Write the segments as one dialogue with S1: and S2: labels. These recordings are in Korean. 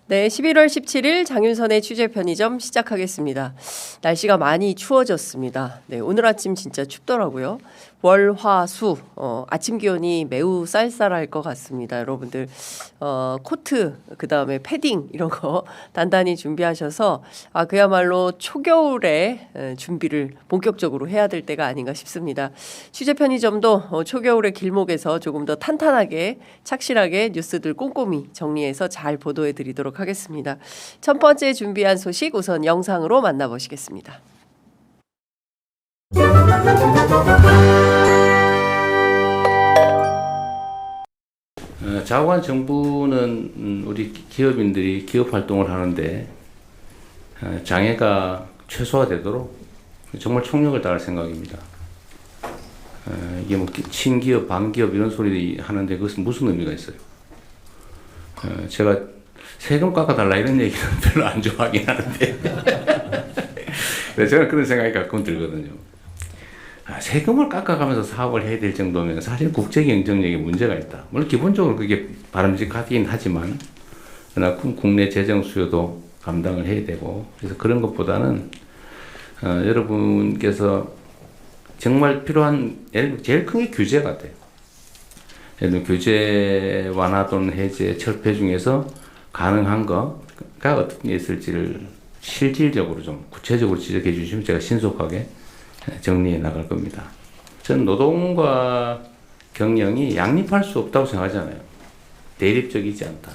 S1: 네, 11월 17일 장윤선의 취재 편의점 시작하겠습니다. 날씨가 많이 추워졌습니다. 네, 오늘 아침 진짜 춥더라고요. 월, 화, 수 아침 기온이 매우 쌀쌀할 것 같습니다. 여러분들 코트 그다음에 패딩 이런 거 단단히 준비하셔서 그야말로 초겨울에 준비를 본격적으로 해야 될 때가 아닌가 싶습니다. 취재 편의점도 초겨울의 길목에서 조금 더 탄탄하게 착실하게 뉴스들 꼼꼼히 정리해서 잘 보도해 드리도록 하겠습니다. 첫 번째 준비한 소식 우선 영상으로 만나보시겠습니다.
S2: 좌우한 정부는 우리 기업인들이 기업 활동을 하는데 장애가 최소화되도록 정말 총력을 다할 생각입니다. 이게 뭐 친기업, 반기업 이런 소리 하는데 그것은 무슨 의미가 있어요? 제가 세금 깎아달라 이런 얘기는 별로 안 좋아하긴 하는데 저는 그런 생각이 가끔 들거든요. 세금을 깎아가면서 사업을 해야 될 정도면 사실 국제 경쟁력에 문제가 있다. 물론 기본적으로 그게 바람직하긴 하지만 그러나 국내 재정 수요도 감당을 해야 되고 그래서 그런 것보다는 여러분께서 정말 필요한 제일 큰 게 규제 같아요. 예를 들면 규제 완화 또는 해제, 철폐 중에서 가능한 거가 어떤 게 있을지를 실질적으로 좀 구체적으로 지적해 주시면 제가 신속하게 정리해 나갈 겁니다. 저는 노동과 경영이 양립할 수 없다고 생각하잖아요. 대립적이지 않다.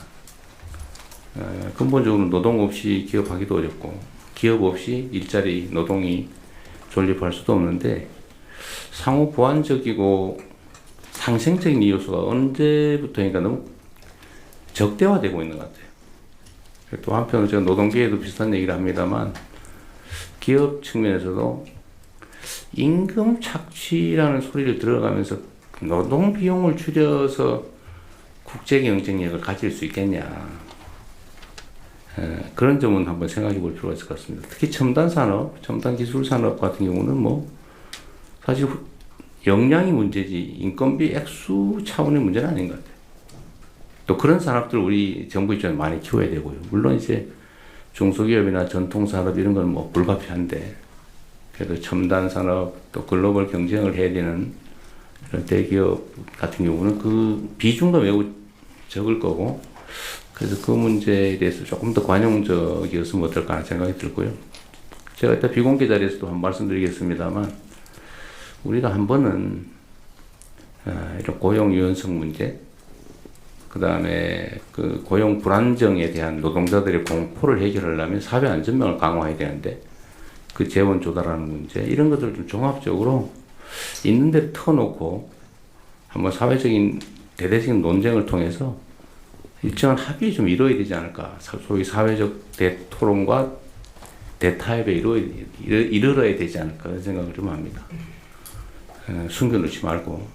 S2: 근본적으로 노동 없이 기업하기도 어렵고 기업 없이 일자리 노동이 존립할 수도 없는데 상호 보완적이고 상생적인 요소가 언제부터인가 너무 적대화되고 있는 것 같아요. 또 한편으로 제가 노동계에도 비슷한 얘기를 합니다만 기업 측면에서도 임금 착취라는 소리를 들어가면서 노동 비용을 줄여서 국제 경쟁력을 가질 수 있겠냐. 그런 점은 한번 생각해 볼 필요가 있을 것 같습니다. 특히 첨단 산업, 첨단 기술 산업 같은 경우는 뭐 사실 역량이 문제지 인건비 액수 차원의 문제는 아닌 것 같아요. 또 그런 산업들 우리 정부 입장에 많이 키워야 되고요. 물론 이제 중소기업이나 전통산업 이런 건 뭐 불가피한데 그래도 첨단 산업 또 글로벌 경쟁을 해야 되는 그런 대기업 같은 경우는 그 비중도 매우 적을 거고 그래서 그 문제에 대해서 조금 더 관용적이었으면 어떨까 하는 생각이 들고요. 제가 이따 비공개 자리에서도 한번 말씀드리겠습니다만 우리가 한 번은 이런 고용 유연성 문제 그 다음에 그 고용 불안정에 대한 노동자들의 공포를 해결하려면 사회 안전망을 강화해야 되는데 그 재원 조달하는 문제 이런 것들을 좀 종합적으로 있는 데 터놓고 한번 사회적인 대대적인 논쟁을 통해서 일정한 합의를 좀 이루어야 되지 않을까. 소위 사회적 대토론과 대타협에 이르러야 되지 않을까 그런 생각을 좀 합니다. 숨겨놓지 말고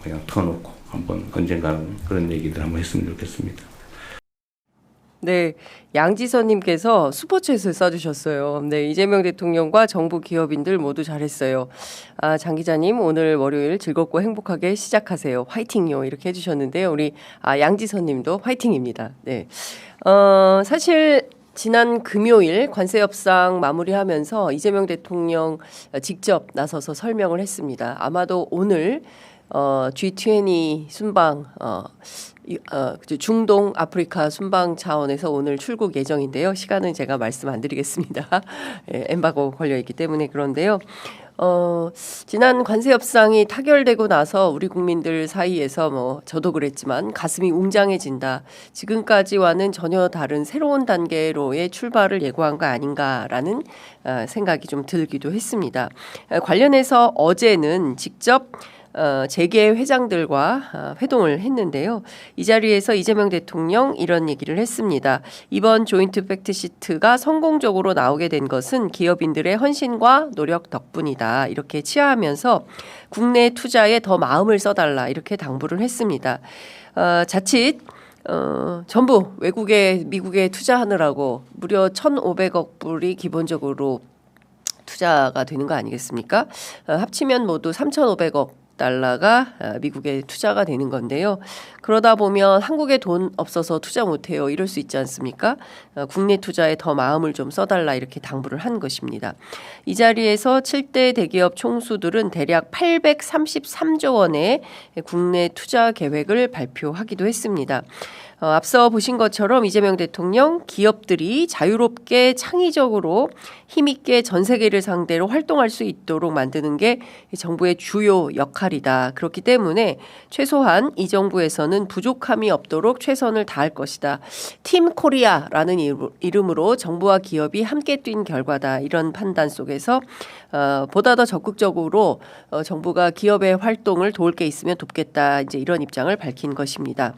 S2: 그냥 터놓고 한번 언젠가는 그런 얘기들 한번 했으면 좋겠습니다.
S1: 네, 양지선님께서 슈퍼챗을 써주셨어요. 네, 이재명 대통령과 정부 기업인들 모두 잘했어요. 장 기자님 오늘 월요일 즐겁고 행복하게 시작하세요. 화이팅요 이렇게 해주셨는데요. 우리 양지선님도 화이팅입니다. 네, 사실 지난 금요일 관세 협상 마무리하면서 이재명 대통령 직접 나서서 설명을 했습니다. 아마도 오늘 G20 순방 중동 아프리카 순방 차원에서 오늘 출국 예정인데요. 시간은 제가 말씀 안 드리겠습니다. 엠바고 걸려 있기 때문에 그런데요. 지난 관세 협상이 타결되고 나서 우리 국민들 사이에서 뭐 저도 그랬지만 가슴이 웅장해진다. 지금까지와는 전혀 다른 새로운 단계로의 출발을 예고한 거 아닌가라는 생각이 좀 들기도 했습니다. 관련해서 어제는 직접 재계 회장들과 회동을 했는데요. 이 자리에서 이재명 대통령 이런 얘기를 했습니다. 이번 조인트 팩트시트가 성공적으로 나오게 된 것은 기업인들의 헌신과 노력 덕분이다. 이렇게 치하하면서 국내 투자에 더 마음을 써달라 이렇게 당부를 했습니다. 자칫 전부 외국에 미국에 투자하느라고 무려 1,500억 불이 기본적으로 투자가 되는 거 아니겠습니까? 합치면 모두 3,500억 달러가 미국에 투자가 되는 건데요. 그러다 보면 한국에 돈 없어서 투자 못해요. 이럴 수 있지 않습니까? 국내 투자에 더 마음을 좀 써달라 이렇게 당부를 한 것입니다. 이 자리에서 7대 대기업 총수들은 대략 833조 원의 국내 투자 계획을 발표하기도 했습니다. 앞서 보신 것처럼 이재명 대통령 기업들이 자유롭게 창의적으로 힘있게 전 세계를 상대로 활동할 수 있도록 만드는 게 정부의 주요 역할이다. 그렇기 때문에 최소한 이 정부에서는 부족함이 없도록 최선을 다할 것이다. 팀 코리아라는 이름으로 정부와 기업이 함께 뛴 결과다. 이런 판단 속에서 보다 더 적극적으로 정부가 기업의 활동을 도울 게 있으면 돕겠다. 이제 이런 입장을 밝힌 것입니다.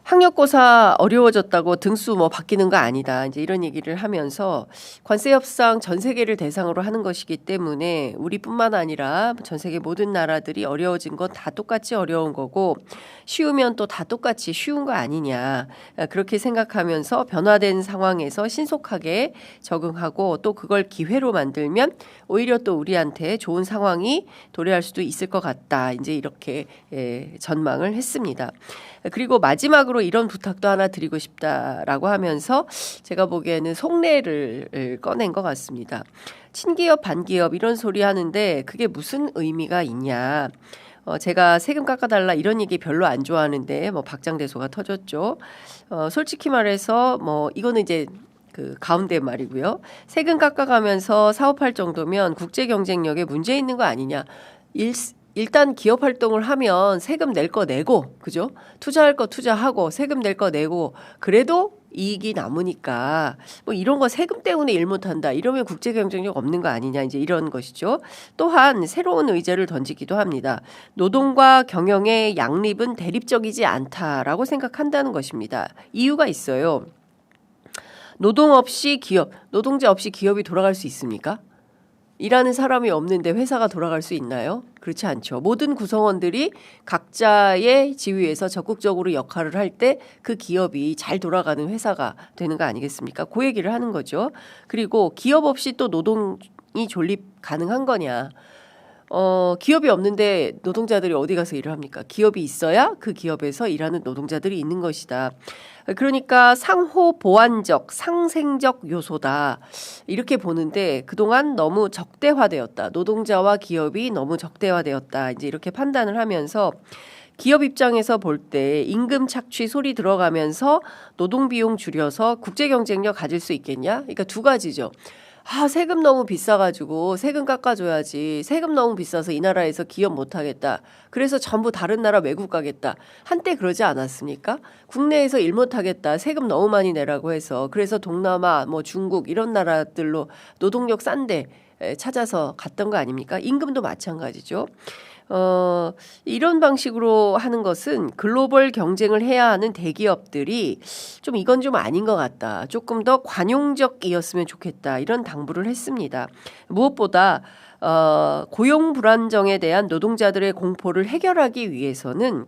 S1: 학력고사 어려워졌다고 등수 뭐 바뀌는 거 아니다. 이제 이런 얘기를 하면서 관세 협상 전 세계를 대상으로 하는 것이기 때문에 우리뿐만 아니라 전 세계 모든 나라들이 어려워진 건 다 똑같이 어려운 거고 쉬우면 또 다 똑같이 쉬운 거 아니냐. 그렇게 생각하면서 변화된 상황에서 신속하게 적응하고 또 그걸 기회로 만들면 오히려 또 우리한테 좋은 상황이 도래할 수도 있을 것 같다. 이제 이렇게 전망을 했습니다. 그리고 마지막으로 이런 부탁도 하나 드리고 싶다라고 하면서 제가 보기에는 속내를 꺼낸 것 같습니다. 친기업 반기업 이런 소리 하는데 그게 무슨 의미가 있냐. 제가 세금 깎아달라 이런 얘기 별로 안 좋아하는데 뭐 박장대소가 터졌죠. 솔직히 말해서 뭐 이거는 이제 그 가운데 말이고요. 세금 깎아가면서 사업할 정도면 국제 경쟁력에 문제 있는 거 아니냐. 일단 기업 활동을 하면 세금 낼 거 내고, 그죠? 투자할 거 투자하고, 세금 낼 거 내고, 그래도 이익이 남으니까, 뭐 이런 거 세금 때문에 일 못한다. 이러면 국제 경쟁력 없는 거 아니냐. 이제 이런 것이죠. 또한 새로운 의제를 던지기도 합니다. 노동과 경영의 양립은 대립적이지 않다라고 생각한다는 것입니다. 이유가 있어요. 노동 없이 기업, 노동자 없이 기업이 돌아갈 수 있습니까? 일하는 사람이 없는데 회사가 돌아갈 수 있나요? 그렇지 않죠. 모든 구성원들이 각자의 지위에서 적극적으로 역할을 할 때 그 기업이 잘 돌아가는 회사가 되는 거 아니겠습니까? 그 얘기를 하는 거죠. 그리고 기업 없이 또 노동이 존립 가능한 거냐. 기업이 없는데 노동자들이 어디 가서 일을 합니까? 기업이 있어야 그 기업에서 일하는 노동자들이 있는 것이다. 그러니까 상호 보완적, 상생적 요소다. 이렇게 보는데 그동안 너무 적대화되었다. 노동자와 기업이 너무 적대화되었다. 이제 이렇게 판단을 하면서 기업 입장에서 볼 때 임금 착취 소리 들어가면서 노동 비용 줄여서 국제 경쟁력 가질 수 있겠냐? 그러니까 두 가지죠. 세금 너무 비싸가지고 세금 깎아줘야지. 세금 너무 비싸서 이 나라에서 기업 못하겠다. 그래서 전부 다른 나라 외국 가겠다. 한때 그러지 않았습니까? 국내에서 일 못하겠다. 세금 너무 많이 내라고 해서. 그래서 동남아, 뭐 중국 이런 나라들로 노동력 싼데 찾아서 갔던 거 아닙니까? 임금도 마찬가지죠. 이런 방식으로 하는 것은 글로벌 경쟁을 해야 하는 대기업들이 좀 이건 좀 아닌 것 같다. 조금 더 관용적이었으면 좋겠다. 이런 당부를 했습니다. 무엇보다 고용 불안정에 대한 노동자들의 공포를 해결하기 위해서는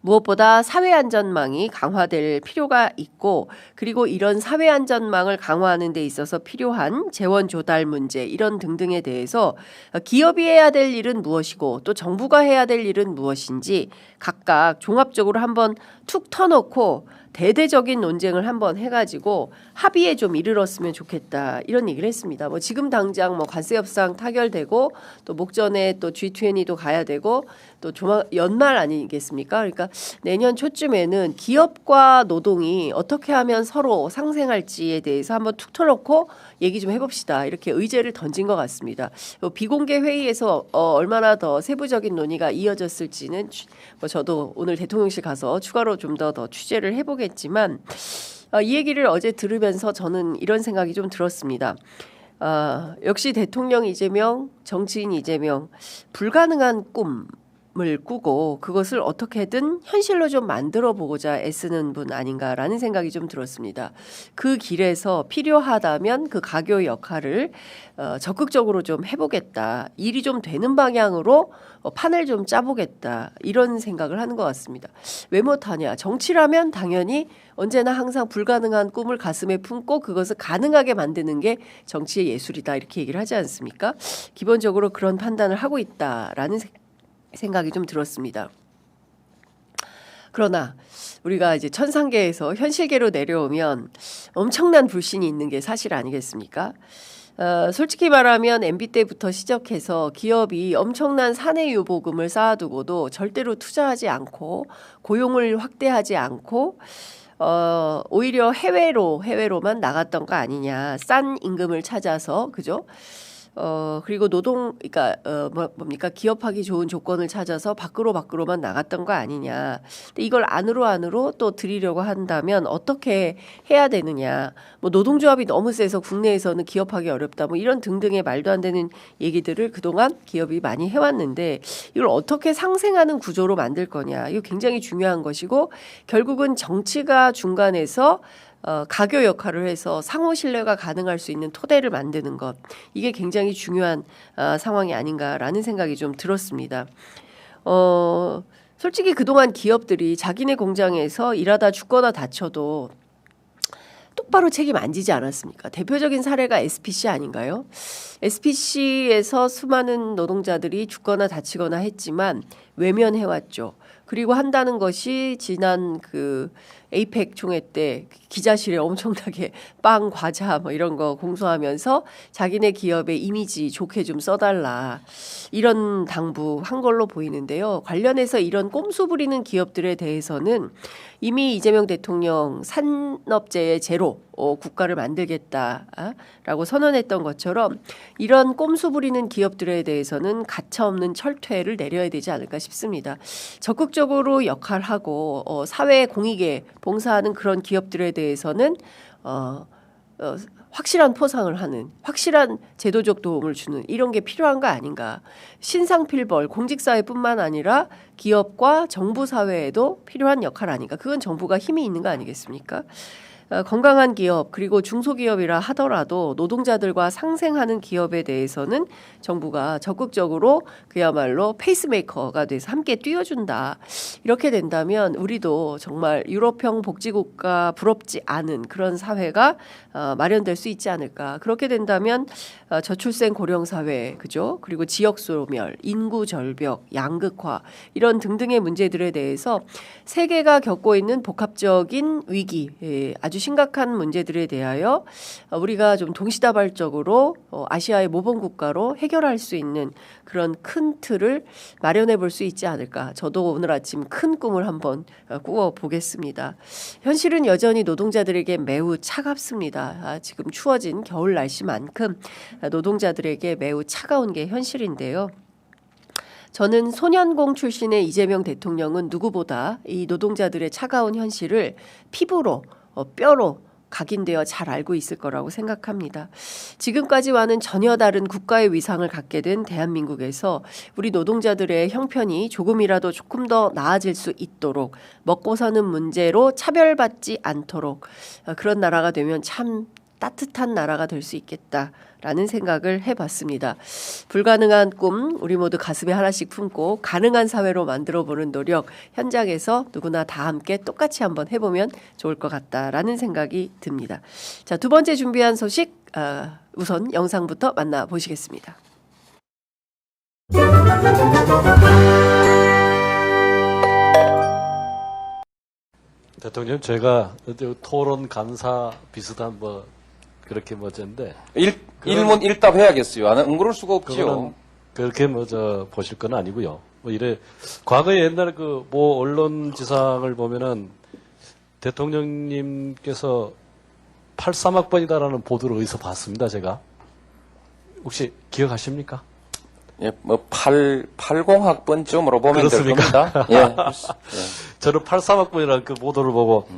S1: 무엇보다 사회안전망이 강화될 필요가 있고 그리고 이런 사회안전망을 강화하는 데 있어서 필요한 재원 조달 문제 이런 등등에 대해서 기업이 해야 될 일은 무엇이고 또 정부가 해야 될 일은 무엇인지 각각 종합적으로 한번 툭 터놓고 대대적인 논쟁을 한번 해가지고 합의에 좀 이르렀으면 좋겠다 이런 얘기를 했습니다. 뭐 지금 당장 뭐 관세 협상 타결되고 또 목전에 또 G20도 가야 되고 또 연말 아니겠습니까? 그러니까 내년 초쯤에는 기업과 노동이 어떻게 하면 서로 상생할지에 대해서 한번 툭 터놓고 얘기 좀 해봅시다. 이렇게 의제를 던진 것 같습니다. 비공개 회의에서 얼마나 더 세부적인 논의가 이어졌을지는 뭐 저도 오늘 대통령실 가서 추가로 좀 더 취재를 해보겠지만 이 얘기를 어제 들으면서 저는 이런 생각이 좀 들었습니다. 역시 대통령 이재명, 정치인 이재명 불가능한 꿈 꿈을 꾸고 그것을 어떻게든 현실로 좀 만들어 보고자 애쓰는 분 아닌가라는 생각이 좀 들었습니다. 그 길에서 필요하다면 그 가교 역할을 적극적으로 좀 해보겠다. 일이 좀 되는 방향으로 판을 좀 짜보겠다. 이런 생각을 하는 것 같습니다. 왜 못하냐? 정치라면 당연히 언제나 항상 불가능한 꿈을 가슴에 품고 그것을 가능하게 만드는 게 정치의 예술이다. 이렇게 얘기를 하지 않습니까? 기본적으로 그런 판단을 하고 있다라는 생각이 좀 들었습니다. 그러나 우리가 이제 천상계에서 현실계로 내려오면 엄청난 불신이 있는 게 사실 아니겠습니까? 솔직히 말하면 MB 때부터 시작해서 기업이 엄청난 사내 유보금을 쌓아두고도 절대로 투자하지 않고 고용을 확대하지 않고 오히려 해외로만 나갔던 거 아니냐. 싼 임금을 찾아서, 그죠? 그리고 그러니까, 뭡니까? 기업하기 좋은 조건을 찾아서 밖으로만 나갔던 거 아니냐. 근데 이걸 안으로 또 들이려고 한다면 어떻게 해야 되느냐. 뭐 노동조합이 너무 세서 국내에서는 기업하기 어렵다. 뭐 이런 등등의 말도 안 되는 얘기들을 그동안 기업이 많이 해왔는데 이걸 어떻게 상생하는 구조로 만들 거냐. 이거 굉장히 중요한 것이고 결국은 정치가 중간에서 가교 역할을 해서 상호 신뢰가 가능할 수 있는 토대를 만드는 것 이게 굉장히 중요한 상황이 아닌가라는 생각이 좀 들었습니다. 솔직히 그동안 기업들이 자기네 공장에서 일하다 죽거나 다쳐도 똑바로 책임 안 지지 않았습니까? 대표적인 사례가 SPC 아닌가요? SPC에서 수많은 노동자들이 죽거나 다치거나 했지만 외면해왔죠. 그리고 한다는 것이 지난 그 에이펙 총회 때 기자실에 엄청나게 빵, 과자 뭐 이런 거 공수하면서 자기네 기업의 이미지 좋게 좀 써달라 이런 당부한 걸로 보이는데요. 관련해서 이런 꼼수 부리는 기업들에 대해서는 이미 이재명 대통령 산업재해 제로 국가를 만들겠다라고 선언했던 것처럼 이런 꼼수 부리는 기업들에 대해서는 가차없는 철퇴를 내려야 되지 않을까 싶습니다. 적극적으로 역할하고 사회 공익에 봉사하는 그런 기업들에 대해서는 확실한 포상을 하는 확실한 제도적 도움을 주는 이런 게 필요한 거 아닌가. 신상필벌 공직사회뿐만 아니라 기업과 정부 사회에도 필요한 역할 아닌가. 그건 정부가 힘이 있는 거 아니겠습니까? 건강한 기업 그리고 중소기업이라 하더라도 노동자들과 상생하는 기업에 대해서는 정부가 적극적으로 그야말로 페이스메이커가 돼서 함께 뛰어준다. 이렇게 된다면 우리도 정말 유럽형 복지국가 부럽지 않은 그런 사회가 마련될 수 있지 않을까. 그렇게 된다면 저출생 고령사회 그죠? 그리고 지역소멸, 인구절벽, 양극화 이런 등등의 문제들에 대해서 세계가 겪고 있는 복합적인 위기 아주 심각한 문제들에 대하여 우리가 좀 동시다발적으로 아시아의 모범 국가로 해결할 수 있는 그런 큰 틀을 마련해 볼 수 있지 않을까. 저도 오늘 아침 큰 꿈을 한번 꾸어 보겠습니다. 현실은 여전히 노동자들에게 매우 차갑습니다. 지금 추워진 겨울 날씨만큼 노동자들에게 매우 차가운 게 현실인데요. 저는 소년공 출신의 이재명 대통령은 누구보다 이 노동자들의 차가운 현실을 피부로 뼈로 각인되어 잘 알고 있을 거라고 생각합니다. 지금까지와는 전혀 다른 국가의 위상을 갖게 된 대한민국에서 우리 노동자들의 형편이 조금 더 나아질 수 있도록 먹고 사는 문제로 차별받지 않도록 그런 나라가 되면 참 따뜻한 나라가 될 수 있겠다라는 생각을 해봤습니다. 불가능한 꿈 우리 모두 가슴에 하나씩 품고 가능한 사회로 만들어보는 노력 현장에서 누구나 다 함께 똑같이 한번 해보면 좋을 것 같다라는 생각이 듭니다. 자, 두 번째 준비한 소식 우선 영상부터 만나보시겠습니다.
S3: 대통령 제가 토론 감사 비슷한 그렇게 뭐였는데
S4: 일문 일답 해야겠어요. 안 그럴 수가 없죠.
S3: 그렇게 보실 건 아니고요. 이래 과거에 옛날에 모 언론지상을 보면은 대통령님께서 83학번이다라는 보도를 어디서 봤습니다. 제가 혹시 기억하십니까?
S4: 예, 80학번쯤으로 보면 될 겁니다. 예.
S3: 저는 83학번이라는 그 보도를 보고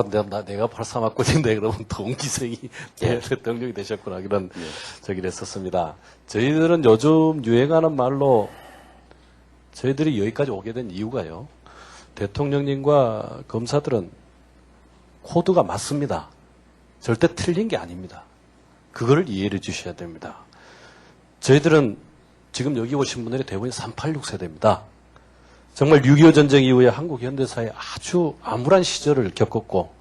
S3: 내가 83학번인데 그러면 동기생이 대통령이 되셨구나 이런 저기를 했었습니다. 저희들은 요즘 유행하는 말로 저희들이 여기까지 오게 된 이유가요. 대통령님과 검사들은 코드가 맞습니다. 절대 틀린 게 아닙니다. 그거를 이해해 주셔야 됩니다. 저희들은 지금 여기 오신 분들이 대부분 386 세대입니다. 정말 6.25 전쟁 이후에 한국 현대사에 아주 암울한 시절을 겪었고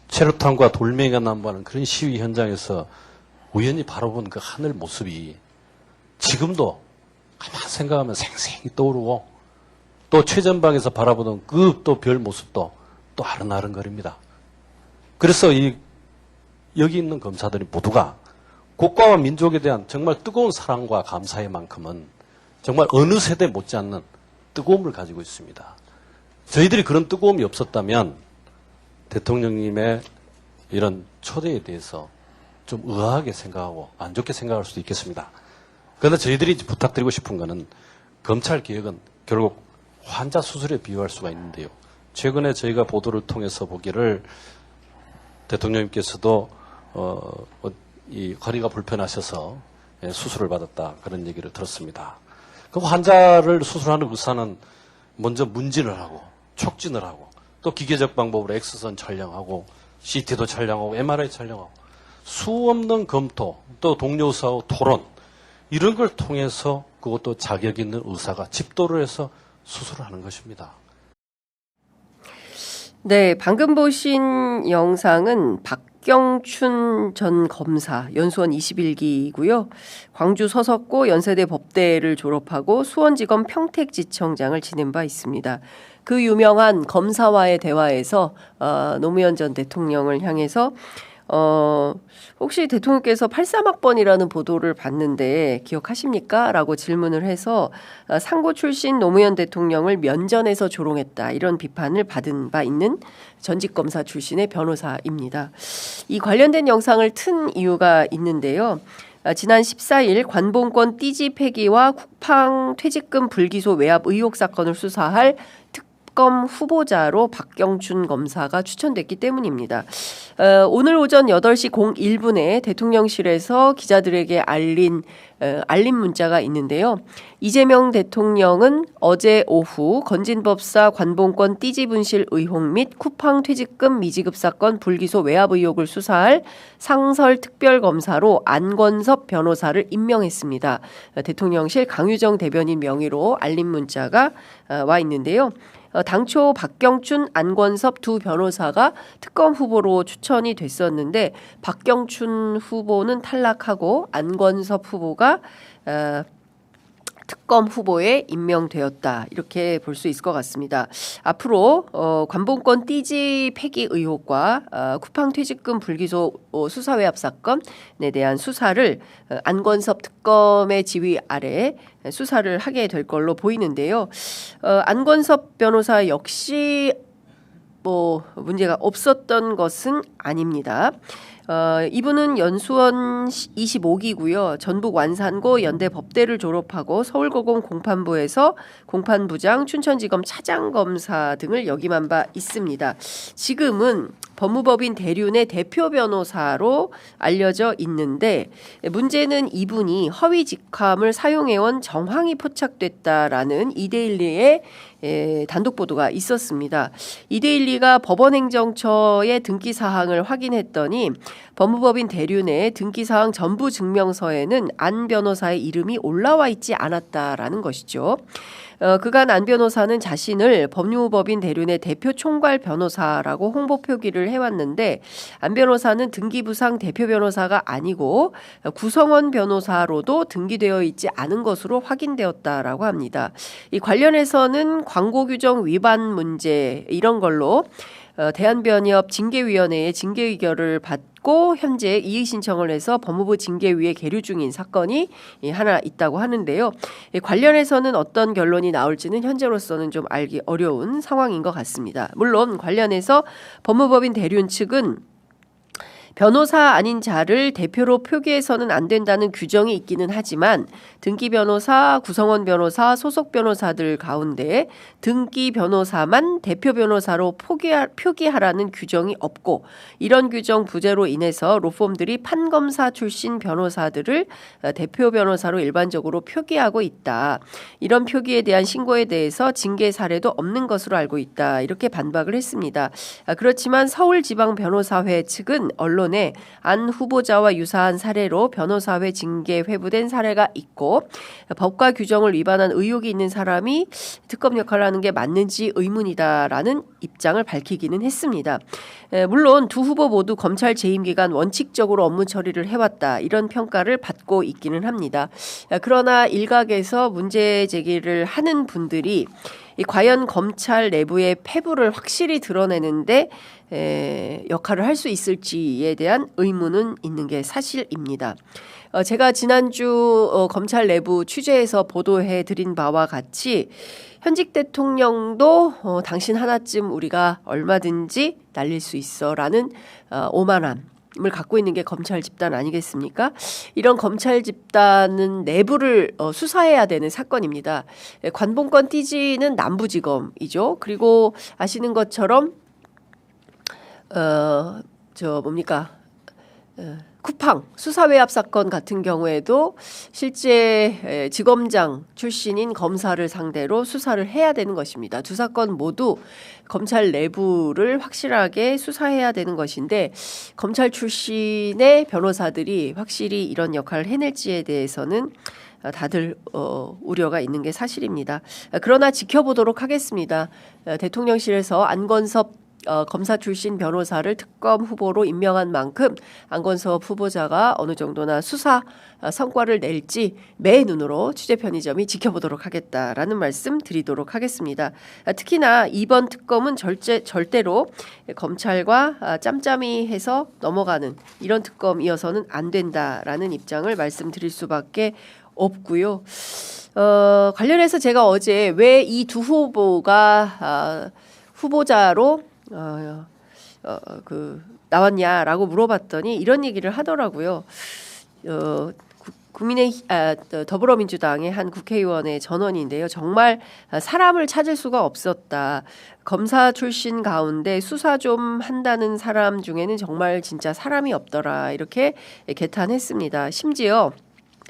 S3: 체류탄과 돌멩이가 난무하는 그런 시위 현장에서 우연히 바라본 그 하늘 모습이 지금도 가만 생각하면 생생히 떠오르고 또 최전방에서 바라보던 그 또 별 모습도 또 아른아른거립니다. 그래서 여기 있는 검사들이 모두가 국가와 민족에 대한 정말 뜨거운 사랑과 감사의 만큼은 정말 어느 세대 못지않는 뜨거움을 가지고 있습니다. 저희들이 그런 뜨거움이 없었다면 대통령님의 이런 초대에 대해서 좀 의아하게 생각하고 안 좋게 생각할 수도 있겠습니다. 그런데 저희들이 부탁드리고 싶은 거는 검찰 개혁은 결국 환자 수술에 비유할 수가 있는데요. 최근에 저희가 보도를 통해서 보기를 대통령님께서도 이 허리가 불편하셔서 수술을 받았다 그런 얘기를 들었습니다. 그 환자를 수술하는 의사는 먼저 문진을 하고 촉진을 하고 또 기계적 방법으로 엑스선 촬영하고 CT도 촬영하고 MRI 촬영하고 수없는 검토 또 동료 의사와 토론 이런 걸 통해서 그것도 자격 있는 의사가 집도를 해서 수술을 하는 것입니다.
S1: 네, 방금 보신 영상은 박경춘 전 검사, 연수원 21기이고요. 광주 서석고 연세대 법대를 졸업하고 수원지검 평택지청장을 지낸 바 있습니다. 그 유명한 검사와의 대화에서 노무현 전 대통령을 향해서 혹시 대통령께서 83학번이라는 보도를 봤는데 기억하십니까? 라고 질문을 해서 상고 출신 노무현 대통령을 면전에서 조롱했다. 이런 비판을 받은 바 있는 전직검사 출신의 변호사입니다. 이 관련된 영상을 튼 이유가 있는데요. 지난 14일 관봉권 띠지 폐기와 쿠팡 퇴직금 불기소 외압 의혹 사건을 수사할 특검 후보자로 박경춘 검사가 추천됐기 때문입니다. 오늘 오전 8시 01분에 대통령실에서 기자들에게 알림 문자가 있는데요. 이재명 대통령은 어제 오후 건진법사 관봉권 띠지 분실 의혹 및 쿠팡 퇴직금 미지급 사건 불기소 외압 의혹을 수사할 상설 특별검사로 안건섭 변호사를 임명했습니다. 대통령실 강유정 대변인 명의로 알림 문자가 와 있는데요. 당초 박경춘, 안건섭 두 변호사가 특검 후보로 추천이 됐었는데 박경춘 후보는 탈락하고 안건섭 후보가 특검 후보에 임명되었다. 이렇게 볼 수 있을 것 같습니다. 앞으로 관봉권 띠지 폐기 의혹과 쿠팡 퇴직금 불기소 수사 외압 사건에 대한 수사를 안건섭 특검의 지휘 아래 수사를 하게 될 걸로 보이는데요. 안건섭 변호사 역시 문제가 없었던 것은 아닙니다. 이분은 연수원 25기고요. 전북 완산고 연대 법대를 졸업하고 서울고검 공판부에서 공판부장, 춘천지검 차장검사 등을 역임한 바 있습니다. 지금은 법무법인 대륜의 대표 변호사로 알려져 있는데 문제는 이분이 허위 직함을 사용해온 정황이 포착됐다라는 이데일리의 단독 보도가 있었습니다. 이데일리가 법원행정처의 등기사항을 확인했더니 법무법인 대륜의 등기사항 전부 증명서에는 안 변호사의 이름이 올라와 있지 않았다라는 것이죠. 그간 안 변호사는 자신을 법무법인 대륜의 대표 총괄 변호사라고 홍보 표기를 해왔는데 안 변호사는 등기부상 대표 변호사가 아니고 구성원 변호사로도 등기되어 있지 않은 것으로 확인되었다라고 합니다. 이 관련해서는 광고 규정 위반 문제 이런 걸로 대한변협 징계위원회의 징계 의결을 받고 현재 이의 신청을 해서 법무부 징계위에 계류 중인 사건이 하나 있다고 하는데요. 관련해서는 어떤 결론이 나올지는 현재로서는 좀 알기 어려운 상황인 것 같습니다. 물론 관련해서 법무법인 대륜 측은 변호사 아닌 자를 대표로 표기해서는 안 된다는 규정이 있기는 하지만 등기 변호사, 구성원 변호사, 소속 변호사들 가운데 등기 변호사만 대표 변호사로 표기하라는 규정이 없고 이런 규정 부재로 인해서 로펌들이 판검사 출신 변호사들을 대표 변호사로 일반적으로 표기하고 있다. 이런 표기에 대한 신고에 대해서 징계 사례도 없는 것으로 알고 있다. 이렇게 반박을 했습니다. 그렇지만 서울지방변호사회 측은 언론에 안 후보자와 유사한 사례로 변호사회 징계 회부된 사례가 있고 법과 규정을 위반한 의혹이 있는 사람이 특검 역할을 하는 게 맞는지 의문이다라는 입장을 밝히기는 했습니다. 물론 두 후보 모두 검찰 재임 기간 원칙적으로 업무 처리를 해왔다. 이런 평가를 받고 있기는 합니다. 그러나 일각에서 문제 제기를 하는 분들이 과연 검찰 내부의 패부를 확실히 드러내는데 역할을 할 수 있을지에 대한 의문은 있는 게 사실입니다. 제가 지난주 검찰 내부 취재에서 보도해 드린 바와 같이 현직 대통령도 당신 하나쯤 우리가 얼마든지 날릴 수 있어라는 오만함을 갖고 있는 게 검찰 집단 아니겠습니까? 이런 검찰 집단은 내부를 수사해야 되는 사건입니다. 관봉권 띠지는 남부지검이죠. 그리고 아시는 것처럼 쿠팡 수사외압 사건 같은 경우에도 실제 지검장 출신인 검사를 상대로 수사를 해야 되는 것입니다. 두 사건 모두 검찰 내부를 확실하게 수사해야 되는 것인데 검찰 출신의 변호사들이 확실히 이런 역할을 해낼지에 대해서는 다들 우려가 있는 게 사실입니다. 그러나 지켜보도록 하겠습니다. 대통령실에서 안건섭 검사 출신 변호사를 특검 후보로 임명한 만큼 안건섭 후보자가 어느 정도나 수사 성과를 낼지 매 눈으로 취재 편의점이 지켜보도록 하겠다라는 말씀 드리도록 하겠습니다. 특히나 이번 특검은 절대로 검찰과 짬짬이 해서 넘어가는 이런 특검이어서는 안 된다라는 입장을 말씀드릴 수밖에 없고요. 관련해서 제가 어제 왜 이 두 후보가 후보자로 나왔냐라고 물어봤더니 이런 얘기를 하더라고요. 더불어민주당의 한 국회의원의 전언인데요. 정말 사람을 찾을 수가 없었다. 검사 출신 가운데 수사 좀 한다는 사람 중에는 정말 진짜 사람이 없더라. 이렇게 개탄했습니다. 심지어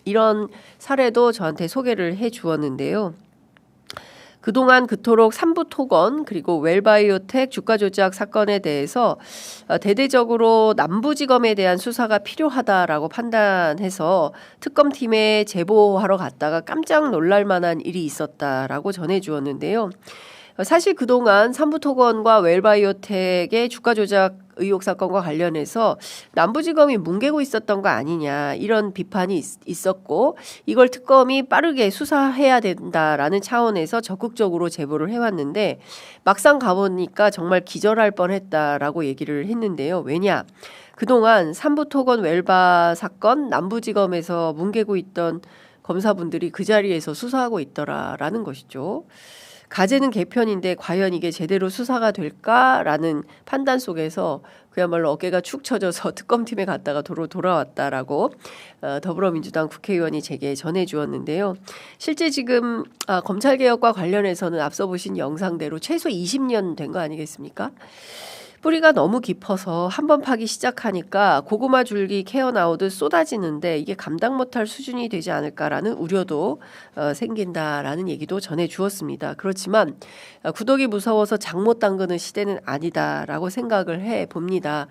S1: 이런 사례도 저한테 소개를 해 주었는데요. 그동안 그토록 삼부토건 그리고 웰바이오텍 주가 조작 사건에 대해서 대대적으로 남부지검에 대한 수사가 필요하다라고 판단해서 특검팀에 제보하러 갔다가 깜짝 놀랄 만한 일이 있었다라고 전해 주었는데요. 사실 그동안 삼부토건과 웰바이오텍의 주가 조작 의혹 사건과 관련해서 남부지검이 뭉개고 있었던 거 아니냐 이런 비판이 있었고 이걸 특검이 빠르게 수사해야 된다라는 차원에서 적극적으로 제보를 해왔는데 막상 가보니까 정말 기절할 뻔했다라고 얘기를 했는데요. 왜냐? 그동안 삼부토건 웰바 사건 남부지검에서 뭉개고 있던 검사분들이 그 자리에서 수사하고 있더라라는 것이죠. 가제는 개편인데 과연 이게 제대로 수사가 될까라는 판단 속에서 그야말로 어깨가 축 처져서 특검팀에 갔다가 돌아왔다라고 더불어민주당 국회의원이 제게 전해 주었는데요. 실제 지금 검찰개혁과 관련해서는 앞서 보신 영상대로 최소 20년 된 거 아니겠습니까? 뿌리가 너무 깊어서 한번 파기 시작하니까 고구마 줄기 캐어 나오듯 쏟아지는데 이게 감당 못할 수준이 되지 않을까라는 우려도 생긴다라는 얘기도 전해 주었습니다. 그렇지만 구독이 무서워서 장못 담그는 시대는 아니다라고 생각을 해 봅니다.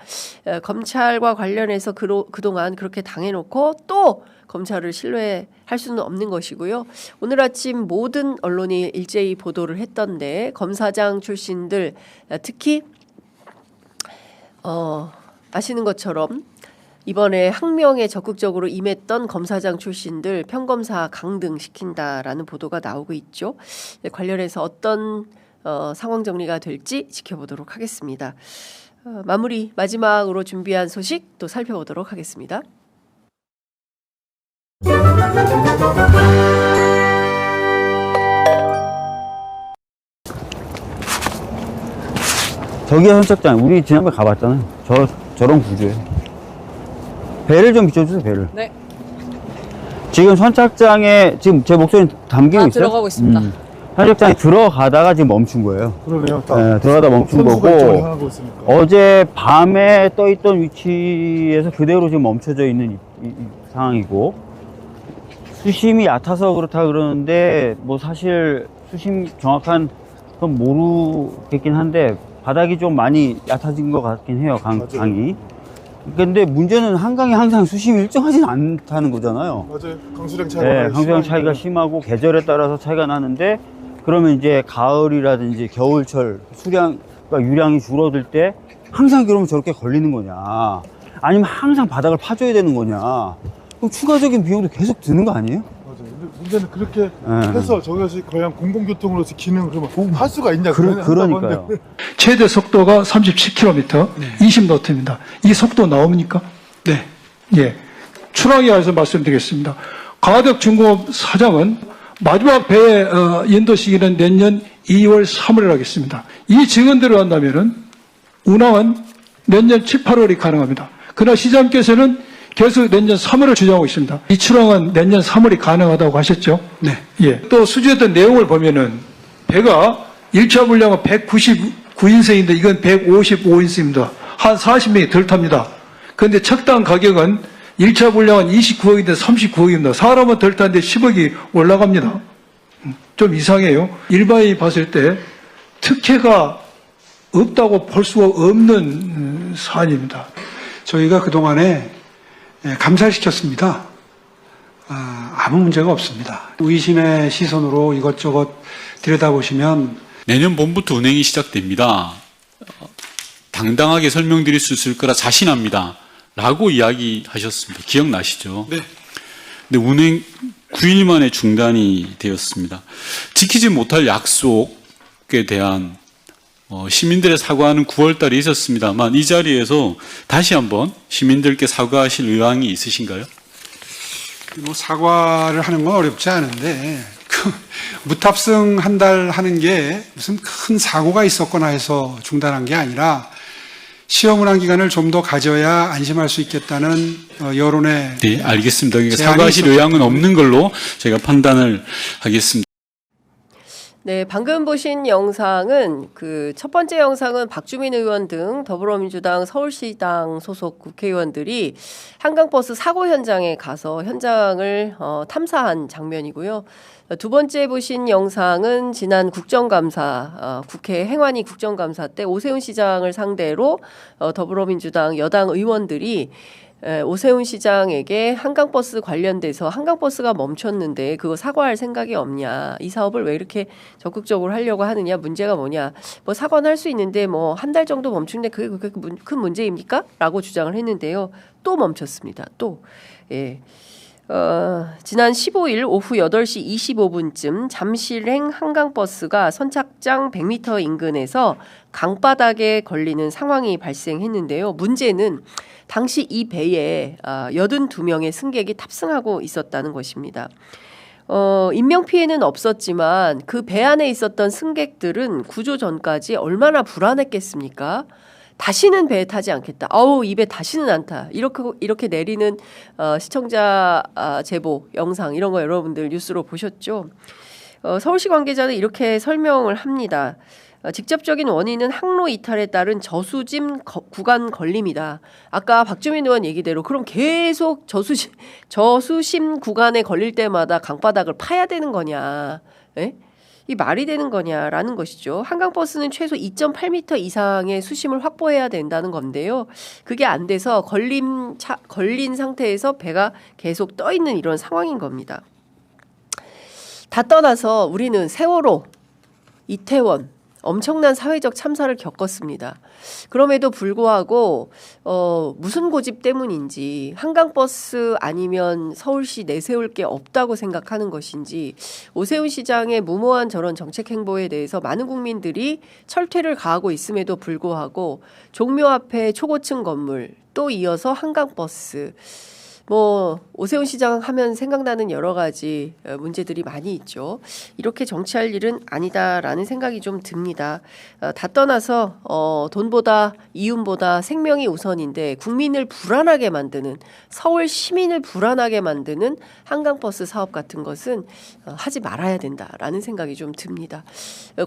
S1: 검찰과 관련해서 그동안 그렇게 당해놓고 또 검찰을 신뢰할 수는 없는 것이고요. 오늘 아침 모든 언론이 일제히 보도를 했던데 검사장 출신들 특히 아시는 것처럼 이번에 항명에 적극적으로 임했던 검사장 출신들 평검사 강등시킨다라는 보도가 나오고 있죠. 관련해서 어떤 상황 정리가 될지 지켜보도록 하겠습니다. 마지막으로 준비한 소식 또 살펴보도록 하겠습니다.
S5: 저기가 현착장. 우리 지난번에 가봤잖아요. 저런 구조예요. 배를 좀 비춰주세요, 배를.
S6: 네.
S5: 지금 선착장에 지금 제 목소리 담기고
S6: 다
S5: 있어요?
S6: 들어가고 있습니다.
S5: 선착장에 들어가다가 지금 멈춘 거예요.
S7: 그러네요.
S5: 네, 들어가다 멈춘
S7: 선수가
S5: 거고.
S7: 이쪽으로 향하고 있으니까.
S5: 어제 밤에 떠있던 위치에서 그대로 지금 멈춰져 있는 이 상황이고, 수심이 얕아서 그렇다 그러는데 뭐 사실 수심 정확한 건 모르겠긴 한데 바닥이 좀 많이 얕아진 것 같긴 해요.
S7: 맞아요.
S5: 강이. 근데 문제는 한강이 항상 수심이 일정하진 않다는 거잖아요.
S7: 맞아요. 강수량 차이가
S5: 네,
S7: 많이
S5: 강수량
S7: 심하니까.
S5: 차이가 심하고 계절에 따라서 차이가 나는데, 그러면 이제 가을이라든지 겨울철 수량과 유량이 줄어들 때 항상 그러면 저렇게 걸리는 거냐, 아니면 항상 바닥을 파줘야 되는 거냐, 그럼 추가적인 비용도 계속 드는 거 아니에요?
S7: 맞아요. 근데 문제는 그렇게
S5: 네.
S7: 해서 저것이 거의 한 공공교통으로서 기능을 그러면 할 수가 있냐?
S5: 그러니까요.
S8: 최대 속도가 37km, 20노트입니다. 이 속도 나옵니까? 네. 예. 추락에 관해서 말씀드리겠습니다. 가덕 중공업 사장은 마지막 배 연도 시기는 내년 2월 3월에 하겠습니다. 이 증언대로 한다면은 운항은 내년 7, 8월이 가능합니다. 그러나 시장께서는 계속 내년 3월을 주장하고 있습니다. 이 출항은 내년 3월이 가능하다고 하셨죠? 네. 예. 또 수주했던 내용을 보면은 배가 1차 분량은 199인승인데 이건 155인승입니다. 한 40명이 덜 탑니다. 그런데 척당 가격은 1차 분량은 29억인데 39억입니다. 사람은 덜 타는데 10억이 올라갑니다. 좀 이상해요. 일반인이 봤을 때 특혜가 없다고 볼 수가 없는 사안입니다.
S9: 저희가 그동안에 감사를 시켰습니다. 아무 문제가 없습니다. 의심의 시선으로 이것저것 들여다보시면
S10: 내년 봄부터 운행이 시작됩니다. 당당하게 설명드릴 수 있을 거라 자신합니다. 라고 이야기하셨습니다. 기억나시죠? 네. 근데 운행 9일 만에 중단이 되었습니다. 지키지 못할 약속에 대한 시민들의 사과는 9월 달에 있었습니다만 이 자리에서 다시 한번 시민들께 사과하실 의향이 있으신가요?
S9: 뭐 사과를 하는 건 어렵지 않은데 무탑승 한 달 하는 게 무슨 큰 사고가 있었거나 해서 중단한 게 아니라 시험 운항 기간을 좀 더 가져야 안심할 수 있겠다는 여론의
S10: 네, 알겠습니다. 그러니까
S9: 제안이
S10: 사과하실
S9: 있었기
S10: 의향은
S9: 때문에.
S10: 없는 걸로 제가 판단을 하겠습니다.
S1: 네, 방금 보신 영상은 그 첫 번째 영상은 박주민 의원 등 더불어민주당 서울시당 소속 국회의원들이 한강버스 사고 현장에 가서 현장을 탐사한 장면이고요. 두 번째 보신 영상은 지난 국정감사, 국회 행안위 국정감사 때 오세훈 시장을 상대로 더불어민주당 여당 의원들이 오세훈 시장에게 한강버스 관련돼서 한강버스가 멈췄는데 그거 사과할 생각이 없냐, 이 사업을 왜 이렇게 적극적으로 하려고 하느냐, 문제가 뭐냐, 뭐 사과는 할 수 있는데 뭐 한 달 정도 멈추는데 그게 그렇게 큰 문제입니까? 라고 주장을 했는데요. 또 멈췄습니다. 또. 예. 지난 15일 오후 8시 25분쯤 잠실행 한강버스가 선착장 100m 인근에서 강바닥에 걸리는 상황이 발생했는데요. 문제는 당시 이 배에 82명의 승객이 탑승하고 있었다는 것입니다. 인명피해는 없었지만 그 배 안에 있었던 승객들은 구조 전까지 얼마나 불안했겠습니까? 다시는 배에 타지 않겠다. 이 배 다시는 안 타. 이렇게 내리는 시청자 제보 영상 이런 거 여러분들 뉴스로 보셨죠? 서울시 관계자는 이렇게 설명을 합니다. 직접적인 원인은 항로 이탈에 따른 저수심 구간 걸림이다. 아까 박주민 의원 얘기대로 그럼 계속 저수심 구간에 걸릴 때마다 강바닥을 파야 되는 거냐? 에? 이 말이 되는 거냐라는 것이죠. 한강버스는 최소 2.8m 이상의 수심을 확보해야 된다는 건데요. 그게 안 돼서 걸린 상태에서 배가 계속 떠 있는 이런 상황인 겁니다. 다 떠나서 우리는 세월호, 이태원 엄청난 사회적 참사를 겪었습니다. 그럼에도 불구하고 무슨 고집 때문인지 한강버스 아니면 서울시 내세울 게 없다고 생각하는 것인지 오세훈 시장의 무모한 저런 정책 행보에 대해서 많은 국민들이 철퇴를 가하고 있음에도 불구하고 종묘 앞에 초고층 건물 또 이어서 한강버스 뭐 오세훈 시장 하면 생각나는 여러 가지 문제들이 많이 있죠. 이렇게 정치할 일은 아니다라는 생각이 좀 듭니다. 다 떠나서 돈보다 이윤보다 생명이 우선인데 국민을 불안하게 만드는, 서울 시민을 불안하게 만드는 한강버스 사업 같은 것은 하지 말아야 된다라는 생각이 좀 듭니다.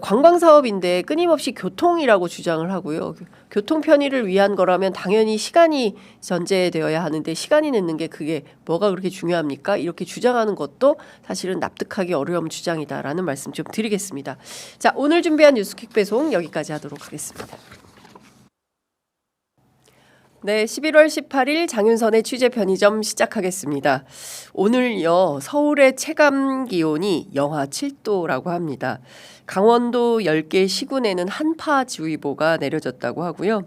S1: 관광 사업인데 끊임없이 교통이라고 주장을 하고요. 교통 편의를 위한 거라면 당연히 시간이 전제되어야 하는데 시간이 늦는 게 그게 뭐가 그렇게 중요합니까? 이렇게 주장하는 것도 사실은 납득하기 어려운 주장이다라는 말씀 좀 드리겠습니다. 자, 오늘 준비한 뉴스퀵 배송 여기까지 하도록 하겠습니다. 네, 11월 18일 장윤선의 취재 편의점 시작하겠습니다. 오늘요, 서울의 체감 기온이 영하 7도라고 합니다. 강원도 10개 시군에는 한파주의보가 내려졌다고 하고요.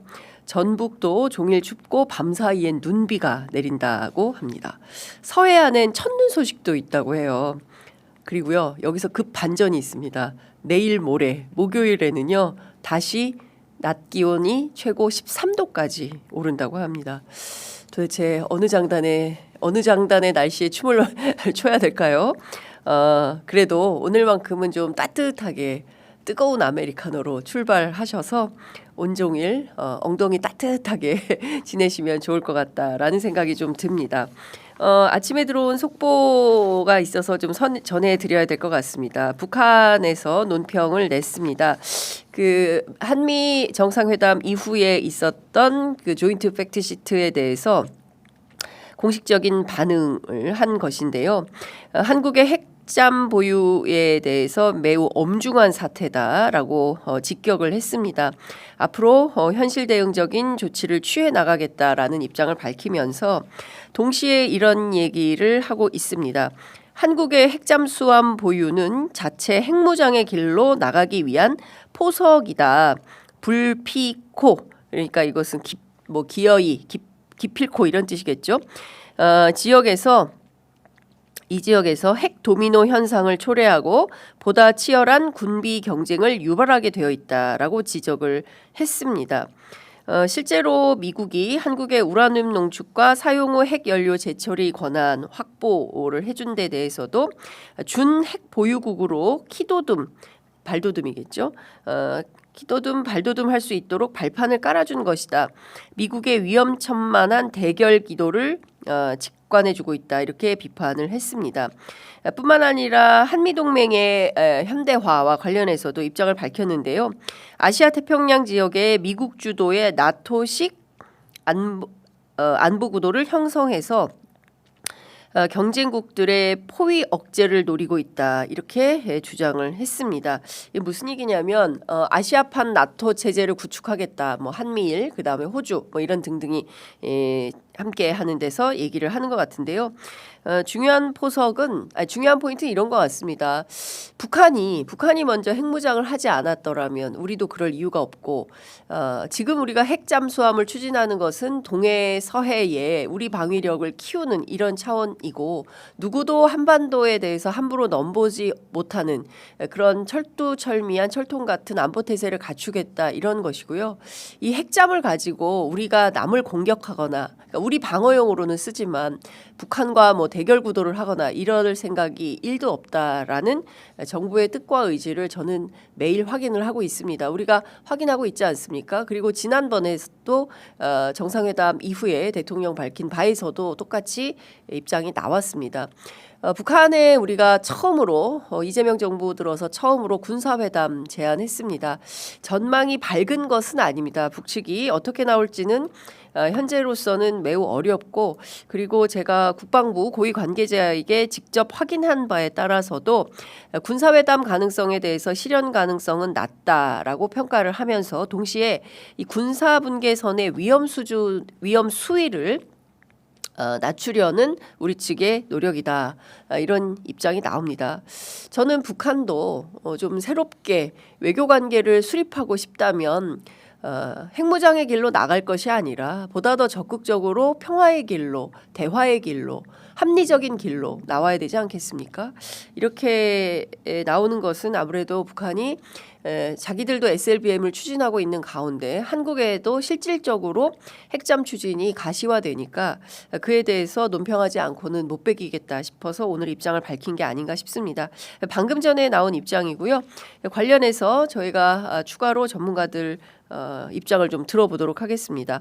S1: 전북도 종일 춥고 밤사이엔 눈비가 내린다고 합니다. 서해안엔 첫눈 소식도 있다고 해요. 그리고요, 여기서 급 반전이 있습니다. 내일 모레 목요일에는요, 다시 낮 기온이 최고 13도까지 오른다고 합니다. 도대체 어느 장단의 날씨에 춤을 춰야 될까요? 그래도 오늘만큼은 좀 따뜻하게 뜨거운 아메리카노로 출발하셔서 온종일 엉덩이 따뜻하게 지내시면 좋을 것 같다라는 생각이 좀 듭니다. 아침에 들어온 속보가 있어서 좀 전해드려야 될 것 같습니다. 북한에서 논평을 냈습니다. 그 한미 정상회담 이후에 있었던 그 조인트 팩트시트에 대해서 공식적인 반응을 한 것인데요. 한국의 핵잠 보유에 대해서 매우 엄중한 사태다라고 직격을 했습니다. 앞으로 현실 대응적인 조치를 취해 나가겠다라는 입장을 밝히면서 동시에 이런 얘기를 하고 있습니다. 한국의 핵잠수함 보유는 자체 핵무장의 길로 나가기 위한 포석이다. 불피코, 그러니까 이것은 기어이, 기필코 이런 뜻이겠죠. 이 지역에서 핵 도미노 현상을 초래하고 보다 치열한 군비 경쟁을 유발하게 되어 있다라고 지적을 했습니다. 실제로 미국이 한국의 우라늄 농축과 사용 후 핵연료 재처리 권한 확보를 해준 데 대해서도 준핵 보유국으로 발돋움이겠죠. 발돋움 할 수 있도록 발판을 깔아준 것이다. 미국의 위험천만한 대결 기도를 직관해주고 있다. 이렇게 비판을 했습니다. 뿐만 아니라 한미동맹의 현대화와 관련해서도 입장을 밝혔는데요. 아시아 태평양 지역의 미국 주도의 나토식 안보 구도를 형성해서 경쟁국들의 포위 억제를 노리고 있다. 이렇게 주장을 했습니다. 이게 무슨 얘기냐면 아시아판 나토 체제를 구축하겠다. 뭐 한미일, 그다음에 호주 뭐 이런 등등이 함께 하는 데서 얘기를 하는 것 같은데요. 중요한 포인트는 이런 것 같습니다. 북한이 먼저 핵무장을 하지 않았더라면 우리도 그럴 이유가 없고 지금 우리가 핵잠수함을 추진하는 것은 동해 서해에 우리 방위력을 키우는 이런 차원이고 누구도 한반도에 대해서 함부로 넘보지 못하는 그런 철두철미한 철통 같은 안보 태세를 갖추겠다 이런 것이고요. 이 핵잠을 가지고 우리가 남을 공격하거나 그러니까 우리 방어용으로는 쓰지만 북한과 뭐 대결 구도를 하거나 이럴 생각이 1도 없다라는 정부의 뜻과 의지를 저는 매일 확인을 하고 있습니다. 우리가 확인하고 있지 않습니까? 그리고 지난번에도 정상회담 이후에 대통령 밝힌 바에서도 똑같이 입장이 나왔습니다. 북한에 우리가 처음으로 이재명 정부 들어서 처음으로 군사회담 제안했습니다. 전망이 밝은 것은 아닙니다. 북측이 어떻게 나올지는 현재로서는 매우 어렵고 그리고 제가 국방부 고위 관계자에게 직접 확인한 바에 따라서도 군사회담 가능성에 대해서 실현 가능성은 낮다라고 평가를 하면서 동시에 이 군사분계선의 위험 수위를 낮추려는 우리 측의 노력이다. 이런 입장이 나옵니다. 저는 북한도 좀 새롭게 외교관계를 수립하고 싶다면 핵무장의 길로 나갈 것이 아니라 보다 더 적극적으로 평화의 길로, 대화의 길로, 합리적인 길로 나와야 되지 않겠습니까? 이렇게 나오는 것은 아무래도 북한이 자기들도 SLBM을 추진하고 있는 가운데 한국에도 실질적으로 핵잠 추진이 가시화되니까 그에 대해서 논평하지 않고는 못 베기겠다 싶어서 오늘 입장을 밝힌 게 아닌가 싶습니다. 방금 전에 나온 입장이고요. 관련해서 저희가 추가로 전문가들 입장을 좀 들어보도록 하겠습니다.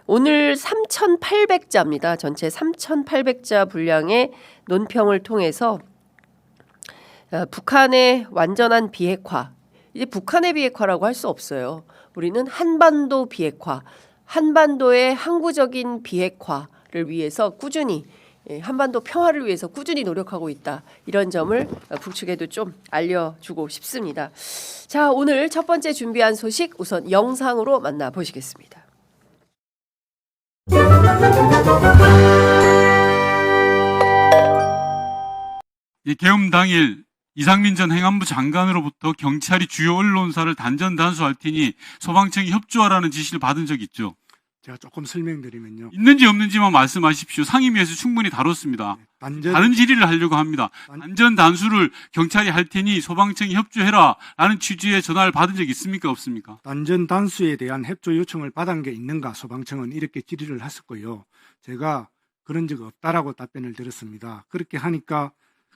S1: 오늘 3,800자입니다. 전체 3,800자 분량의 논평을 통해서 북한의 완전한 비핵화, 이제 북한의 비핵화라고 할 수 없어요. 우리는 한반도 비핵화, 한반도의 항구적인 비핵화를 위해서 꾸준히 한반도 평화를 위해서 꾸준히 노력하고 있다. 이런 점을 북측에도 좀 알려주고 싶습니다. 자, 오늘 첫 번째 준비한 소식 우선 영상으로 만나보시겠습니다.
S10: 개엄 당일 이상민 전 행안부 장관으로부터 경찰이 주요 언론사를 단전 단수할 테니 소방청이 협조하라는 지시를 받은 적 있죠?
S9: 제가 조금 설명드리면요.
S10: 있는지 없는지만 말씀하십시오. 상임위에서 충분히 다뤘습니다. 다른 질의를 하려고 합니다. 단전 단수를 경찰이 할 테니 소방청이 협조해라 라는 취지의 전화를 받은 적 있습니까? 없습니까?
S9: 단전 단수에 대한 협조 요청을 받은 게 있는가 소방청은 이렇게 질의를 했었고요. 제가 그런 적 없다라고 답변을 드렸습니다. 그렇게 하니까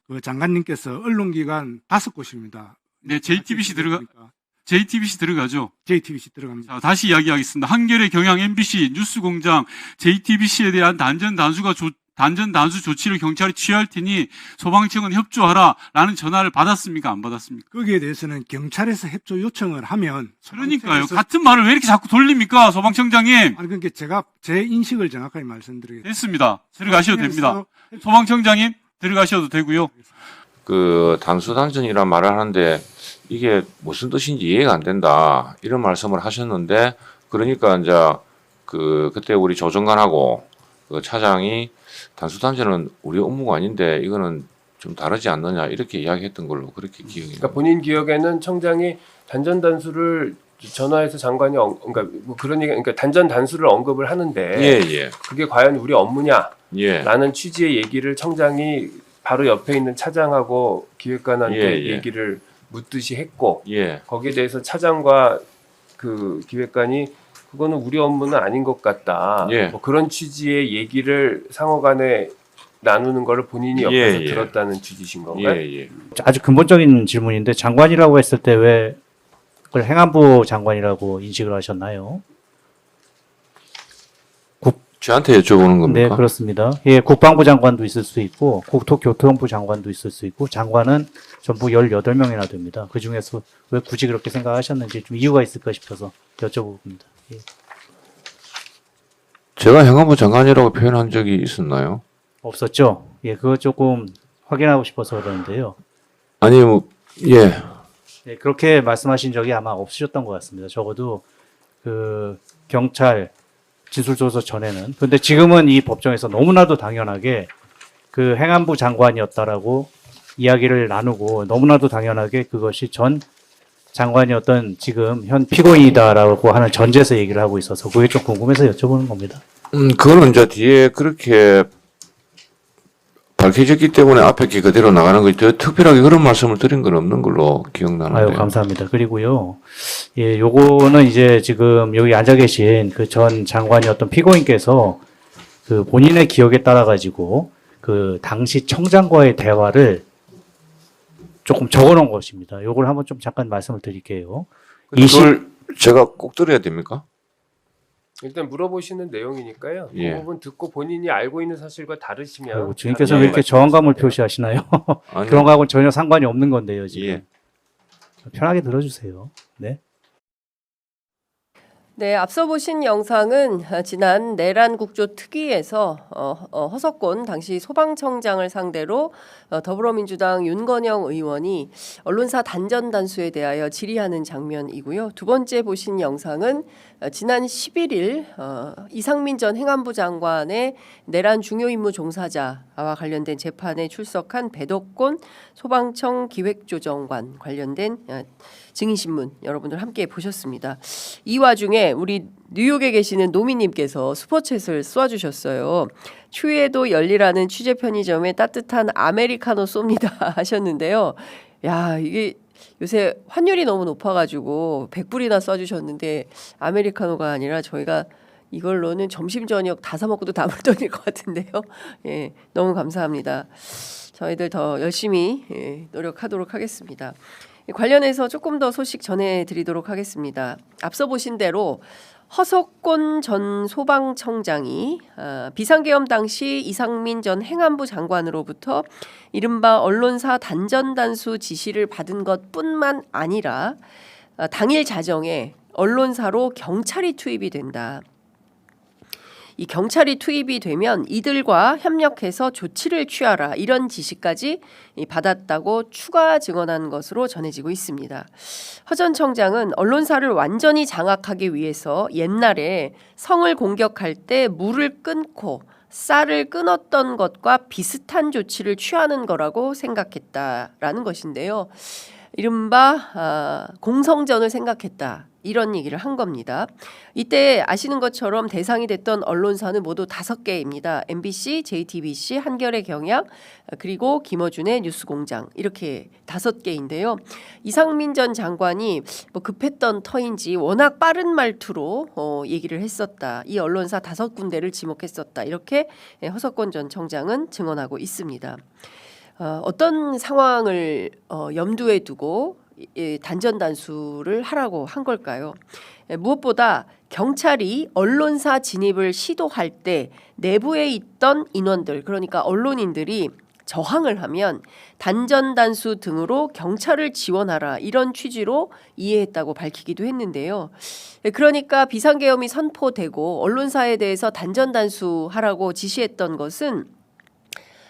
S9: 그 장관님께서 언론기관 5곳입니다.
S10: 네, JTBC 들어가죠.
S9: JTBC 들어갑니다.
S10: 자, 다시 이야기하겠습니다. 한겨레, 경향, MBC, 뉴스공장, JTBC에 대한 단전 단수 조치를 경찰이 취할 테니 소방청은 협조하라라는 전화를 받았습니까? 안 받았습니까?
S9: 거기에 대해서는 경찰에서 협조 요청을 하면
S10: 그러니까요. 같은 말을 왜 이렇게 자꾸 돌립니까, 소방청장님?
S9: 아니 그러니까 제가 제 인식을 정확하게 말씀드리겠습니다.
S10: 됐습니다. 들어가셔도 됩니다. 소방청장님 들어가셔도 되고요.
S2: 그 단수 단전이란 말을 하는데 이게 무슨 뜻인지 이해가 안 된다 이런 말씀을 하셨는데 그러니까 이제 그때 우리 조정관하고 그 차장이 단수 단전은 우리 업무가 아닌데 이거는 좀 다르지 않느냐 이렇게 이야기했던 걸로 그렇게 기억이
S6: 그러니까 본인 기억에는 청장이 단전 단수를 전화해서 장관이 그러니까 뭐 그런 얘기 그러니까 단전 단수를 언급을 하는데
S2: 예.
S6: 그게 과연 우리 업무냐?
S2: 예.
S6: 라는 취지의 얘기를 청장이 바로 옆에 있는 차장하고 기획관한테 얘기를 묻듯이 했고 거기에 대해서 차장과 그 기획관이 그거는 우리 업무는 아닌 것 같다. 뭐 그런 취지의 얘기를 상호간에 나누는 거를 본인이 옆에서 들었다는 취지신 건가요?
S11: 아주 근본적인 질문인데 장관이라고 했을 때 왜 그걸 행안부 장관이라고 인식을 하셨나요?
S2: 저한테 여쭤보는 겁니까?
S11: 네, 그렇습니다. 예, 국방부 장관도 있을 수 있고 국토교통부 장관도 있을 수 있고 장관은 전부 18명이나 됩니다. 그중에서 왜 굳이 그렇게 생각하셨는지 좀 이유가 있을까 싶어서 여쭤봅니다. 예.
S2: 제가 행안부 장관이라고 표현한 적이 있었나요?
S11: 없었죠? 예, 그거 조금 확인하고 싶어서 그러는데요.
S2: 아니
S11: 예, 그렇게 말씀하신 적이 아마 없으셨던 것 같습니다. 적어도 그 경찰 진술조서 전에는. 근데 지금은 이 법정에서 너무나도 당연하게 그 행안부 장관이었다라고 이야기를 나누고 너무나도 당연하게 그것이 전 장관이었던 지금 현 피고인이다라고 하는 전제에서 얘기를 하고 있어서 그게 좀 궁금해서 여쭤보는 겁니다.
S2: 그거는 이제 뒤에 그렇게 밝혀졌기 때문에 앞에 게 그대로 나가는 거지 특별하게 그런 말씀을 드린 건 없는 걸로 기억나는데.
S11: 아유, 감사합니다. 그리고요, 예, 요거는 이제 지금 여기 앉아 계신 그 전 장관이었던 피고인께서 그 본인의 기억에 따라 가지고 그 당시 청장과의 대화를 조금 적어 놓은 것입니다. 요걸 한번 좀 잠깐 말씀을 드릴게요.
S2: 그걸 제가 꼭 들어야 됩니까?
S6: 일단 물어보시는 내용이니까요. 이 부분 듣고 본인이 알고 있는 사실과 다르시면
S11: 아이고, 주님께서 왜 이렇게 저항감을 표시하시나요? 그런 거하고는 전혀 상관이 없는 건데요, 지금. 편하게 들어주세요. 네.
S1: 네, 앞서 보신 영상은 지난 내란 국조 특위에서 허석권 당시 소방청장을 상대로 더불어민주당 윤건영 의원이 언론사 단전 단수에 대하여 질의하는 장면이고요. 두 번째 보신 영상은 지난 11일 이상민 전 행안부 장관의 내란 중요 임무 종사자와 관련된 재판에 출석한 배덕권 소방청 기획조정관 관련된 증인신문 여러분들 함께 보셨습니다. 이 와중에 우리 뉴욕에 계시는 노미님께서 슈퍼챗을 쏘아주셨어요. 추위에도 열리라는 취재 편의점에 따뜻한 아메리카노 쏩니다 하셨는데요. 야, 이게 요새 환율이 너무 높아가지고 100불이나 써주셨는데 아메리카노가 아니라 저희가 이걸로는 점심 저녁 다 사 먹고도 남을 돈일 것 같은데요. 예, 너무 감사합니다. 저희들 더 열심히 노력하도록 하겠습니다. 관련해서 조금 더 소식 전해드리도록 하겠습니다. 앞서 보신 대로 허석권 전 소방청장이 비상계엄 당시 이상민 전 행안부 장관으로부터 이른바 언론사 단전단수 지시를 받은 것뿐만 아니라 당일 자정에 언론사로 경찰이 투입이 된다. 이 경찰이 투입이 되면 이들과 협력해서 조치를 취하라 이런 지시까지 받았다고 추가 증언한 것으로 전해지고 있습니다. 허 전 청장은 언론사를 완전히 장악하기 위해서 옛날에 성을 공격할 때 물을 끊고 쌀을 끊었던 것과 비슷한 조치를 취하는 거라고 생각했다라는 것인데요. 이른바 공성전을 생각했다. 이런 얘기를 한 겁니다. 이때 아시는 것처럼 대상이 됐던 언론사는 모두 5개입니다. MBC, JTBC, 한겨레 경향, 그리고 김어준의 뉴스공장 이렇게 5개인데요. 이상민 전 장관이 뭐 급했던 터인지 워낙 빠른 말투로 얘기를 했었다. 이 언론사 5군데를 지목했었다. 이렇게 허석권 전 청장은 증언하고 있습니다. 어떤 상황을 염두에 두고 단전 단수를 하라고 한 걸까요? 무엇보다 경찰이 언론사 진입을 시도할 때 내부에 있던 인원들, 그러니까 언론인들이 저항을 하면 단전 단수 등으로 경찰을 지원하라 이런 취지로 이해했다고 밝히기도 했는데요. 그러니까 비상계엄이 선포되고 언론사에 대해서 단전 단수하라고 지시했던 것은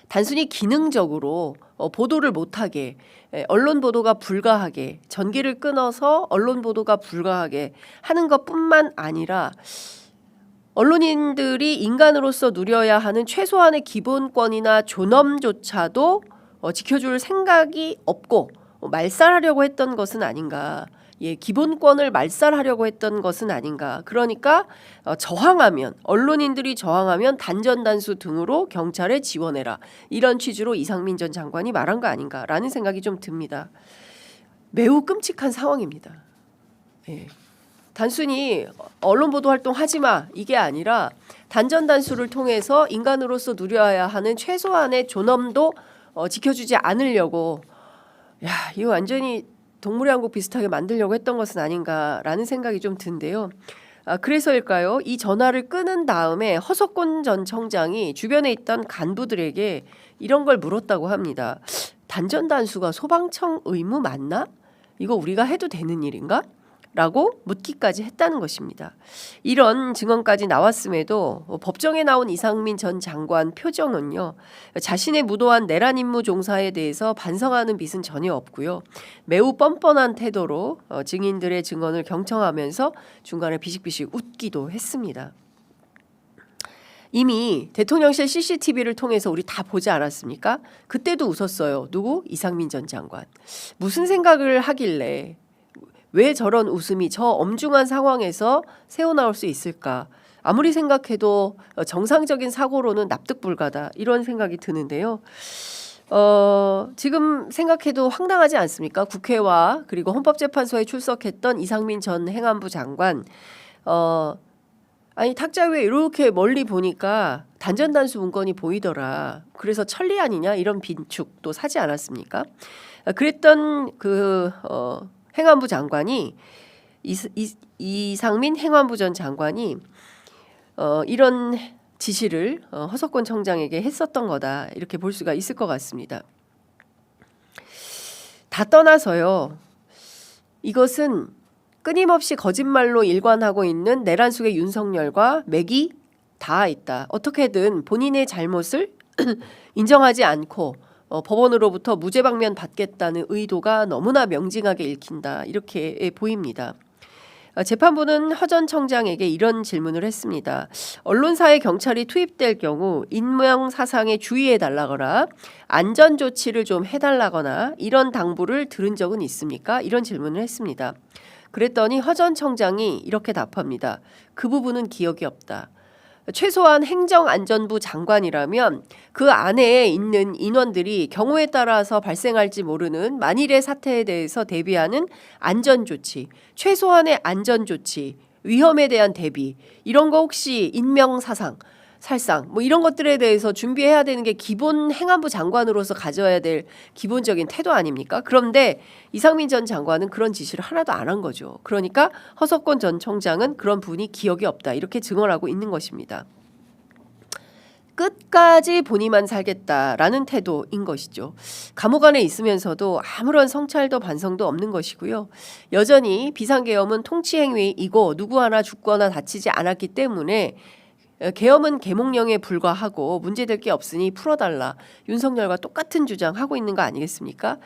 S1: 단순히 기능적으로 보도를 못하게, 언론 보도가 불가하게, 전기를 끊어서 언론 보도가 불가하게 하는 것뿐만 아니라 언론인들이 인간으로서 누려야 하는 최소한의 기본권이나 존엄조차도 지켜줄 생각이 없고 말살하려고 했던 것은 아닌가. 기본권을 말살하려고 했던 것은 아닌가. 그러니까 저항하면, 언론인들이 저항하면 단전단수 등으로 경찰에 지원해라. 이런 취지로 이상민 전 장관이 말한 거 아닌가라는 생각이 좀 듭니다. 매우 끔찍한 상황입니다. 단순히 언론 보도 활동 하지 마 이게 아니라 단전단수를 통해서 인간으로서 누려야 하는 최소한의 존엄도 지켜주지 않으려고, 야, 이거 완전히 동물의 왕국 비슷하게 만들려고 했던 것은 아닌가라는 생각이 좀 든데요. 그래서일까요? 이 전화를 끊은 다음에 허석권 전 청장이 주변에 있던 간부들에게 이런 걸 물었다고 합니다. 단전단수가 소방청 의무 맞나? 이거 우리가 해도 되는 일인가? 라고 묻기까지 했다는 것입니다. 이런 증언까지 나왔음에도 법정에 나온 이상민 전 장관 표정은요, 자신의 무도한 내란 임무 종사에 대해서 반성하는 빛은 전혀 없고요, 매우 뻔뻔한 태도로 증인들의 증언을 경청하면서 중간에 비식비식 웃기도 했습니다. 이미 대통령실 CCTV를 통해서 우리 다 보지 않았습니까? 그때도 웃었어요. 누구? 이상민 전 장관. 무슨 생각을 하길래 왜 저런 웃음이 저 엄중한 상황에서 새어나올 수 있을까? 아무리 생각해도 정상적인 사고로는 납득 불가다 이런 생각이 드는데요. 지금 생각해도 황당하지 않습니까? 국회와 그리고 헌법재판소에 출석했던 이상민 전 행안부 장관, 아니 탁자 위에 이렇게 멀리 보니까 단전단수 문건이 보이더라. 그래서 천리 아니냐 이런 빈축도 사지 않았습니까? 그랬던 행안부 장관이 이상민 행안부 전 장관이 이런 지시를 허석권 청장에게 했었던 거다 이렇게 볼 수가 있을 것 같습니다. 다 떠나서요, 이것은 끊임없이 거짓말로 일관하고 있는 내란 속의 윤석열과 맥이 닿아 있다. 어떻게든 본인의 잘못을 인정하지 않고 법원으로부터 무죄 방면 받겠다는 의도가 너무나 명징하게 읽힌다 이렇게 보입니다. 재판부는 허 전 청장에게 이런 질문을 했습니다. 언론사에 경찰이 투입될 경우 인명사상에 주의해달라거나 안전조치를 좀 해달라거나 이런 당부를 들은 적은 있습니까? 이런 질문을 했습니다. 그랬더니 허 전 청장이 이렇게 답합니다. 그 부분은 기억이 없다. 최소한 행정안전부 장관이라면 그 안에 있는 인원들이 경우에 따라서 발생할지 모르는 만일의 사태에 대해서 대비하는 안전조치, 최소한의 안전조치, 위험에 대한 대비, 이런 거 혹시 인명사상, 살상 뭐 이런 것들에 대해서 준비해야 되는 게 기본 행안부 장관으로서 가져야 될 기본적인 태도 아닙니까? 그런데 이상민 전 장관은 그런 지시를 하나도 안 한 거죠. 그러니까 허석권 전 청장은 그런 부분이 기억이 없다, 이렇게 증언하고 있는 것입니다. 끝까지 본인만 살겠다라는 태도인 것이죠. 감옥 안에 있으면서도 아무런 성찰도 반성도 없는 것이고요. 여전히 비상계엄은 통치행위이고 누구 하나 죽거나 다치지 않았기 때문에 계엄은 계몽령에 불과하고 문제될 게 없으니 풀어달라, 윤석열과 똑같은 주장하고 있는 거 아니겠습니까?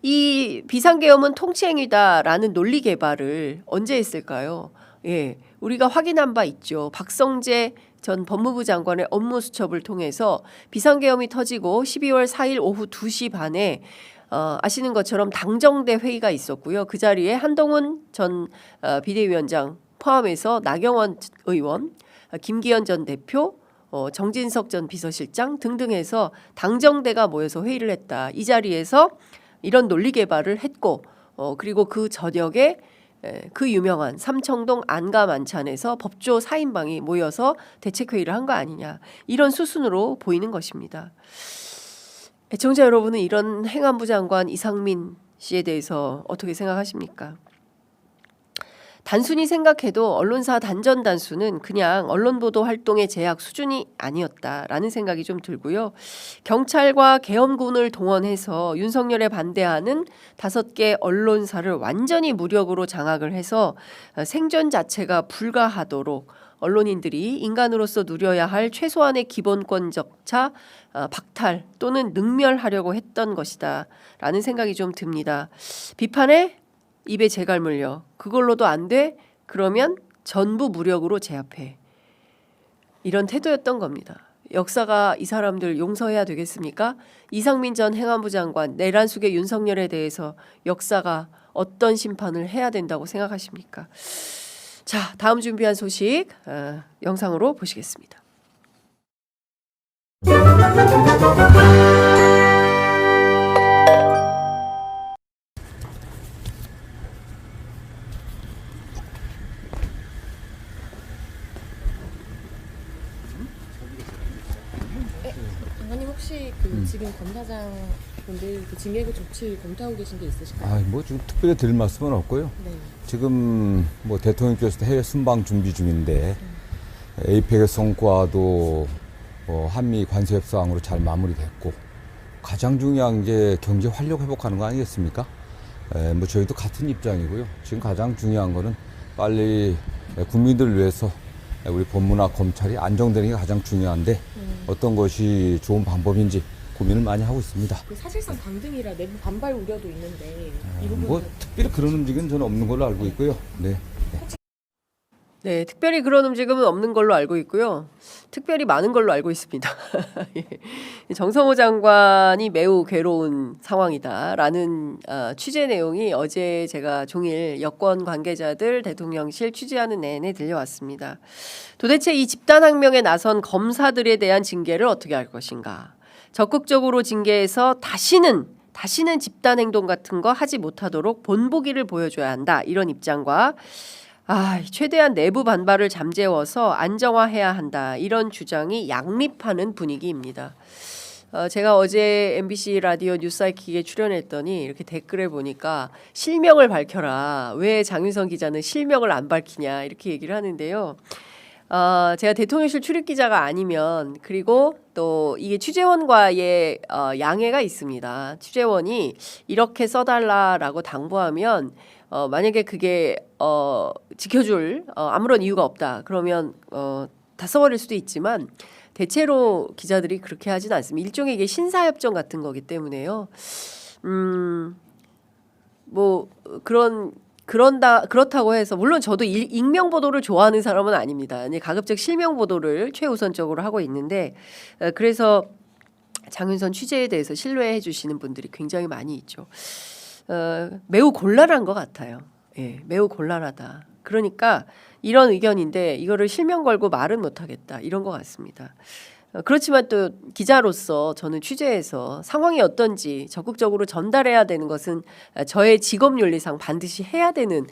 S1: 이 비상계엄은 통치행위다라는 논리 개발을 언제 했을까요? 예, 우리가 확인한 바 있죠. 박성재 전 법무부 장관의 업무 수첩을 통해서 비상계엄이 터지고 12월 4일 오후 2시 반에 아시는 것처럼 당정대 회의가 있었고요. 그 자리에 한동훈 전 비대위원장 포함해서 나경원 의원, 김기현 전 대표, 정진석 전 비서실장 등등 해서 당정대가 모여서 회의를 했다. 이 자리에서 이런 논리 개발을 했고 그리고 그 저녁에 그 유명한 삼청동 안가 만찬에서 법조 4인방이 모여서 대책회의를 한 거 아니냐, 이런 수순으로 보이는 것입니다. 애청자 여러분은 이런 행안부 장관 이상민 씨에 대해서 어떻게 생각하십니까? 단순히 생각해도 언론사 단전 단수는 그냥 언론 보도 활동의 제약 수준이 아니었다라는 생각이 좀 들고요. 경찰과 계엄군을 동원해서 윤석열에 반대하는 5개 언론사를 완전히 무력으로 장악을 해서 생존 자체가 불가하도록 언론인들이 인간으로서 누려야 할 최소한의 기본권적 차 박탈 또는 능멸하려고 했던 것이다 라는 생각이 좀 듭니다. 비판에 입에 재갈 물려 그걸로도 안 돼? 그러면 전부 무력으로 제압해. 이런 태도였던 겁니다. 역사가 이 사람들 용서해야 되겠습니까? 이상민 전 행안부 장관, 내란숙의 윤석열에 대해서 역사가 어떤 심판을 해야 된다고 생각하십니까? 자, 다음 준비한 소식 영상으로 보시겠습니다.
S12: 장관님 혹시 지금 검사장 분들 징계구 조치 검토하고 계신 게 있으실까요?
S13: 뭐 지금 특별히 드릴 말씀은 없고요.
S12: 네.
S13: 지금 뭐 대통령께서도 해외 순방 준비 중인데 에이펙의 성과도 한미 관세 협상으로 잘 마무리됐고 가장 중요한 게 경제 활력 회복하는 거 아니겠습니까? 뭐 저희도 같은 입장이고요. 지금 가장 중요한 거는 빨리 국민들을 위해서 우리 법무나 검찰이 안정되는 게 가장 중요한데 어떤 것이 좋은 방법인지 고민을 많이 하고 있습니다.
S12: 사실상 강등이라 내부 반발 우려도 있는데
S13: 뭐 특별히 그런 움직임은 저는 없는 걸로 알고 있고요. 네.
S1: 네, 특별히 그런 움직임은 없는 걸로 알고 있고요. 특별히 많은 걸로 알고 있습니다. 정성호 장관이 매우 괴로운 상황이다라는 취재 내용이 어제 제가 종일 여권 관계자들 대통령실 취재하는 내내 들려왔습니다. 도대체 이 집단항명에 나선 검사들에 대한 징계를 어떻게 할 것인가? 적극적으로 징계해서 다시는 집단행동 같은 거 하지 못하도록 본보기를 보여줘야 한다. 이런 입장과 최대한 내부 반발을 잠재워서 안정화해야 한다. 이런 주장이 양립하는 분위기입니다. 제가 어제 MBC 라디오 뉴스사이킥에 출연했더니 이렇게 댓글에 보니까 실명을 밝혀라. 왜 장윤선 기자는 실명을 안 밝히냐 이렇게 얘기를 하는데요. 제가 대통령실 출입기자가 아니면 그리고 또 이게 취재원과의 양해가 있습니다. 취재원이 이렇게 써달라라고 당부하면 만약에 그게 지켜줄 아무런 이유가 없다. 그러면 다 써버릴 수도 있지만 대체로 기자들이 그렇게 하진 않습니다. 일종의 이게 신사협정 같은 거기 때문에요. 뭐 그렇다고 해서 물론 저도 익명 보도를 좋아하는 사람은 아닙니다. 가급적 실명 보도를 최우선적으로 하고 있는데 그래서 장윤선 취재에 대해서 신뢰해 주시는 분들이 굉장히 많이 있죠. 매우 곤란한 것 같아요. 예, 매우 곤란하다. 그러니까 이런 의견인데 이거를 실명 걸고 말은 못하겠다 이런 것 같습니다. 그렇지만 또 기자로서 저는 취재해서 상황이 어떤지 적극적으로 전달해야 되는 것은 저의 직업 윤리상 반드시 해야 되는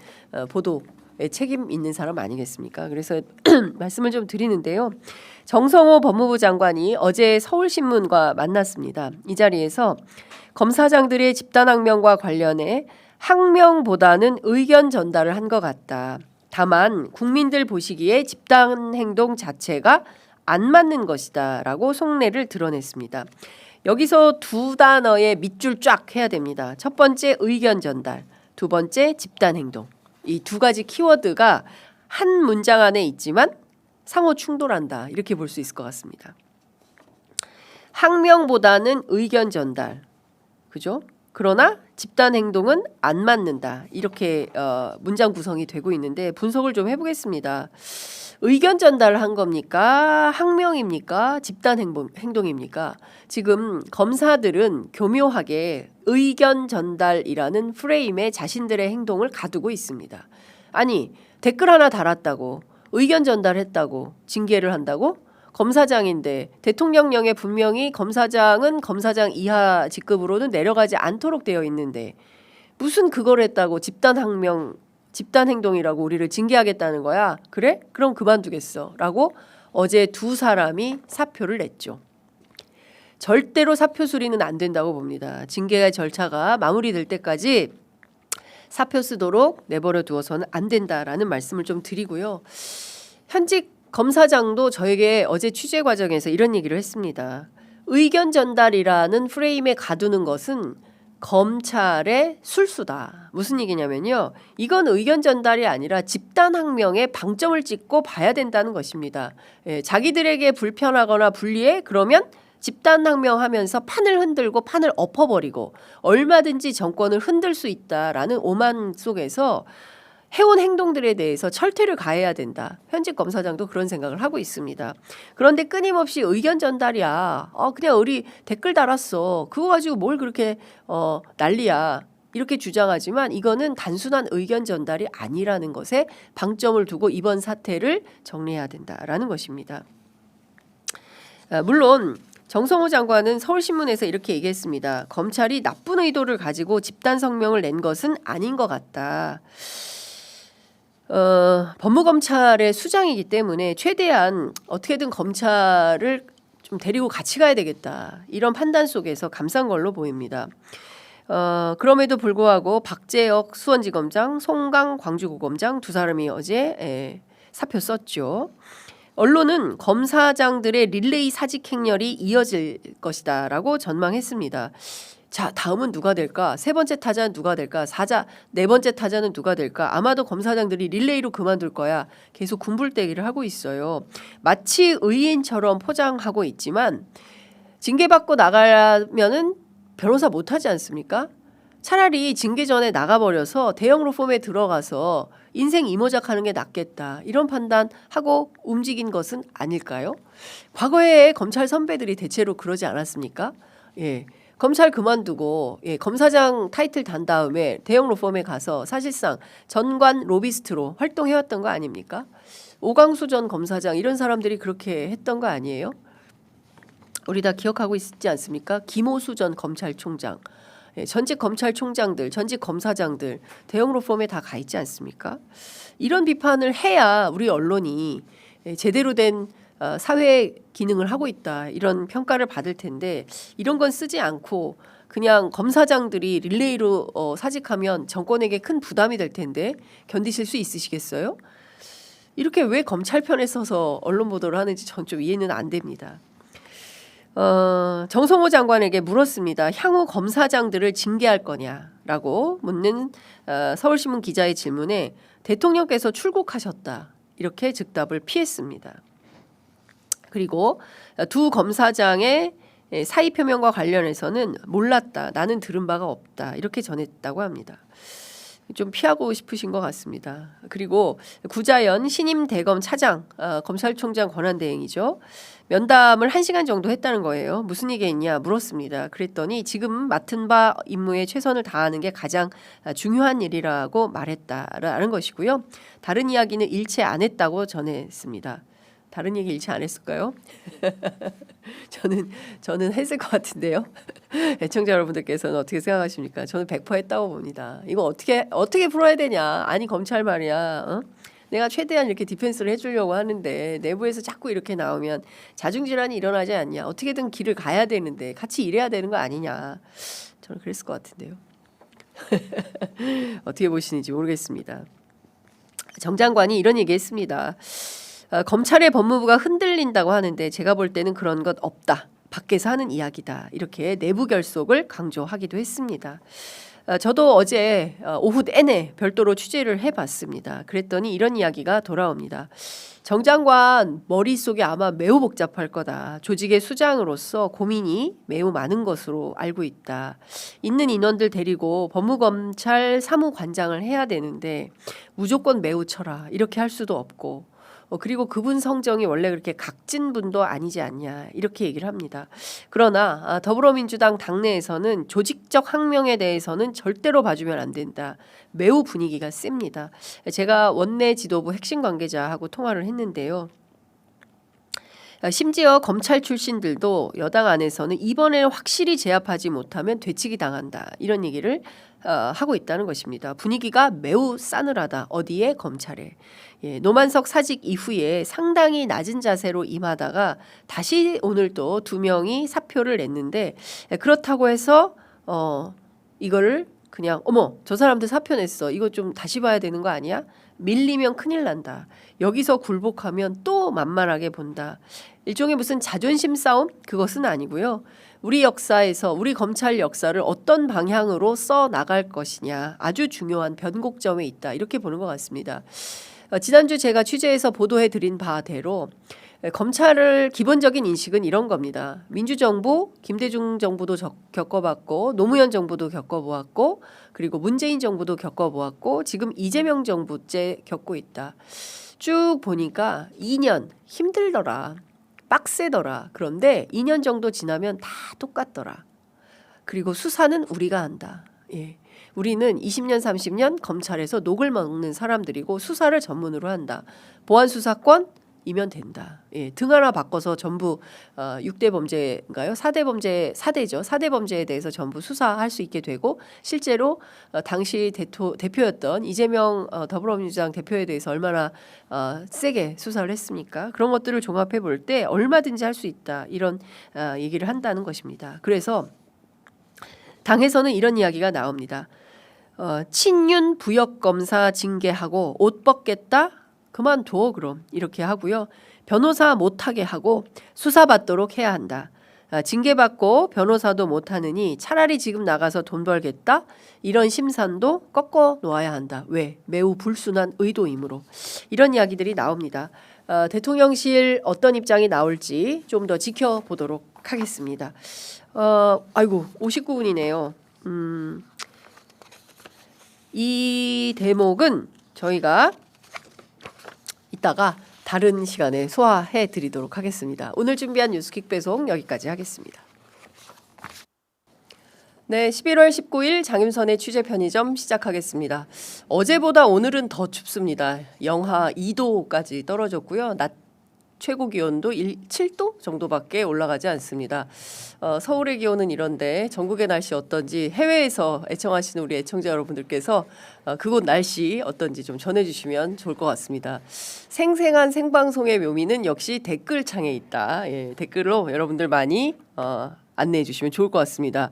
S1: 보도에 책임 있는 사람 아니겠습니까? 그래서 말씀을 좀 드리는데요. 정성호 법무부 장관이 어제 서울신문과 만났습니다. 이 자리에서 검사장들의 집단항명과 관련해 항명보다는 의견 전달을 한 것 같다. 다만 국민들 보시기에 집단행동 자체가 안 맞는 것이다 라고 속내를 드러냈습니다. 여기서 두 단어의 밑줄 쫙 해야 됩니다. 첫 번째 의견 전달, 두 번째 집단행동. 이 두 가지 키워드가 한 문장 안에 있지만 상호 충돌한다 이렇게 볼 수 있을 것 같습니다. 항명보다는 의견 전달, 그죠? 그러나 집단 행동은 안 맞는다 이렇게 문장 구성이 되고 있는데 분석을 좀 해보겠습니다. 의견 전달을 한 겁니까? 항명입니까? 집단 행동입니까? 지금 검사들은 교묘하게 의견 전달이라는 프레임에 자신들의 행동을 가두고 있습니다. 아니 댓글 하나 달았다고 의견 전달했다고 징계를 한다고? 검사장인데 대통령령에 분명히 검사장은 검사장 이하 직급으로는 내려가지 않도록 되어 있는데 무슨 그걸 했다고 집단 행동이라고 우리를 징계하겠다는 거야? 그래? 그럼 그만두겠어 라고 어제 두 사람이 사표를 냈죠. 절대로 사표 수리는 안 된다고 봅니다. 징계의 절차가 마무리될 때까지 사표 쓰도록 내버려 두어서는 안 된다라는 말씀을 좀 드리고요. 현직 검사장도 저에게 어제 취재 과정에서 이런 얘기를 했습니다. 의견 전달이라는 프레임에 가두는 것은 검찰의 술수다. 무슨 얘기냐면요. 이건 의견 전달이 아니라 집단항명에 방점을 찍고 봐야 된다는 것입니다. 자기들에게 불편하거나 불리해? 그러면 집단항명하면서 판을 흔들고 판을 엎어버리고 얼마든지 정권을 흔들 수 있다라는 오만 속에서 해온 행동들에 대해서 철퇴를 가해야 된다. 현직 검사장도 그런 생각을 하고 있습니다. 그런데 끊임없이 의견 전달이야. 그냥 우리 댓글 달았어. 그거 가지고 뭘 그렇게 난리야. 이렇게 주장하지만 이거는 단순한 의견 전달이 아니라는 것에 방점을 두고 이번 사태를 정리해야 된다라는 것입니다. 물론 정성호 장관은 서울신문에서 이렇게 얘기했습니다. 검찰이 나쁜 의도를 가지고 집단 성명을 낸 것은 아닌 것 같다. 법무검찰의 수장이기 때문에 최대한 어떻게든 검찰을 좀 데리고 같이 가야 되겠다. 이런 판단 속에서 감싼 걸로 보입니다. 그럼에도 불구하고 박재혁 수원지검장, 송강 광주고검장 두 사람이 어제 사표 썼죠. 언론은 검사장들의 릴레이 사직 행렬이 이어질 것이다라고 전망했습니다. 자, 다음은 누가 될까? 세 번째 타자는 누가 될까? 네 번째 타자는 누가 될까? 아마도 검사장들이 릴레이로 그만둘 거야. 계속 군불대기를 하고 있어요. 마치 의인처럼 포장하고 있지만 징계받고 나가면은 변호사 못하지 않습니까? 차라리 징계 전에 나가버려서 대형 로펌에 들어가서 인생 이모작하는 게 낫겠다. 이런 판단하고 움직인 것은 아닐까요? 과거에 검찰 선배들이 대체로 그러지 않았습니까? 예. 검찰 그만두고 검사장 타이틀 단 다음에 대형 로펌에 가서 사실상 전관 로비스트로 활동해왔던 거 아닙니까? 오광수 전 검사장 이런 사람들이 그렇게 했던 거 아니에요? 우리 다 기억하고 있지 않습니까? 김호수 전 검찰총장, 전직 검찰총장들, 전직 검사장들 대형 로펌에 다 가 있지 않습니까? 이런 비판을 해야 우리 언론이 제대로 된 사회 기능을 하고 있다 이런 평가를 받을 텐데 이런 건 쓰지 않고 그냥 검사장들이 릴레이로 사직하면 정권에게 큰 부담이 될 텐데 견디실 수 있으시겠어요? 이렇게 왜 검찰 편에 서서 언론 보도를 하는지 전 좀 이해는 안 됩니다. 정성호 장관에게 물었습니다. 향후 검사장들을 징계할 거냐라고 묻는 서울신문 기자의 질문에 대통령께서 출국하셨다 이렇게 즉답을 피했습니다. 그리고 두 검사장의 사의 표명과 관련해서는 몰랐다. 나는 들은 바가 없다. 이렇게 전했다고 합니다. 좀 피하고 싶으신 것 같습니다. 그리고 구자연 신임 대검 차장, 검찰총장 권한대행이죠. 면담을 1시간 정도 했다는 거예요. 무슨 얘기 했냐 물었습니다. 그랬더니 지금 맡은 바 임무에 최선을 다하는 게 가장 중요한 일이라고 말했다라는 것이고요. 다른 이야기는 일체 안 했다고 전했습니다. 다른 얘기 일체 안 했을까요? 저는 했을 것 같은데요. 애청자 여러분들께서는 어떻게 생각하십니까? 저는 100% 했다고 봅니다. 이거 어떻게 풀어야 되냐? 아니 검찰 말이야. 어? 내가 최대한 이렇게 디펜스를 해주려고 하는데 내부에서 자꾸 이렇게 나오면 자중질환이 일어나지 않냐? 어떻게든 길을 가야 되는데 같이 일해야 되는 거 아니냐? 저는 그랬을 것 같은데요. 어떻게 보시는지 모르겠습니다. 정 장관이 이런 얘기했습니다. 검찰의 법무부가 흔들린다고 하는데 제가 볼 때는 그런 것 없다. 밖에서 하는 이야기다. 이렇게 내부 결속을 강조하기도 했습니다. 저도 어제 오후 내내 별도로 취재를 해봤습니다. 그랬더니 이런 이야기가 돌아옵니다. 정 장관 머릿속이 아마 매우 복잡할 거다. 조직의 수장으로서 고민이 매우 많은 것으로 알고 있다. 있는 인원들 데리고 법무검찰 사무관장을 해야 되는데 무조건 매우 쳐라. 이렇게 할 수도 없고 그리고 그분 성정이 원래 그렇게 각진 분도 아니지 않냐 이렇게 얘기를 합니다. 그러나 더불어민주당 당내에서는 조직적 항명에 대해서는 절대로 봐주면 안 된다. 매우 분위기가 셉니다. 제가 원내 지도부 핵심 관계자하고 통화를 했는데요. 심지어 검찰 출신들도 여당 안에서는 이번에 확실히 제압하지 못하면 되치기 당한다. 이런 얘기를 하고 있다는 것입니다. 분위기가 매우 싸늘하다. 어디에? 검찰에. 예, 노만석 사직 이후에 상당히 낮은 자세로 임하다가 다시 오늘 또 2명이 사표를 냈는데 그렇다고 해서 이거를 그냥 어머 저 사람들 사표 냈어. 이거 좀 다시 봐야 되는 거 아니야? 밀리면 큰일 난다. 여기서 굴복하면 또 만만하게 본다. 일종의 무슨 자존심 싸움? 그것은 아니고요. 우리 역사에서 우리 검찰 역사를 어떤 방향으로 써 나갈 것이냐 아주 중요한 변곡점에 있다. 이렇게 보는 것 같습니다. 지난주 제가 취재해서 보도해드린 바대로 검찰을 기본적인 인식은 이런 겁니다. 민주정부, 김대중 정부도 겪어봤고 노무현 정부도 겪어보았고 그리고 문재인 정부도 겪어보았고 지금 이재명 정부째 겪고 있다. 쭉 보니까 2년 힘들더라. 빡세더라. 그런데 2년 정도 지나면 다 똑같더라. 그리고 수사는 우리가 한다. 예. 우리는 20년, 30년 검찰에서 녹을 먹는 사람들이고 수사를 전문으로 한다. 보안수사권이면 된다. 예, 등 하나 바꿔서 전부 6대 범죄인가요? 4대 범죄, 4대죠. 4대 범죄에 대해서 전부 수사할 수 있게 되고 실제로 당시 대표였던 이재명 더불어민주당 대표에 대해서 얼마나 세게 수사를 했습니까? 그런 것들을 종합해 볼 때 얼마든지 할 수 있다. 이런 얘기를 한다는 것입니다. 그래서 당에서는 이런 이야기가 나옵니다. 친윤 부역검사 징계하고 옷 벗겠다? 그만둬 그럼 이렇게 하고요. 변호사 못하게 하고 수사받도록 해야 한다. 징계받고 변호사도 못하느니 차라리 지금 나가서 돈 벌겠다? 이런 심산도 꺾어 놓아야 한다. 왜? 매우 불순한 의도이므로. 이런 이야기들이 나옵니다. 대통령실 어떤 입장이 나올지 좀 더 지켜보도록 하겠습니다. 아이고 59분이네요. 이 대목은 저희가 이따가 다른 시간에 소화해 드리도록 하겠습니다. 오늘 준비한 뉴스킥 배송 여기까지 하겠습니다. 네, 11월 19일 장윤선의 취재 편의점 시작하겠습니다. 어제보다 오늘은 더 춥습니다. 영하 2도까지 떨어졌고요. 낮 최고 기온도 7도 정도밖에 올라가지 않습니다. 서울의 기온은 이런데 전국의 날씨 어떤지 해외에서 애청하시는 우리 애청자 여러분들께서 그곳 날씨 어떤지 좀 전해주시면 좋을 것 같습니다. 생생한 생방송의 묘미는 역시 댓글창에 있다. 예, 댓글로 여러분들 많이 안내해 주시면 좋을 것 같습니다.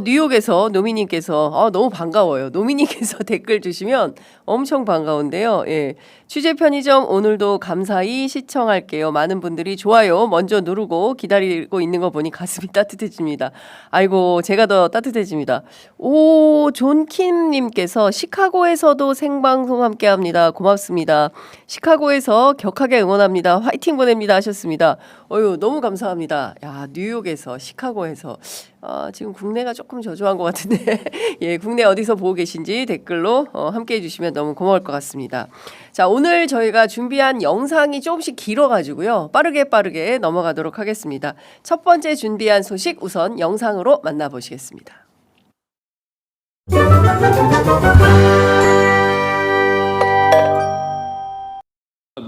S1: 뉴욕에서 노미님께서 너무 반가워요. 노미님께서 댓글 주시면 엄청 반가운데요. 예, 취재 편의점 오늘도 감사히 시청할게요. 많은 분들이 좋아요 먼저 누르고 기다리고 있는 거 보니 가슴이 따뜻해집니다. 아이고 제가 더 따뜻해집니다. 오 존킴님께서 시카고에서도 생방송 함께합니다. 고맙습니다. 시카고에서 격하게 응원합니다. 화이팅 보냅니다 하셨습니다. 어유 너무 감사합니다. 야 뉴욕에서 시카고 시카고에서 지금 국내가 조금 저조한 것 같은데 예, 국내 어디서 보고 계신지 댓글로 함께해 주시면 너무 고마울 것 같습니다. 자, 오늘 저희가 준비한 영상이 조금씩 길어가지고요. 빠르게 넘어가도록 하겠습니다. 첫 번째 준비한 소식 우선 영상으로 만나보시겠습니다.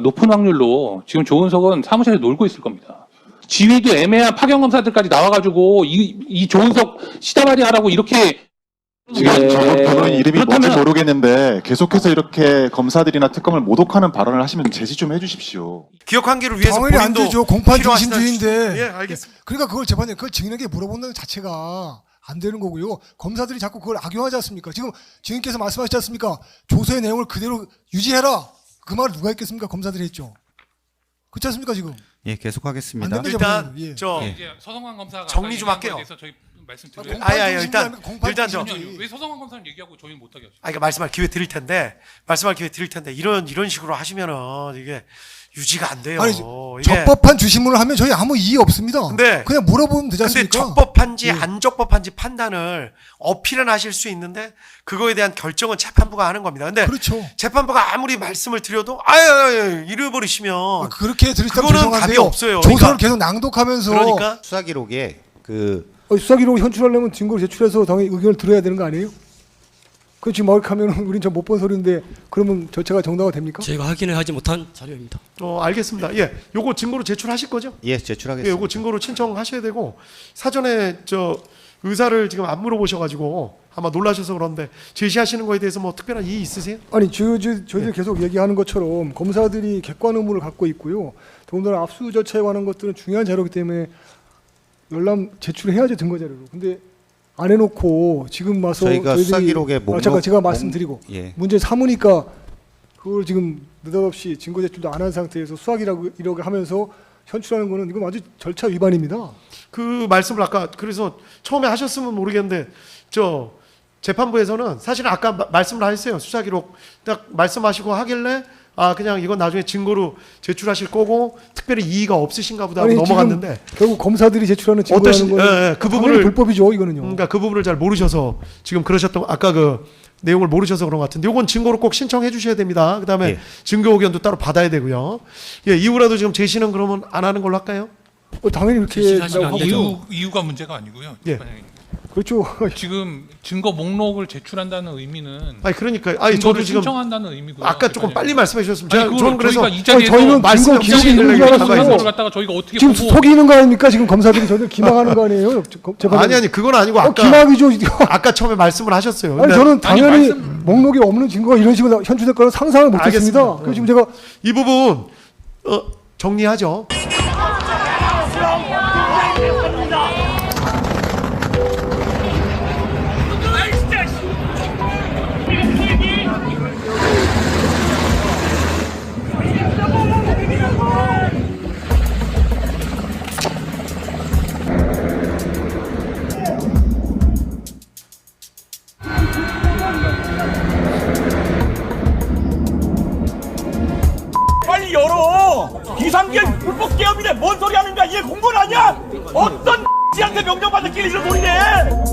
S14: 높은 확률로 지금 조은석은 사무실에 놀고 있을 겁니다. 지위도 애매한 파견 검사들까지 나와가지고 이 조은석 시다발이 하라고 이렇게
S15: 지금 저분 이름이 뭔지 모르겠는데 계속해서 이렇게 검사들이나 특검을 모독하는 발언을 하시면 제시 좀 해주십시오.
S7: 기억 관계를 위해서
S16: 당연히 안 되죠. 공판
S7: 필요하시다.
S16: 중심주의인데.
S7: 예, 알겠습니다.
S16: 그러니까 그걸 재판에 그걸 증인에게 물어본다는 자체가 안 되는 거고요. 검사들이 자꾸 그걸 악용하지 않습니까? 지금 증인께서 말씀하시지 않습니까? 조서의 내용을 그대로 유지해라. 그 말을 누가 했겠습니까? 검사들이 했죠. 그렇지 않습니까 지금?
S17: 예, 계속하겠습니다.
S7: 일단
S16: 예.
S14: 이제 서성환 검사가
S7: 정리 좀 할게요.
S14: 저희 말씀드려요.
S7: 일단
S14: 왜 서성환 검사는 얘기하고 저희는 못하게 하죠?
S7: 그러니까 말씀할 기회 드릴 텐데 이런 식으로 하시면은 이게 유지가 안 돼요.
S16: 아니,
S7: 이게
S16: 적법한 주신문을 하면 저희 아무 이의 없습니다.
S7: 근데
S16: 그냥 물어보면 되지
S7: 근데
S16: 않습니까?
S7: 적법한지 안 적법한지 판단을 어필은 하실 수 있는데 그거에 대한 결정은 재판부가 하는 겁니다. 근데
S16: 그렇죠.
S7: 재판부가 아무리 말씀을 드려도 아유 잃어버리시면
S16: 그렇게 드리면
S7: 그거는
S16: 죄송한데요.
S7: 답이 없어요.
S16: 조서를
S7: 그러니까
S16: 계속 낭독하면서
S7: 그러니까
S17: 수사 기록에 그
S16: 수사 기록을 현출하려면 증거를 제출해서 당연히 의견을 들어야 되는 거 아니에요? 그 지금 막하면 우린 저 못 본 소리인데 그러면 절차가 정당화 됩니까?
S18: 저희가 확인을 하지 못한 자료입니다.
S7: 알겠습니다. 예, 요거 증거로 제출하실 거죠?
S17: 예, 제출하겠습니다.
S7: 예, 요거 증거로 신청하셔야 되고 사전에 의사를 지금 안 물어보셔가지고 아마 놀라셔서 그런데 제시하시는 거에 대해서 뭐 특별한 이의 있으세요?
S16: 아니 저희들 계속 얘기하는 것처럼 검사들이 객관 의무를 갖고 있고요. 더군다나 압수 절차에 관한 것들은 중요한 자료이기 때문에 열람 제출해야죠, 증거 자료로. 근데 안 해놓고 지금 와서
S17: 저희가 수사 기록에
S16: 잠깐 제가 말씀드리고
S17: 예.
S16: 문제 삼으니까 그걸 지금 느닷없이 증거 제출도 안 한 상태에서 수사 기록을 하면서 현출하는 거는 이건 완전 절차 위반입니다.
S7: 그 말씀을 아까 그래서 처음에 하셨으면 모르겠는데 재판부에서는 사실은 아까 말씀을 하셨어요. 수사 기록 딱 말씀하시고 하길래 그냥 이건 나중에 증거로 제출하실 거고 특별히 이의가 없으신가 보다 하고 넘어갔는데
S16: 결국 검사들이 제출하는 증거라는 거는
S7: 그 부분을
S16: 불법이죠, 이거는요.
S7: 그러니까 그 부분을 잘 모르셔서 지금 그러셨던 아까 그 내용을 모르셔서 그런 것 같은데 이건 증거로 꼭 신청해 주셔야 됩니다. 그다음에
S17: 예.
S7: 증거 의견도 따로 받아야 되고요. 예, 이후라도 지금 제시는 그러면 안 하는 걸로 할까요?
S16: 당연히 이렇게
S14: 이유가 문제가 아니고요.
S7: 예.
S16: 그렇죠.
S14: 지금 증거 목록을 제출한다는 의미는
S7: 그러니까
S14: 저도 지금 신청한다는 의미고요.
S7: 아까 조금 빨리 말씀해 주셨으면
S14: 저는
S7: 그래서
S14: 이 자리에서
S16: 저희는 증거 기록이 있는 줄 알았어요.
S14: 갖다가 저희가 어떻게
S16: 지금
S14: 보고
S16: 속이는 거 아닙니까? 지금 검사들이 저들 기망하는 거 아니에요?
S7: 아니 그건 아니고 아까
S16: 기망이죠.
S7: 아까 처음에 말씀을 하셨어요.
S16: 아니 저는 당연히 목록에 없는 증거가 이런 식으로 현출될 거는 상상을 못했습니다. 그래서 지금 제가
S7: 이 부분 정리하죠.
S19: 빨리 열어! 비상계획 불법 계엄이네! 뭔 소리 하는 거야! 얘 공무원 아니야! 어떤 X한테 명령받은 끼리 이런 소리네!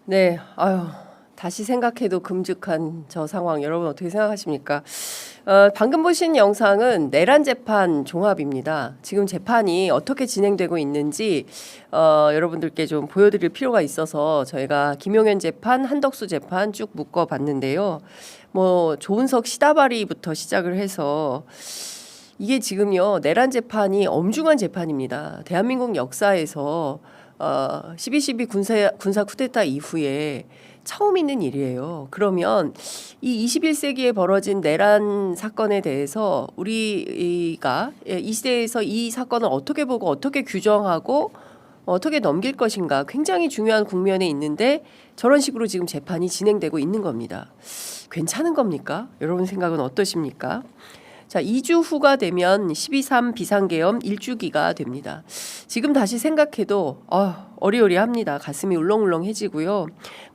S1: 네, 다시 생각해도 끔찍한 저 상황 여러분 어떻게 생각하십니까? 방금 보신 영상은 내란 재판 종합입니다. 지금 재판이 어떻게 진행되고 있는지 여러분들께 좀 보여드릴 필요가 있어서 저희가 김용현 재판, 한덕수 재판 쭉 묶어봤는데요. 조은석 시다바리부터 시작을 해서 이게 지금요 내란 재판이 엄중한 재판입니다. 대한민국 역사에서 12.12 군사 쿠데타 이후에 처음 있는 일이에요. 그러면 이 21세기에 벌어진 내란 사건에 대해서 우리가 이 시대에서 이 사건을 어떻게 보고 어떻게 규정하고 어떻게 넘길 것인가 굉장히 중요한 국면에 있는데 저런 식으로 지금 재판이 진행되고 있는 겁니다. 괜찮은 겁니까? 여러분 생각은 어떠십니까? 자, 2주 후가 되면 12.3 비상계엄 1주기가 됩니다. 지금 다시 생각해도 어리어리합니다. 가슴이 울렁울렁해지고요.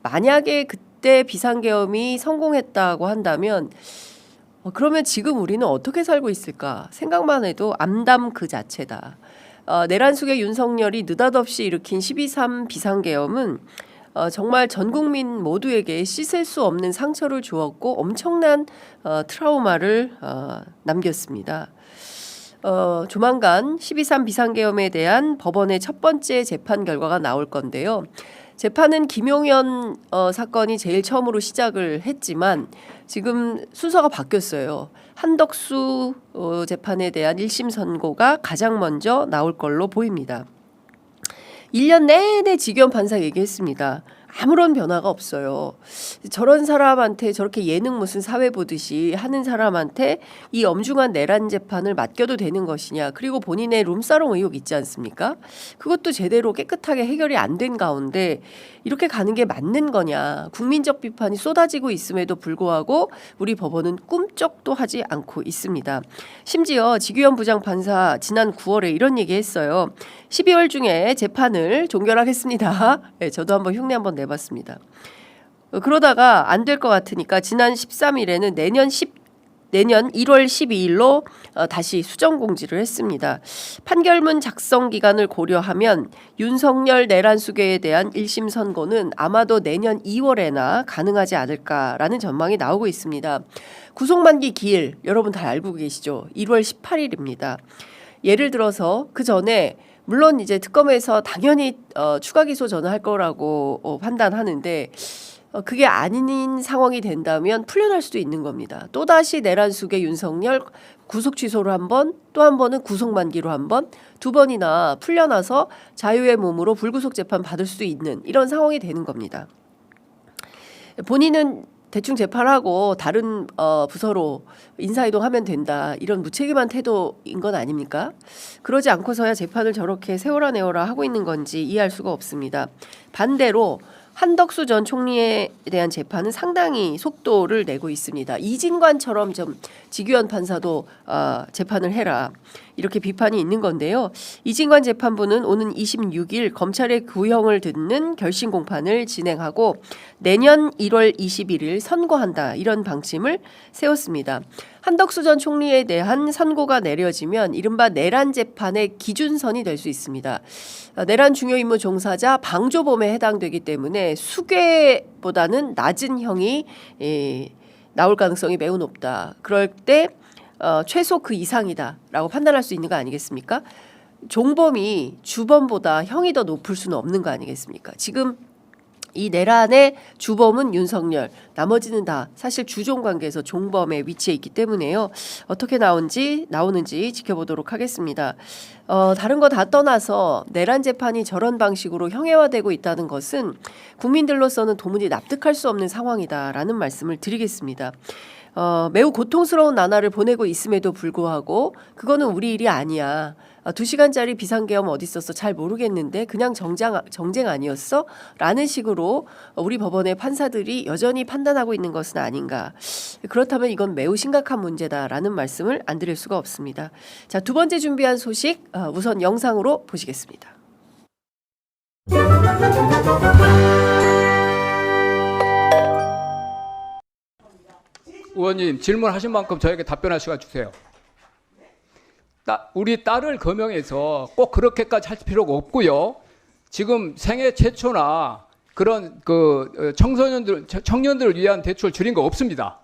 S1: 만약에 그때 비상계엄이 성공했다고 한다면 그러면 지금 우리는 어떻게 살고 있을까? 생각만 해도 암담 그 자체다. 내란 속의 윤석열이 느닷없이 일으킨 12.3 비상계엄은 정말 전 국민 모두에게 씻을 수 없는 상처를 주었고 엄청난 트라우마를 남겼습니다. 조만간 12.3 비상계엄에 대한 법원의 첫 번째 재판 결과가 나올 건데요. 재판은 김용현 사건이 제일 처음으로 시작을 했지만 지금 순서가 바뀌었어요. 한덕수 재판에 대한 1심 선고가 가장 먼저 나올 걸로 보입니다. 1년 내내 지겸 판사 얘기했습니다. 아무런 변화가 없어요. 저런 사람한테 저렇게 예능 무슨 사회 보듯이 하는 사람한테 이 엄중한 내란 재판을 맡겨도 되는 것이냐. 그리고 본인의 룸사롱 의혹 있지 않습니까? 그것도 제대로 깨끗하게 해결이 안 된 가운데 이렇게 가는 게 맞는 거냐. 국민적 비판이 쏟아지고 있음에도 불구하고 우리 법원은 꿈쩍도 하지 않고 있습니다. 심지어 지규현 부장판사 지난 9월에 이런 얘기했어요. 12월 중에 재판을 종결하겠습니다. 네, 저도 한번 흉내 한번 내봤습니다. 그러다가 안 될 것 같으니까 지난 13일에는 내년 1월 12일로 다시 수정 공지를 했습니다. 판결문 작성 기간을 고려하면 윤석열 내란 수괴에 대한 1심 선고는 아마도 내년 2월에나 가능하지 않을까라는 전망이 나오고 있습니다. 구속만기 기일 여러분 다 알고 계시죠? 1월 18일입니다. 예를 들어서 그 전에 물론 이제 특검에서 당연히 추가 기소 저는 할 거라고 판단하는데 그게 아닌 상황이 된다면 풀려날 수도 있는 겁니다. 또다시 내란 수괴 윤석열 구속 취소로 한 번, 또 한 번은 구속 만기로 한 번, 두 번이나 풀려나서 자유의 몸으로 불구속 재판 받을 수도 있는 이런 상황이 되는 겁니다. 본인은 대충 재판하고 다른 부서로 인사이동하면 된다. 이런 무책임한 태도인 건 아닙니까? 그러지 않고서야 재판을 저렇게 세워라 내워라 하고 있는 건지 이해할 수가 없습니다. 반대로 한덕수 전 총리에 대한 재판은 상당히 속도를 내고 있습니다. 이진관처럼 좀 지규현 판사도 재판을 해라. 이렇게 비판이 있는 건데요. 이진관 재판부는 오는 26일 검찰의 구형을 듣는 결심 공판을 진행하고 내년 1월 21일 선고한다. 이런 방침을 세웠습니다. 한덕수 전 총리에 대한 선고가 내려지면 이른바 내란 재판의 기준선이 될 수 있습니다. 내란 중요 임무 종사자 방조범에 해당되기 때문에 수괴보다는 낮은 형이 나올 가능성이 매우 높다. 그럴 때 최소 그 이상이다라고 판단할 수 있는 거 아니겠습니까? 종범이 주범보다 형이 더 높을 수는 없는 거 아니겠습니까? 지금 이 내란의 주범은 윤석열, 나머지는 다 사실 주종 관계에서 종범의 위치에 있기 때문에요. 어떻게 나오는지 지켜보도록 하겠습니다. 다른 거 다 떠나서 내란 재판이 저런 방식으로 형해화되고 있다는 것은 국민들로서는 도무지 납득할 수 없는 상황이다라는 말씀을 드리겠습니다. 매우 고통스러운 나날을 보내고 있음에도 불구하고 그거는 우리 일이 아니야. 2시간짜리 비상계엄 어디 있었어? 잘 모르겠는데 그냥 정쟁 아니었어? 라는 식으로 우리 법원의 판사들이 여전히 판단하고 있는 것은 아닌가. 그렇다면 이건 매우 심각한 문제다라는 말씀을 안 드릴 수가 없습니다. 자, 두 번째 준비한 소식 우선 영상으로 보시겠습니다.
S20: 의원님 질문하신 만큼 저에게 답변할 시간 주세요. 우리 딸을 거명해서 꼭 그렇게까지 할 필요가 없고요. 지금 생애 최초나 그런 그 청년들을 위한 대출을 줄인 거 없습니다.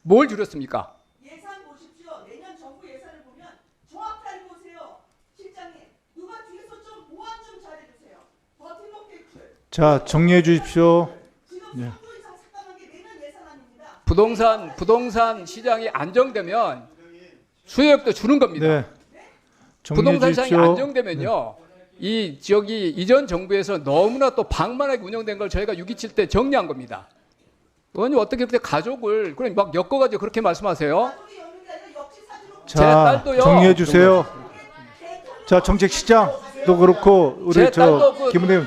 S20: 뭘 줄였습니까?
S19: 예산 보십시오. 내년 정부 예산을 보면 정확하게 보세요. 실장님, 누가 뒤에서 좀 보완 좀 잘해주세요. 버팀목 대출.
S21: 자, 정리해 주십시오.
S19: 지금
S21: 예.
S19: 이상 삭감한 게 내년 예산 아닙니다.
S20: 부동산 시장이 안정되면 수요액도 주는 겁니다.
S21: 네. 정리해
S20: 부동산 시장이
S21: 주십시오.
S20: 안정되면요. 이 지역이 이전 정부에서 너무나 또 방만하게 운영된 걸 저희가 6.27 때 정리한 겁니다. 의원님 어떻게 그렇게 가족을 그럼 막 엮어가지고 그렇게 말씀하세요? 제
S21: 자,
S20: 딸도요.
S21: 정리해 주세요. 자, 정책시장도 그렇고 우리
S20: 제 딸도
S21: 저 김은혜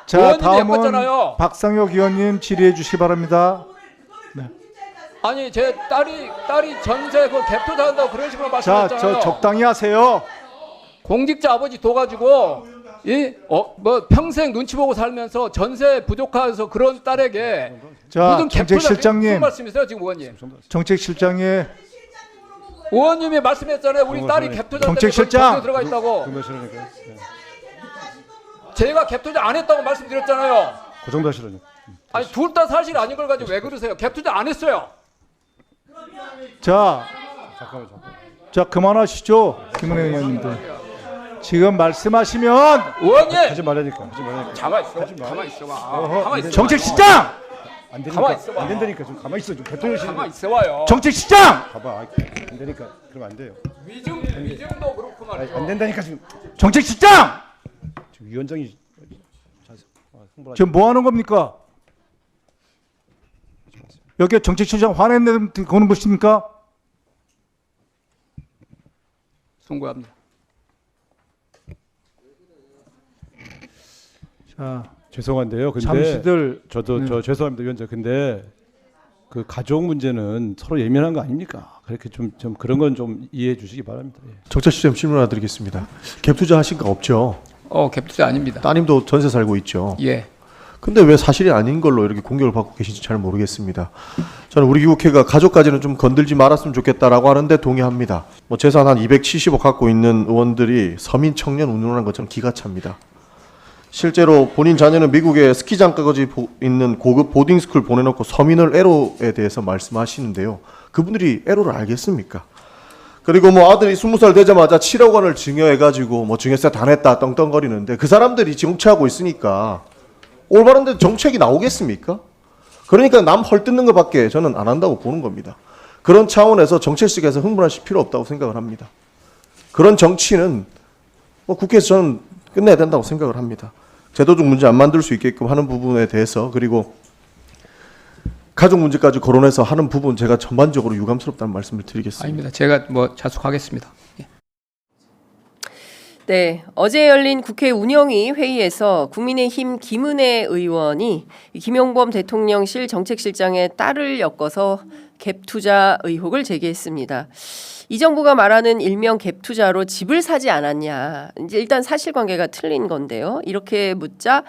S21: 자,
S20: 의원님이
S21: 다음은
S20: 엮었잖아요.
S21: 박상혁 의원님 질의해 주시기 바랍니다.
S20: 아니 제 딸이 전세 그 갭 투자한다고 그런 식으로
S21: 자,
S20: 말씀하셨잖아요.
S21: 저 적당히 하세요.
S20: 공직자 아버지 둬가지고 뭐 평생 눈치 보고 살면서 전세 부족해서 그런 딸에게
S21: 자,
S20: 무슨 갭 투자
S21: 정책실장님.
S20: 무슨 말씀이세요 지금 의원님?
S21: 정책실장의
S20: 의원님이 말씀했잖아요. 우리 딸이 갭 투자
S21: 정책실장.
S20: 들어가 있다고. 제가 갭 투자 안 했다고 말씀드렸잖아요.
S21: 그 정도 하시라뇨.
S20: 아니 둘 다 사실 아닌 걸 가지고 왜 그러세요? 갭 투자 안 했어요.
S21: 자, 자 그만하시죠, 김은혜 의원님들. 지금 말씀하시면
S20: 의원님
S21: 하지 말라니까. 하지 말라니까.
S20: 가만 있어. 가만 있어 봐. 가만 있어.
S21: 정책실장. 안 되니까.
S20: 가만 있어 봐.
S21: 안 된다니까. 좀 가만 있어. 좀 대통령실.
S20: 가만 있어 봐요.
S21: 정책실장. 봐봐. 안 되니까. 그러면 안 돼요.
S20: 위증도 그렇고 말이죠.
S21: 안 된다니까 지금. 정책실장. 지금 위원장이 지금 뭐 하는 겁니까? 여기 정책실장 화냈는데 거는 것입니까?
S20: 송구합니다.
S21: 자,
S4: 죄송한데요. 근데
S21: 잠시들
S4: 저도 저 죄송합니다, 위원장. 근데 그 가족 문제는 서로 예민한 거 아닙니까? 그렇게 좀 그런 건 좀 이해해 주시기 바랍니다. 예.
S7: 정책시장 질문 하나 드리겠습니다. 갭 투자 하신 거 없죠?
S20: 갭 투자 아닙니다.
S7: 따님도 전세 살고 있죠.
S20: 예.
S7: 근데 왜 사실이 아닌 걸로 이렇게 공격을 받고 계신지 잘 모르겠습니다. 저는 우리 기국회가 가족까지는 좀 건들지 말았으면 좋겠다라고 하는데 동의합니다. 뭐 재산 한 270억 갖고 있는 의원들이 서민 청년 운운하는 것처럼 기가 찹니다. 실제로 본인 자녀는 미국에 스키장까지 있는 고급 보딩스쿨 보내놓고 서민을 애로에 대해서 말씀하시는데요. 그분들이 애로를 알겠습니까? 그리고 뭐 아들이 20살 되자마자 7억 원을 증여해가지고 뭐 증여세 다 냈다 떵떵거리는데 그 사람들이 정치하고 있으니까 올바른데 정책이 나오겠습니까? 그러니까 남 헐뜯는 것밖에 저는 안 한다고 보는 겁니다. 그런 차원에서 정책식에서 흥분하실 필요 없다고 생각을 합니다. 그런 정치는 뭐 국회에서 저는 끝내야 된다고 생각을 합니다. 제도적 문제 안 만들 수 있게끔 하는 부분에 대해서 그리고 가족 문제까지 거론해서 하는 부분 제가 전반적으로 유감스럽다는 말씀을 드리겠습니다.
S20: 아닙니다. 제가 뭐 자숙하겠습니다. 예.
S1: 네, 어제 열린 국회 운영위 회의에서 국민의힘 김은혜 의원이 김용범 대통령실 정책실장의 딸을 엮어서 갭 투자 의혹을 제기했습니다. 이 정부가 말하는 일명 갭 투자로 집을 사지 않았냐. 이제 일단 사실관계가 틀린 건데요. 이렇게 묻자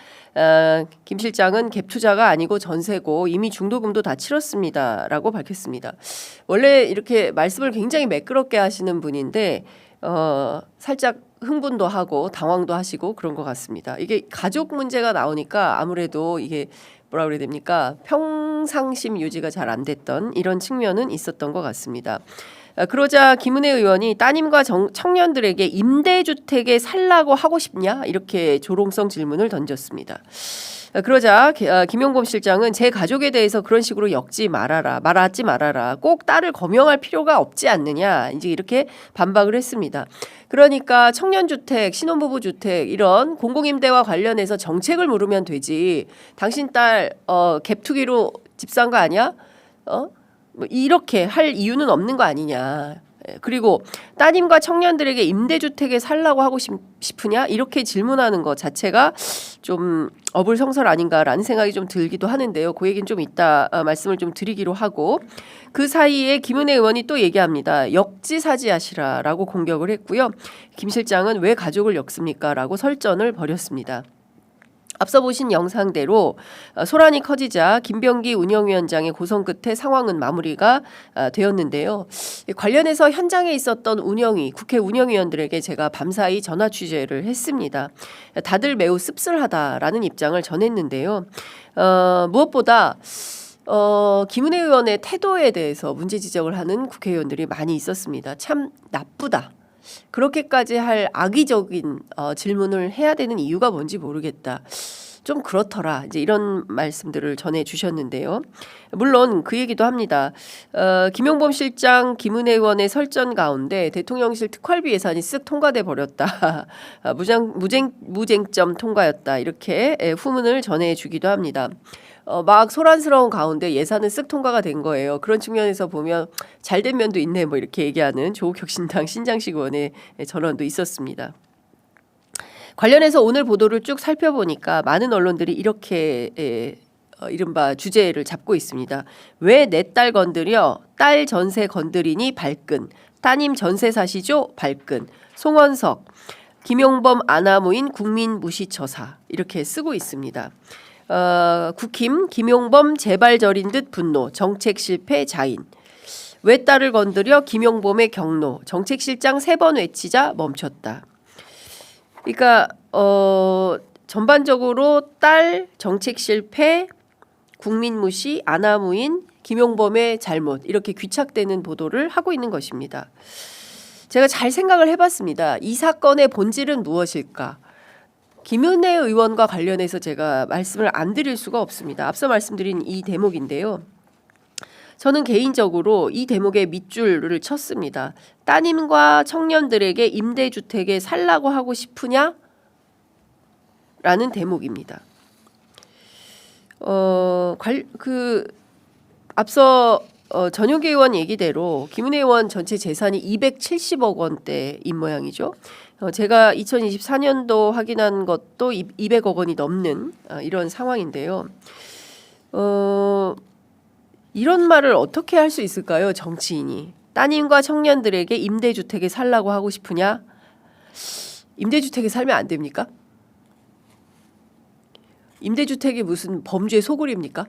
S1: 김 실장은 갭 투자가 아니고 전세고 이미 중도금도 다 치렀습니다라고 밝혔습니다. 원래 이렇게 말씀을 굉장히 매끄럽게 하시는 분인데 살짝 흥분도 하고 당황도 하시고 그런 것 같습니다. 이게 가족 문제가 나오니까 아무래도 이게 뭐라 그래야 됩니까? 평상심 유지가 잘 안 됐던 이런 측면은 있었던 것 같습니다. 그러자 김은혜 의원이 따님과 청년들에게 임대주택에 살라고 하고 싶냐? 이렇게 조롱성 질문을 던졌습니다. 그러자 김용범 실장은 제 가족에 대해서 그런 식으로 엮지 말았지 말아라. 꼭 딸을 거명할 필요가 없지 않느냐. 이제 이렇게 반박을 했습니다. 그러니까 청년주택, 신혼부부 주택 이런 공공임대와 관련해서 정책을 물으면 되지. 당신 딸 갭 투기로 집 산 거 아니야? 뭐 이렇게 할 이유는 없는 거 아니냐. 그리고 따님과 청년들에게 임대주택에 살라고 하고 싶으냐 이렇게 질문하는 것 자체가 좀 어불성설 아닌가라는 생각이 좀 들기도 하는데요. 그 얘기는 좀 이따 말씀을 좀 드리기로 하고 그 사이에 김은혜 의원이 또 얘기합니다. 역지사지하시라라고 공격을 했고요. 김 실장은 왜 가족을 엮습니까? 라고 설전을 벌였습니다. 앞서 보신 영상대로 소란이 커지자 김병기 운영위원장의 고성 끝에 상황은 마무리가 되었는데요. 관련해서 현장에 있었던 운영위, 국회 운영위원들에게 제가 밤사이 전화 취재를 했습니다. 다들 매우 씁쓸하다라는 입장을 전했는데요. 무엇보다 김은혜 의원의 태도에 대해서 문제 지적을 하는 국회의원들이 많이 있었습니다. 참 나쁘다. 그렇게까지 할 악의적인 질문을 해야 되는 이유가 뭔지 모르겠다. 좀 그렇더라. 이제 이런 말씀들을 전해 주셨는데요. 물론 그 얘기도 합니다. 김용범 실장, 김은혜 의원의 설전 가운데 대통령실 특활비 예산이 쓱 통과돼 버렸다. 무쟁점 통과였다. 이렇게 후문을 전해 주기도 합니다. 막 소란스러운 가운데 예산은 쓱 통과가 된 거예요. 그런 측면에서 보면 잘된 면도 있네 뭐 이렇게 얘기하는 조국혁신당 신장식 의원의 전언도 있었습니다. 관련해서 오늘 보도를 쭉 살펴보니까 많은 언론들이 이렇게 이른바 주제를 잡고 있습니다. 왜 내 딸 건드려? 딸 전세 건드리니 발끈. 따님 전세 사시죠? 발끈. 송원석, 김용범 아나무인 국민무시처사 이렇게 쓰고 있습니다. 국힘 김용범 재발절인 듯 분노. 정책 실패 자인. 왜 딸을 건드려? 김용범의 경로. 정책실장 3번 외치자 멈췄다. 그러니까 전반적으로 딸 정책 실패, 국민무시, 아나무인, 김용범의 잘못 이렇게 귀착되는 보도를 하고 있는 것입니다. 제가 잘 생각을 해봤습니다. 이 사건의 본질은 무엇일까? 김은혜 의원과 관련해서 제가 말씀을 안 드릴 수가 없습니다. 앞서 말씀드린 이 대목인데요. 저는 개인적으로 이 대목에 밑줄을 쳤습니다. 따님과 청년들에게 임대주택에 살라고 하고 싶으냐? 라는 대목입니다. 앞서 전효기 의원 얘기대로 김은혜 의원 전체 재산이 270억 원대인 모양이죠. 제가 2024년도 확인한 것도 200억 원이 넘는 이런 상황인데요. 이런 말을 어떻게 할 수 있을까요? 정치인이. 따님과 청년들에게 임대주택에 살라고 하고 싶으냐? 임대주택에 살면 안 됩니까? 임대주택이 무슨 범죄 소굴입니까?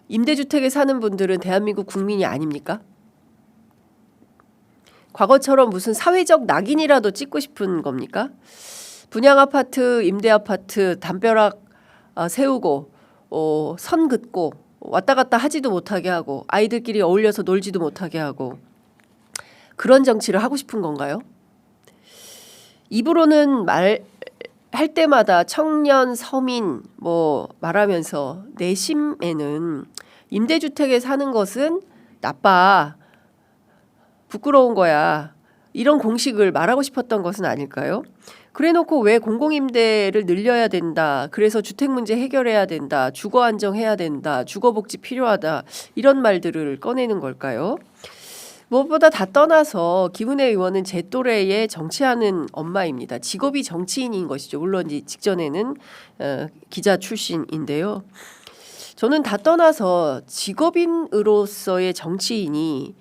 S1: 임대주택에 사는 분들은 대한민국 국민이 아닙니까? 과거처럼 무슨 사회적 낙인이라도 찍고 싶은 겁니까? 분양아파트, 임대아파트, 담벼락 세우고 선 긋고 왔다 갔다 하지도 못하게 하고 아이들끼리 어울려서 놀지도 못하게 하고 그런 정치를 하고 싶은 건가요? 입으로는 말할 때마다 청년, 서민 뭐 말하면서 내심에는 임대주택에 사는 것은 나빠, 부끄러운 거야 이런 공식을 말하고 싶었던 것은 아닐까요? 그래놓고 왜 공공임대를 늘려야 된다. 그래서 주택 문제 해결해야 된다. 주거 안정해야 된다. 주거복지 필요하다. 이런 말들을 꺼내는 걸까요? 무엇보다 다 떠나서 김은혜 의원은 제 또래의 정치하는 엄마입니다. 직업이 정치인인 것이죠. 물론 직전에는 기자 출신인데요. 저는 다 떠나서 직업인으로서의 정치인이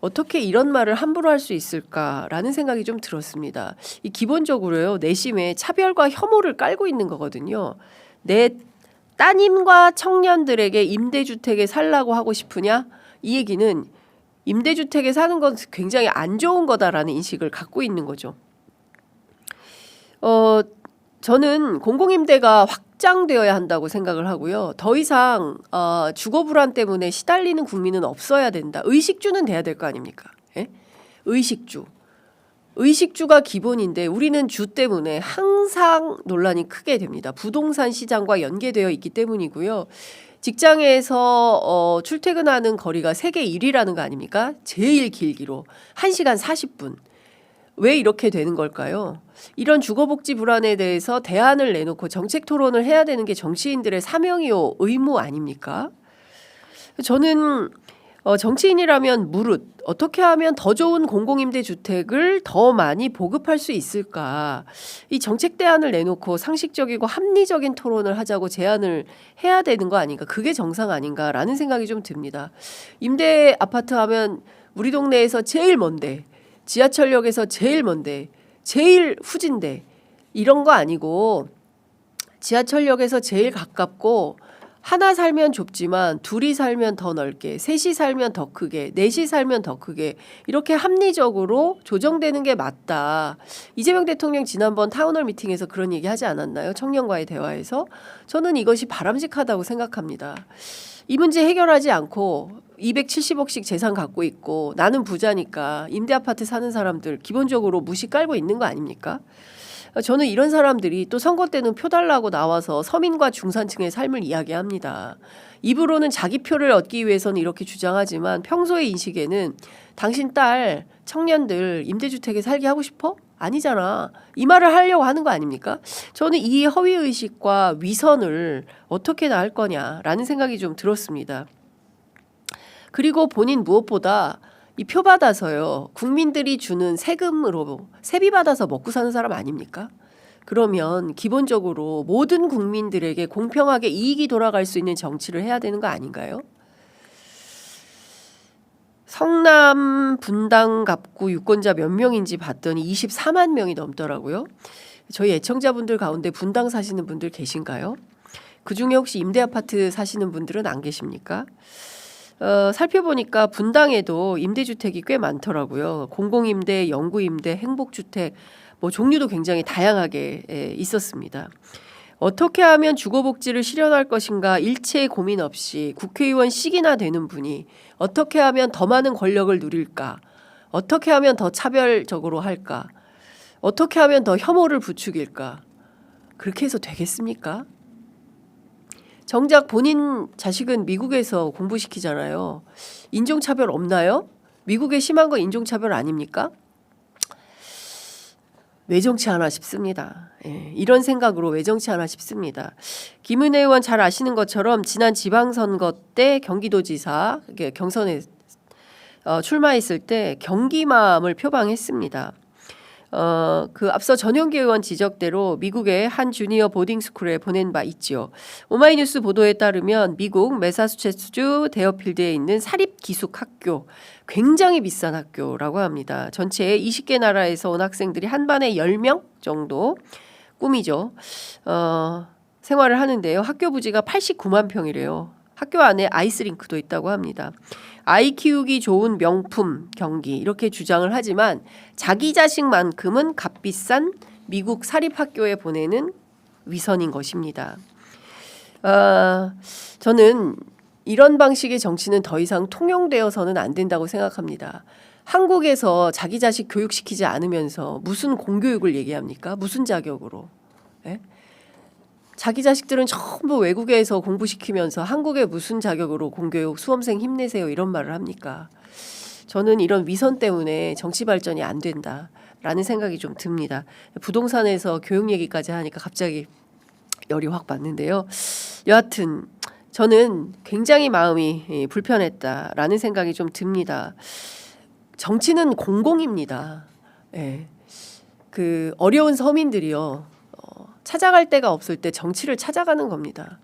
S1: 어떻게 이런 말을 함부로 할 수 있을까라는 생각이 좀 들었습니다. 이 기본적으로요. 내심에 차별과 혐오를 깔고 있는 거거든요. 내 따님과 청년들에게 임대주택에 살라고 하고 싶으냐? 이 얘기는 임대주택에 사는 건 굉장히 안 좋은 거다라는 인식을 갖고 있는 거죠. 저는 공공임대가 확장되어야 한다고 생각을 하고요. 더 이상 주거 불안 때문에 시달리는 국민은 없어야 된다. 의식주는 돼야 될 거 아닙니까? 예? 의식주가 기본인데 우리는 주 때문에 항상 논란이 크게 됩니다. 부동산 시장과 연계되어 있기 때문이고요. 직장에서 출퇴근하는 거리가 세계 1위라는 거 아닙니까? 제일 길기로 1시간 40분. 왜 이렇게 되는 걸까요? 이런 주거복지 불안에 대해서 대안을 내놓고 정책 토론을 해야 되는 게 정치인들의 사명이요 의무 아닙니까? 저는 정치인이라면 무릇 어떻게 하면 더 좋은 공공임대주택을 더 많이 보급할 수 있을까? 이 정책 대안을 내놓고 상식적이고 합리적인 토론을 하자고 제안을 해야 되는 거 아닌가? 그게 정상 아닌가라는 생각이 좀 듭니다. 임대 아파트 하면 우리 동네에서 제일 먼데 지하철역에서 제일 먼데 제일 후진데 이런 거 아니고 지하철역에서 제일 가깝고 하나 살면 좁지만 둘이 살면 더 넓게, 셋이 살면 더 크게, 넷이 살면 더 크게 이렇게 합리적으로 조정되는 게 맞다. 이재명 대통령 지난번 타운홀 미팅에서 그런 얘기 하지 않았나요? 청년과의 대화에서. 저는 이것이 바람직하다고 생각합니다. 이 문제 해결하지 않고 270억씩 재산 갖고 있고 나는 부자니까 임대아파트 사는 사람들 기본적으로 무시 깔고 있는 거 아닙니까? 저는 이런 사람들이 또 선거 때는 표 달라고 나와서 서민과 중산층의 삶을 이야기합니다. 입으로는 자기 표를 얻기 위해서는 이렇게 주장하지만 평소의 인식에는 당신 딸 청년들 임대주택에 살게 하고 싶어? 아니잖아. 이 말을 하려고 하는 거 아닙니까? 저는 이 허위의식과 위선을 어떻게 다 할 거냐라는 생각이 좀 들었습니다. 그리고 본인 무엇보다 이 표 받아서요. 국민들이 주는 세금으로 세비 받아서 먹고 사는 사람 아닙니까? 그러면 기본적으로 모든 국민들에게 공평하게 이익이 돌아갈 수 있는 정치를 해야 되는 거 아닌가요? 성남 분당 갑구 유권자 몇 명인지 봤더니 24만 명이 넘더라고요. 저희 애청자분들 가운데 분당 사시는 분들 계신가요? 그중에 혹시 임대아파트 사시는 분들은 안 계십니까? 살펴보니까 분당에도 임대주택이 꽤 많더라고요. 공공임대, 영구임대, 행복주택 뭐 종류도 굉장히 다양하게 있었습니다. 어떻게 하면 주거복지를 실현할 것인가 일체의 고민 없이 국회의원 식이나 되는 분이 어떻게 하면 더 많은 권력을 누릴까? 어떻게 하면 더 차별적으로 할까? 어떻게 하면 더 혐오를 부추길까? 그렇게 해서 되겠습니까? 정작 본인 자식은 미국에서 공부시키잖아요. 인종차별 없나요? 미국에 심한 건 인종차별 아닙니까? 왜 정치하나 싶습니다. 예, 이런 생각으로 왜 정치하나 싶습니다. 김은혜 의원 잘 아시는 것처럼 지난 지방선거 때 경기도지사 경선에 출마했을 때 경기맘을 표방했습니다. 그 앞서 전용기 의원 지적대로 미국의 한 주니어 보딩스쿨에 보낸 바 있지요. 오마이뉴스 보도에 따르면 미국 매사추세츠 데어필드에 있는 사립기숙학교, 굉장히 비싼 학교라고 합니다. 전체 20개 나라에서 온 학생들이 한 반에 10명 정도 꿈이죠. 생활을 하는데요. 학교 부지가 89만 평이래요. 학교 안에 아이스링크도 있다고 합니다. 아이 키우기 좋은 명품 경기 이렇게 주장을 하지만 자기 자식만큼은 값비싼 미국 사립학교에 보내는 위선인 것입니다. 저는 이런 방식의 정치는 더 이상 통용되어서는 안 된다고 생각합니다. 한국에서 자기 자식 교육시키지 않으면서 무슨 공교육을 얘기합니까? 무슨 자격으로? 예? 자기 자식들은 전부 외국에서 공부시키면서 한국에 무슨 자격으로 공교육 수험생 힘내세요 이런 말을 합니까? 저는 이런 위선 때문에 정치 발전이 안 된다라는 생각이 좀 듭니다. 부동산에서 교육 얘기까지 하니까 갑자기 열이 확 받는데요. 여하튼 저는 굉장히 마음이 불편했다라는 생각이 좀 듭니다. 정치는 공공입니다. 예. 그 어려운 서민들이요. 찾아갈 데가 없을 때 정치를 찾아가는 겁니다.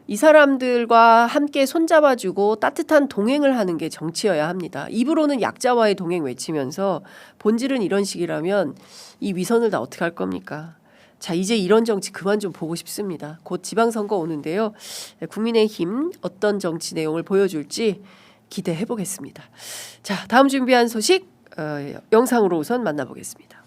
S1: 이 사람들과 함께 손잡아주고 따뜻한 동행을 하는 게 정치여야 합니다. 입으로는 약자와의 동행 외치면서 본질은 이런 식이라면 이 위선을 다 어떻게 할 겁니까? 자, 이제 이런 정치 그만 좀 보고 싶습니다. 곧 지방선거 오는데요. 국민의힘 어떤 정치 내용을 보여줄지 기대해 보겠습니다. 자, 다음 준비한 소식 영상으로 우선 만나보겠습니다.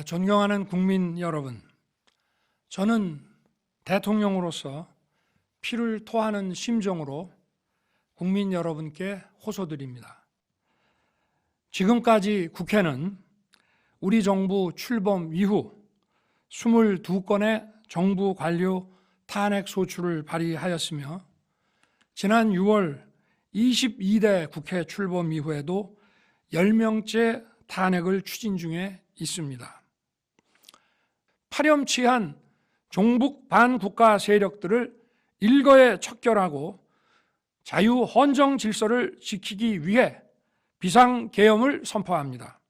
S9: 존경하는 국민 여러분, 저는 대통령으로서 피를 토하는 심정으로 국민 여러분께 호소드립니다. 지금까지 국회는 우리 정부 출범 이후 22건의 정부 관료 탄핵 소추를 발의하였으며 지난 6월 22대 국회 출범 이후에도 10명째 탄핵을 추진 중에 있습니다. 파렴치한 종북 반국가 세력들을 일거에 척결하고 자유헌정 질서를 지키기 위해 비상계엄을 선포합니다.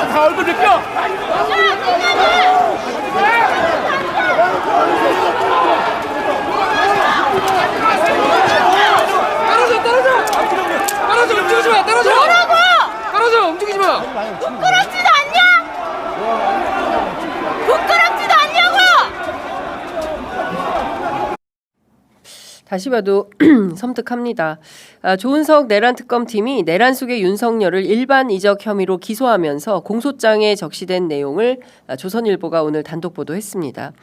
S19: 다 얼굴 느껴! 떨어져! 움직이지 마! 떨어져! 뭐라고! 떨어져! 움직이지
S1: 다시 봐도 섬뜩합니다. 조은석 내란 특검팀이 내란 속의 윤석열을 일반 이적 혐의로 기소하면서 공소장에 적시된 내용을 조선일보가 오늘 단독 보도했습니다.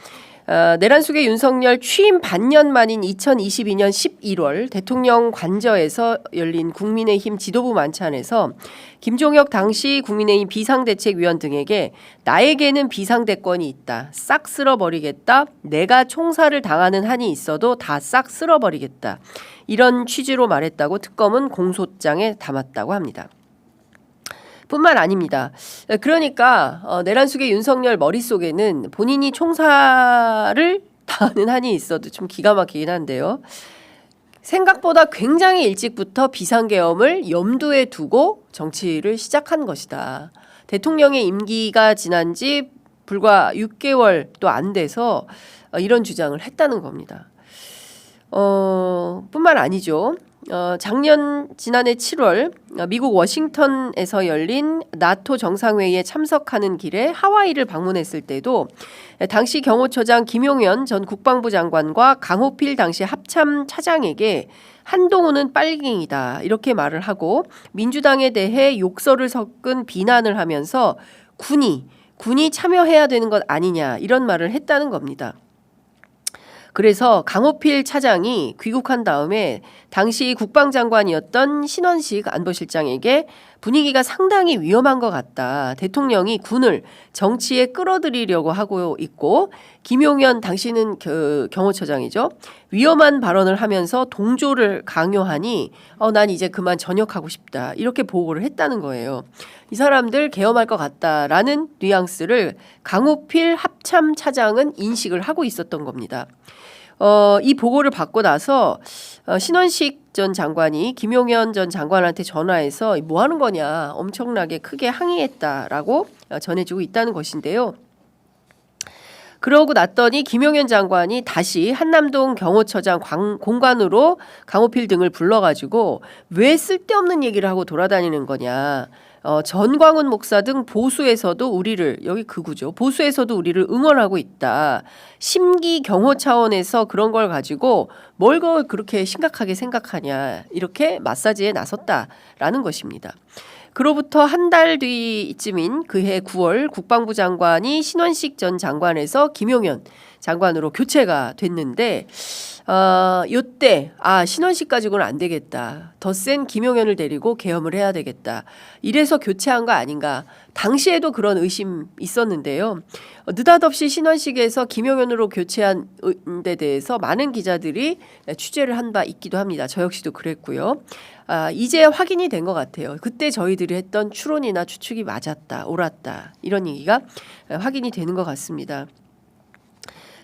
S1: 내란 속의 윤석열 취임 반년 만인 2022년 11월 대통령 관저에서 열린 국민의힘 지도부 만찬에서 김종혁 당시 국민의힘 비상대책위원 등에게 나에게는 비상대권이 있다. 싹 쓸어버리겠다. 내가 총살을 당하는 한이 있어도 다 싹 쓸어버리겠다. 이런 취지로 말했다고 특검은 공소장에 담았다고 합니다. 뿐만 아닙니다. 그러니까 내란 속의 윤석열 머릿속에는 본인이 총살을 당하는 한이 있어도 좀 기가 막히긴 한데요. 생각보다 굉장히 일찍부터 비상계엄을 염두에 두고 정치를 시작한 것이다. 대통령의 임기가 지난 지 불과 6개월도 안 돼서 이런 주장을 했다는 겁니다. 뿐만 아니죠. 지난해 7월 미국 워싱턴에서 열린 나토 정상회의에 참석하는 길에 하와이를 방문했을 때도 당시 경호처장 김용현 전 국방부 장관과 강호필 당시 합참 차장에게 한동훈은 빨갱이다 이렇게 말을 하고 민주당에 대해 욕설을 섞은 비난을 하면서 군이 참여해야 되는 것 아니냐 이런 말을 했다는 겁니다. 그래서 강호필 차장이 귀국한 다음에 당시 국방장관이었던 신원식 안보실장에게 분위기가 상당히 위험한 것 같다. 대통령이 군을 정치에 끌어들이려고 하고 있고 김용현 당시는 경호처장이죠. 위험한 발언을 하면서 동조를 강요하니 난 이제 그만 전역하고 싶다. 이렇게 보고를 했다는 거예요. 이 사람들 계엄할 것 같다라는 뉘앙스를 강호필 합참 차장은 인식을 하고 있었던 겁니다. 이 보고를 받고 나서 신원식 전 장관이 김용현 전 장관한테 전화해서 뭐 하는 거냐 엄청나게 크게 항의했다라고 전해지고 있다는 것인데요. 그러고 났더니 김용현 장관이 다시 한남동 경호처장 공관으로 강호필 등을 불러가지고 왜 쓸데없는 얘기를 하고 돌아다니는 거냐. 전광훈 목사 등 보수에서도 우리를 여기 극우죠. 보수에서도 우리를 응원하고 있다. 심기 경호 차원에서 그런 걸 가지고 뭘 그렇게 심각하게 생각하냐. 이렇게 마사지에 나섰다라는 것입니다. 그로부터 한 달 뒤쯤인 그해 9월 국방부 장관이 신원식 전 장관에서 김용현 장관으로 교체가 됐는데 요때 신원식 가지고는 안 되겠다. 더 센 김용현을 데리고 계엄을 해야 되겠다. 이래서 교체한 거 아닌가. 당시에도 그런 의심 있었는데요. 느닷없이 신원식에서 김용현으로 교체한 데 대해서 많은 기자들이 취재를 한 바 있기도 합니다. 저 역시도 그랬고요. 이제 확인이 된 것 같아요. 그때 저희들이 했던 추론이나 추측이 맞았다, 옳았다 이런 얘기가 확인이 되는 것 같습니다.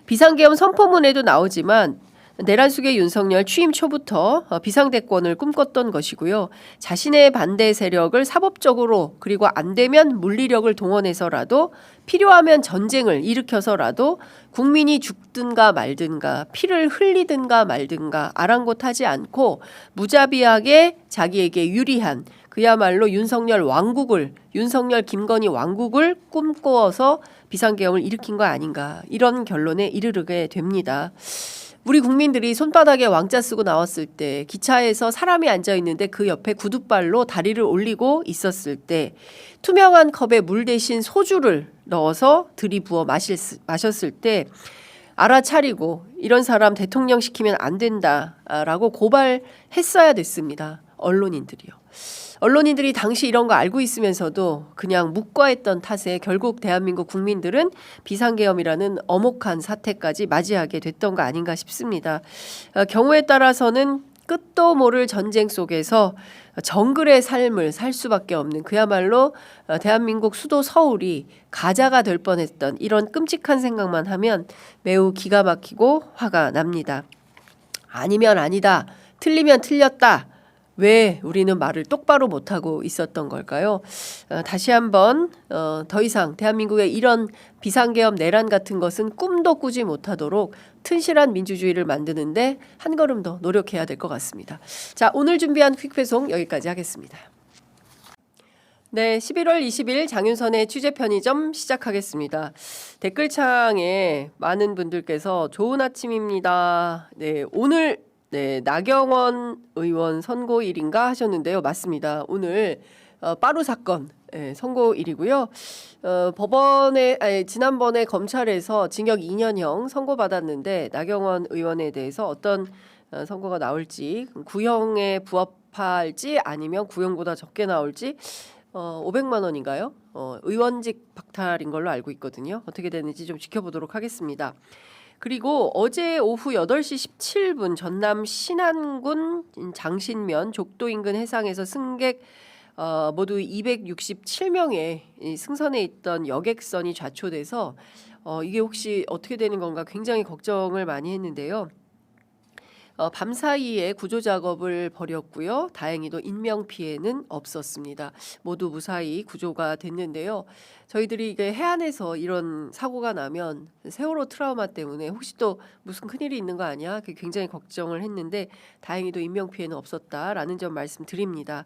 S1: 비상계엄 선포문에도 나오지만 내란 속의 윤석열 취임 초부터 비상대권을 꿈꿨던 것이고요. 자신의 반대 세력을 사법적으로 그리고 안 되면 물리력을 동원해서라도 필요하면 전쟁을 일으켜서라도 국민이 죽든가 말든가 피를 흘리든가 말든가 아랑곳하지 않고 무자비하게 자기에게 유리한 그야말로 윤석열 김건희 왕국을 꿈꾸어서 비상계엄을 일으킨 거 아닌가 이런 결론에 이르게 됩니다. 우리 국민들이 손바닥에 왕자 쓰고 나왔을 때 기차에서 사람이 앉아 있는데 그 옆에 구둣발로 다리를 올리고 있었을 때 투명한 컵에 물 대신 소주를 넣어서 들이부어 마셨을 때 알아차리고 이런 사람 대통령 시키면 안 된다라고 고발했어야 됐습니다. 언론인들이 당시 이런 거 알고 있으면서도 그냥 묵과했던 탓에 결국 대한민국 국민들은 비상계엄이라는 엄혹한 사태까지 맞이하게 됐던 거 아닌가 싶습니다. 경우에 따라서는 끝도 모를 전쟁 속에서 정글의 삶을 살 수밖에 없는 그야말로 대한민국 수도 서울이 가자가 될 뻔했던 이런 끔찍한 생각만 하면 매우 기가 막히고 화가 납니다. 아니면 아니다, 틀리면 틀렸다. 왜 우리는 말을 똑바로 못하고 있었던 걸까요? 다시 한번 더 이상 대한민국의 이런 비상계엄 내란 같은 것은 꿈도 꾸지 못하도록 튼실한 민주주의를 만드는데 한 걸음 더 노력해야 될 것 같습니다. 자, 오늘 준비한 퀵배송 여기까지 하겠습니다. 네, 11월 20일 장윤선의 취재편의점 시작하겠습니다. 댓글창에 많은 분들께서 좋은 아침입니다. 네, 오늘 네, 나경원 의원 선고일인가 하셨는데요. 맞습니다. 오늘 빠루 사건 선고일이고요. 지난번에 검찰에서 징역 2년형 선고받았는데 나경원 의원에 대해서 어떤 선고가 나올지, 구형에 부합할지 아니면 구형보다 적게 나올지 500만 원인가요? 의원직 박탈인 걸로 알고 있거든요. 어떻게 되는지 좀 지켜보도록 하겠습니다. 그리고 어제 오후 8시 17분 전남 신안군 장신면 족도 인근 해상에서 승객 모두 267명의 승선에 있던 여객선이 좌초돼서 이게 혹시 어떻게 되는 건가 굉장히 걱정을 많이 했는데요. 밤 사이에 구조 작업을 벌였고요. 다행히도 인명 피해는 없었습니다. 모두 무사히 구조가 됐는데요. 저희들이 이게 해안에서 이런 사고가 나면 세월호 트라우마 때문에 혹시 또 무슨 큰일이 있는 거 아니야? 굉장히 걱정을 했는데 다행히도 인명 피해는 없었다라는 점 말씀드립니다.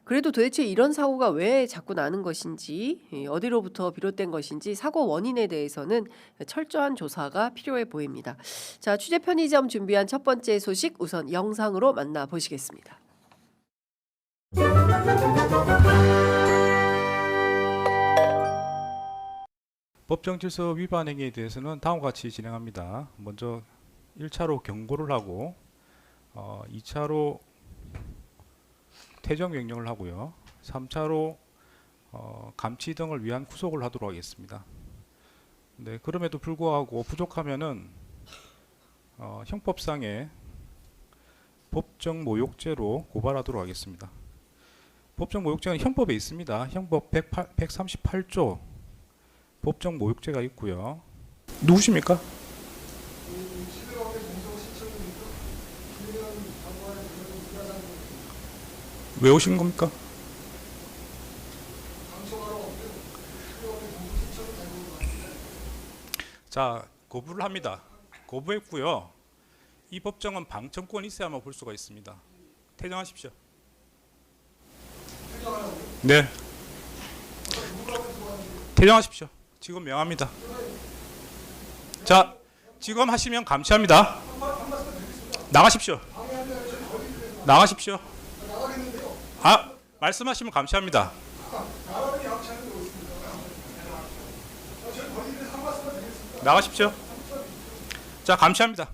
S1: 그래도 도대체 이런 사고가 왜 자꾸 나는 것인지, 어디로부터 비롯된 것인지 사고 원인에 대해서는 철저한 조사가 필요해 보입니다. 자, 취재 편의점 준비한 첫 번째 소식 우선 영상으로 만나보시겠습니다.
S3: 법정 질서 위반 행위에 대해서는 다음과 같이 진행합니다. 먼저 1차로 경고를 하고 2차로 퇴정 명령을 하고요. 3차로 감치 등을 위한 구속을 하도록 하겠습니다. 네, 그럼에도 불구하고 부족하면은 형법상의 법정 모욕죄로 고발하도록 하겠습니다. 법정 모욕죄는 형법에 있습니다. 형법 138조 법정 모욕죄가 있고요. 누구십니까? 왜 오신 겁니까? 자, 거부를 합니다. 거부했고요. 이 법정은 방청권이 있어야만 볼 수가 있습니다. 퇴정하십시오. 네. 퇴정하십시오. 지금 명합니다. 자, 지금 하시면 감시합니다. 나가십시오. 나가십시오. 말씀하시면 감시합니다. 나가십시오. 자, 감시합니다.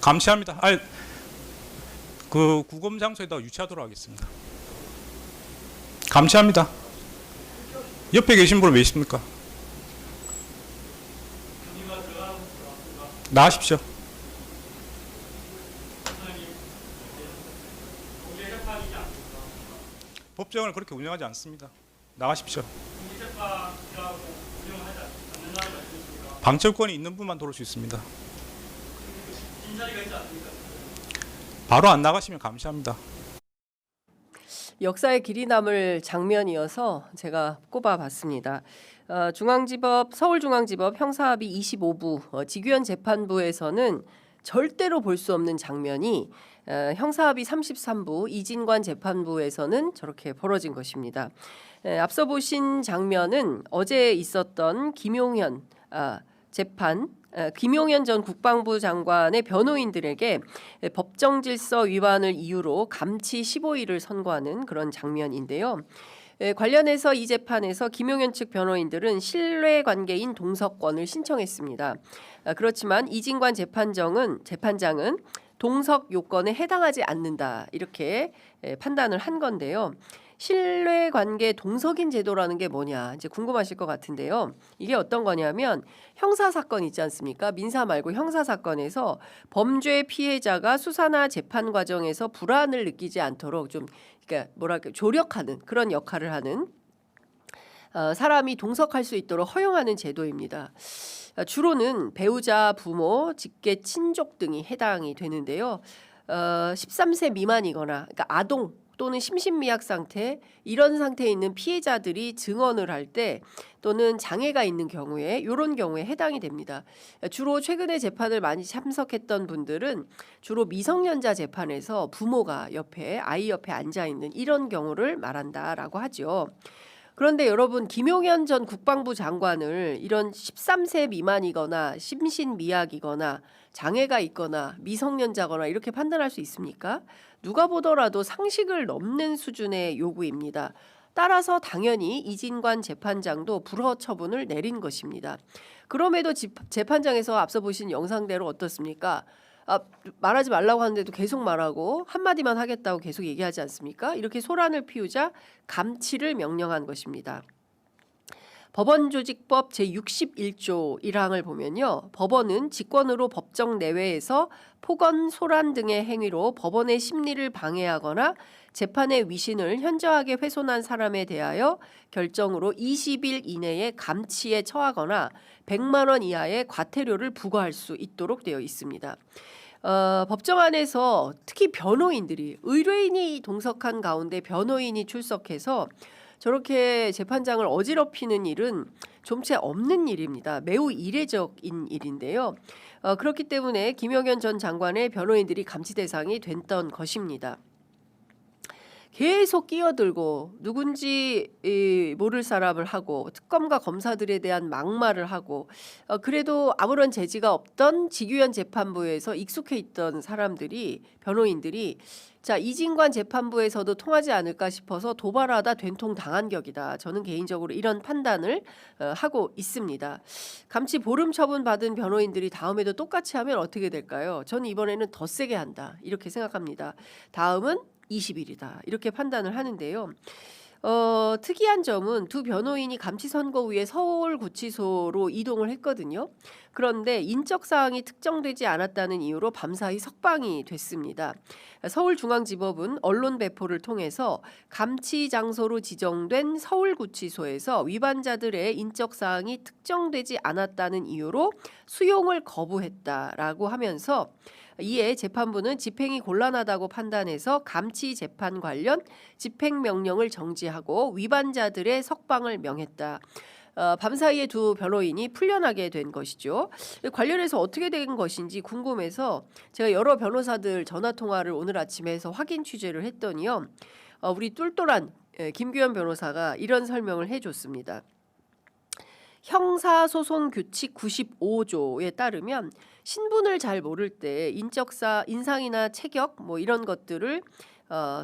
S3: 감시합니다. 그 구검 장소에다 유치하도록 하겠습니다. 감시합니다. 옆에 계신 분은 왜 있습니까? 나가십시오. 법정을 그렇게 운영하지 않습니다. 나가십시오. 방청권이 있는 분만 들어올 수 있습니다. 바로 안 나가시면 감시합니다.
S1: 역사의 길이 남을 장면이어서 제가 꼽아봤습니다. 서울중앙지법 형사합의 25부 직위원 재판부에서는 절대로 볼 수 없는 장면이 형사합의 33부 이진관 재판부에서는 저렇게 벌어진 것입니다. 앞서 보신 장면은 어제 있었던 김용현 전 국방부 장관의 변호인들에게 법정 질서 위반을 이유로 감치 15일을 선고하는 그런 장면인데요. 관련해서 이 재판에서 김용현 측 변호인들은 신뢰관계인 동석권을 신청했습니다. 그렇지만 이진관 재판장은 동석 요건에 해당하지 않는다 이렇게 판단을 한 건데요. 신뢰관계 동석인 제도라는 게 뭐냐 이제 궁금하실 것 같은데요. 이게 어떤 거냐면 형사사건 있지 않습니까? 민사 말고 형사사건에서 범죄 피해자가 수사나 재판 과정에서 불안을 느끼지 않도록 좀 그러니까 조력하는 그런 역할을 하는 사람이 동석할 수 있도록 허용하는 제도입니다. 주로는 배우자, 부모, 직계, 친족 등이 해당이 되는데요. 13세 미만이거나 그러니까 아동 또는 심신미약 상태 이런 상태에 있는 피해자들이 증언을 할 때 또는 장애가 있는 경우에 이런 경우에 해당이 됩니다. 주로 최근에 재판을 많이 참석했던 분들은 주로 미성년자 재판에서 부모가 아이 옆에 앉아 있는 이런 경우를 말한다라고 하죠. 그런데 여러분 김용현 전 국방부 장관을 이런 13세 미만이거나 심신미약이거나 장애가 있거나 미성년자거나 이렇게 판단할 수 있습니까? 누가 보더라도 상식을 넘는 수준의 요구입니다. 따라서 당연히 이진관 재판장도 불허 처분을 내린 것입니다. 그럼에도 재판장에서 앞서 보신 영상대로 어떻습니까? 말하지 말라고 하는데도 계속 말하고 한마디만 하겠다고 계속 얘기하지 않습니까? 이렇게 소란을 피우자 감치를 명령한 것입니다. 법원조직법 제61조 1항을 보면요. 법원은 직권으로 법정 내외에서 폭언, 소란 등의 행위로 법원의 심리를 방해하거나 재판의 위신을 현저하게 훼손한 사람에 대하여 결정으로 20일 이내에 감치에 처하거나 100만 원 이하의 과태료를 부과할 수 있도록 되어 있습니다. 법정 안에서 특히 변호인들이 의뢰인이 동석한 가운데 변호인이 출석해서 저렇게 재판장을 어지럽히는 일은 좀채 없는 일입니다. 매우 이례적인 일인데요. 그렇기 때문에 김용현 전 장관의 변호인들이 감치 대상이 됐던 것입니다. 계속 끼어들고 누군지 모를 사람을 하고 특검과 검사들에 대한 막말을 하고 그래도 아무런 제지가 없던 지규현 재판부에서 익숙해 있던 사람들이 변호인들이 자 이진관 재판부에서도 통하지 않을까 싶어서 도발하다 된통 당한 격이다. 저는 개인적으로 이런 판단을 하고 있습니다. 감치 보름 처분 받은 변호인들이 다음에도 똑같이 하면 어떻게 될까요? 저는 이번에는 더 세게 한다 이렇게 생각합니다. 다음은 20일이다. 이렇게 판단을 하는데요. 특이한 점은 두 변호인이 감치 선고 후에 서울구치소로 이동을 했거든요. 그런데 인적 사항이 특정되지 않았다는 이유로 밤사이 석방이 됐습니다. 서울중앙지법은 언론 배포를 통해서 감치 장소로 지정된 서울구치소에서 위반자들의 인적 사항이 특정되지 않았다는 이유로 수용을 거부했다라고 하면서 이에 재판부는 집행이 곤란하다고 판단해서 감치 재판 관련 집행명령을 정지하고 위반자들의 석방을 명했다. 밤사이에 두 변호인이 풀려나게 된 것이죠. 관련해서 어떻게 된 것인지 궁금해서 제가 여러 변호사들 전화통화를 오늘 아침에 해서 확인 취재를 했더니요. 우리 똘똘한 김규현 변호사가 이런 설명을 해줬습니다. 형사소송규칙 95조에 따르면 신분을 잘 모를 때 인상이나 체격 뭐 이런 것들을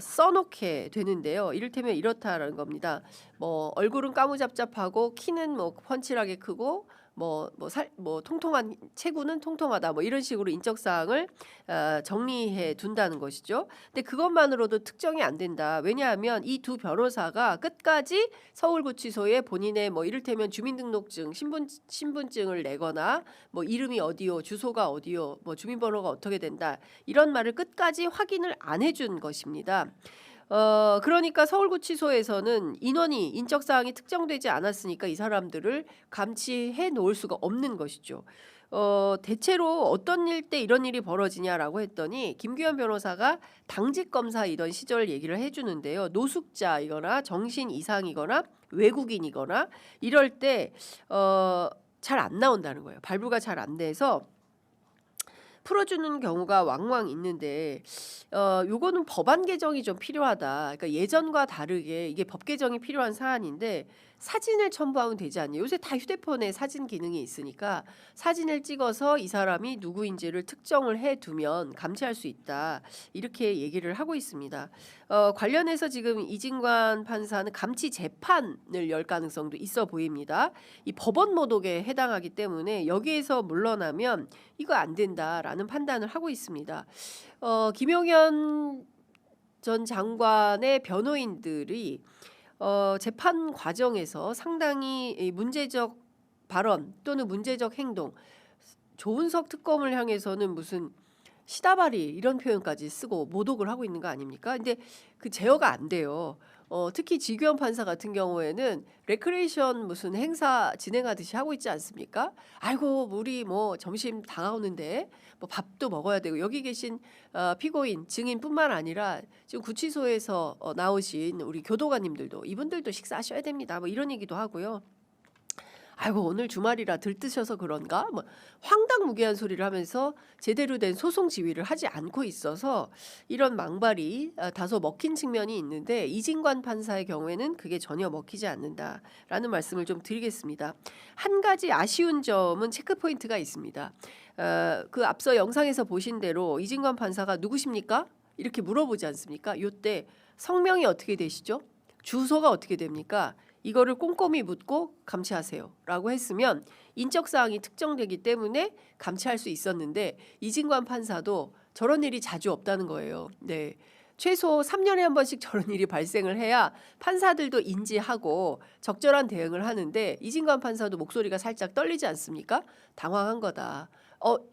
S1: 써놓게 되는데요. 이를테면 이렇다라는 겁니다. 뭐 얼굴은 까무잡잡하고 키는 뭐 펀치하게 크고 뭐 통통한 체구는 통통하다 뭐 이런 식으로 인적 사항을 정리해 둔다는 것이죠. 근데 그것만으로도 특정이 안 된다. 왜냐하면 이 두 변호사가 끝까지 서울구치소에 본인의 뭐 이를테면 주민등록증, 신분증을 내거나 뭐 이름이 어디요, 주소가 어디요, 뭐 주민번호가 어떻게 된다 이런 말을 끝까지 확인을 안 해준 것입니다. 그러니까 서울구치소에서는 인적사항이 특정되지 않았으니까 이 사람들을 감치해 놓을 수가 없는 것이죠. 대체로 어떤 일 때 이런 일이 벌어지냐라고 했더니 김규현 변호사가 당직 검사이던 시절 얘기를 해주는데요. 노숙자이거나 정신 이상이거나 외국인이거나 이럴 때 잘 안 나온다는 거예요. 발부가 잘 안 돼서 풀어주는 경우가 왕왕 있는데 요거는 법안 개정이 좀 필요하다. 그러니까 예전과 다르게 이게 법 개정이 필요한 사안인데 사진을 첨부하면 되지 않냐. 요새 다 휴대폰에 사진 기능이 있으니까 사진을 찍어서 이 사람이 누구인지를 특정을 해두면 감치할 수 있다. 이렇게 얘기를 하고 있습니다. 관련해서 지금 이진관 판사는 감치 재판을 열 가능성도 있어 보입니다. 이 법원 모독에 해당하기 때문에 여기에서 물러나면 이거 안 된다라는 판단을 하고 있습니다. 김용현 전 장관의 변호인들이 재판 과정에서 상당히 문제적 발언 또는 문제적 행동, 조은석 특검을 향해서는 무슨 시다바리 이런 표현까지 쓰고 모독을 하고 있는 거 아닙니까? 근데 그 제어가 안 돼요. 특히 지규현 판사 같은 경우에는 레크레이션 무슨 행사 진행하듯이 하고 있지 않습니까? 아이고 우리 뭐 점심 다가오는데 뭐 밥도 먹어야 되고 여기 계신 피고인 증인뿐만 아니라 지금 구치소에서 나오신 우리 교도관님들도 이분들도 식사하셔야 됩니다. 뭐 이런 얘기도 하고요. 아이고 오늘 주말이라 들뜨셔서 그런가 뭐 황당무계한 소리를 하면서 제대로 된 소송 지휘를 하지 않고 있어서 이런 망발이 다소 먹힌 측면이 있는데 이진관 판사의 경우에는 그게 전혀 먹히지 않는다라는 말씀을 좀 드리겠습니다. 한 가지 아쉬운 점은 체크포인트가 있습니다. 그 앞서 영상에서 보신 대로 이진관 판사가 누구십니까? 이렇게 물어보지 않습니까? 요때 성명이 어떻게 되시죠? 주소가 어떻게 됩니까? 이거를 꼼꼼히 묻고 감치하세요 라고 했으면 인적사항이 특정되기 때문에 감치할 수 있었는데 이진관 판사도 저런 일이 자주 없다는 거예요. 네. 최소 3년에 한 번씩 저런 일이 발생을 해야 판사들도 인지하고 적절한 대응을 하는데 이진관 판사도 목소리가 살짝 떨리지 않습니까? 당황한 거다.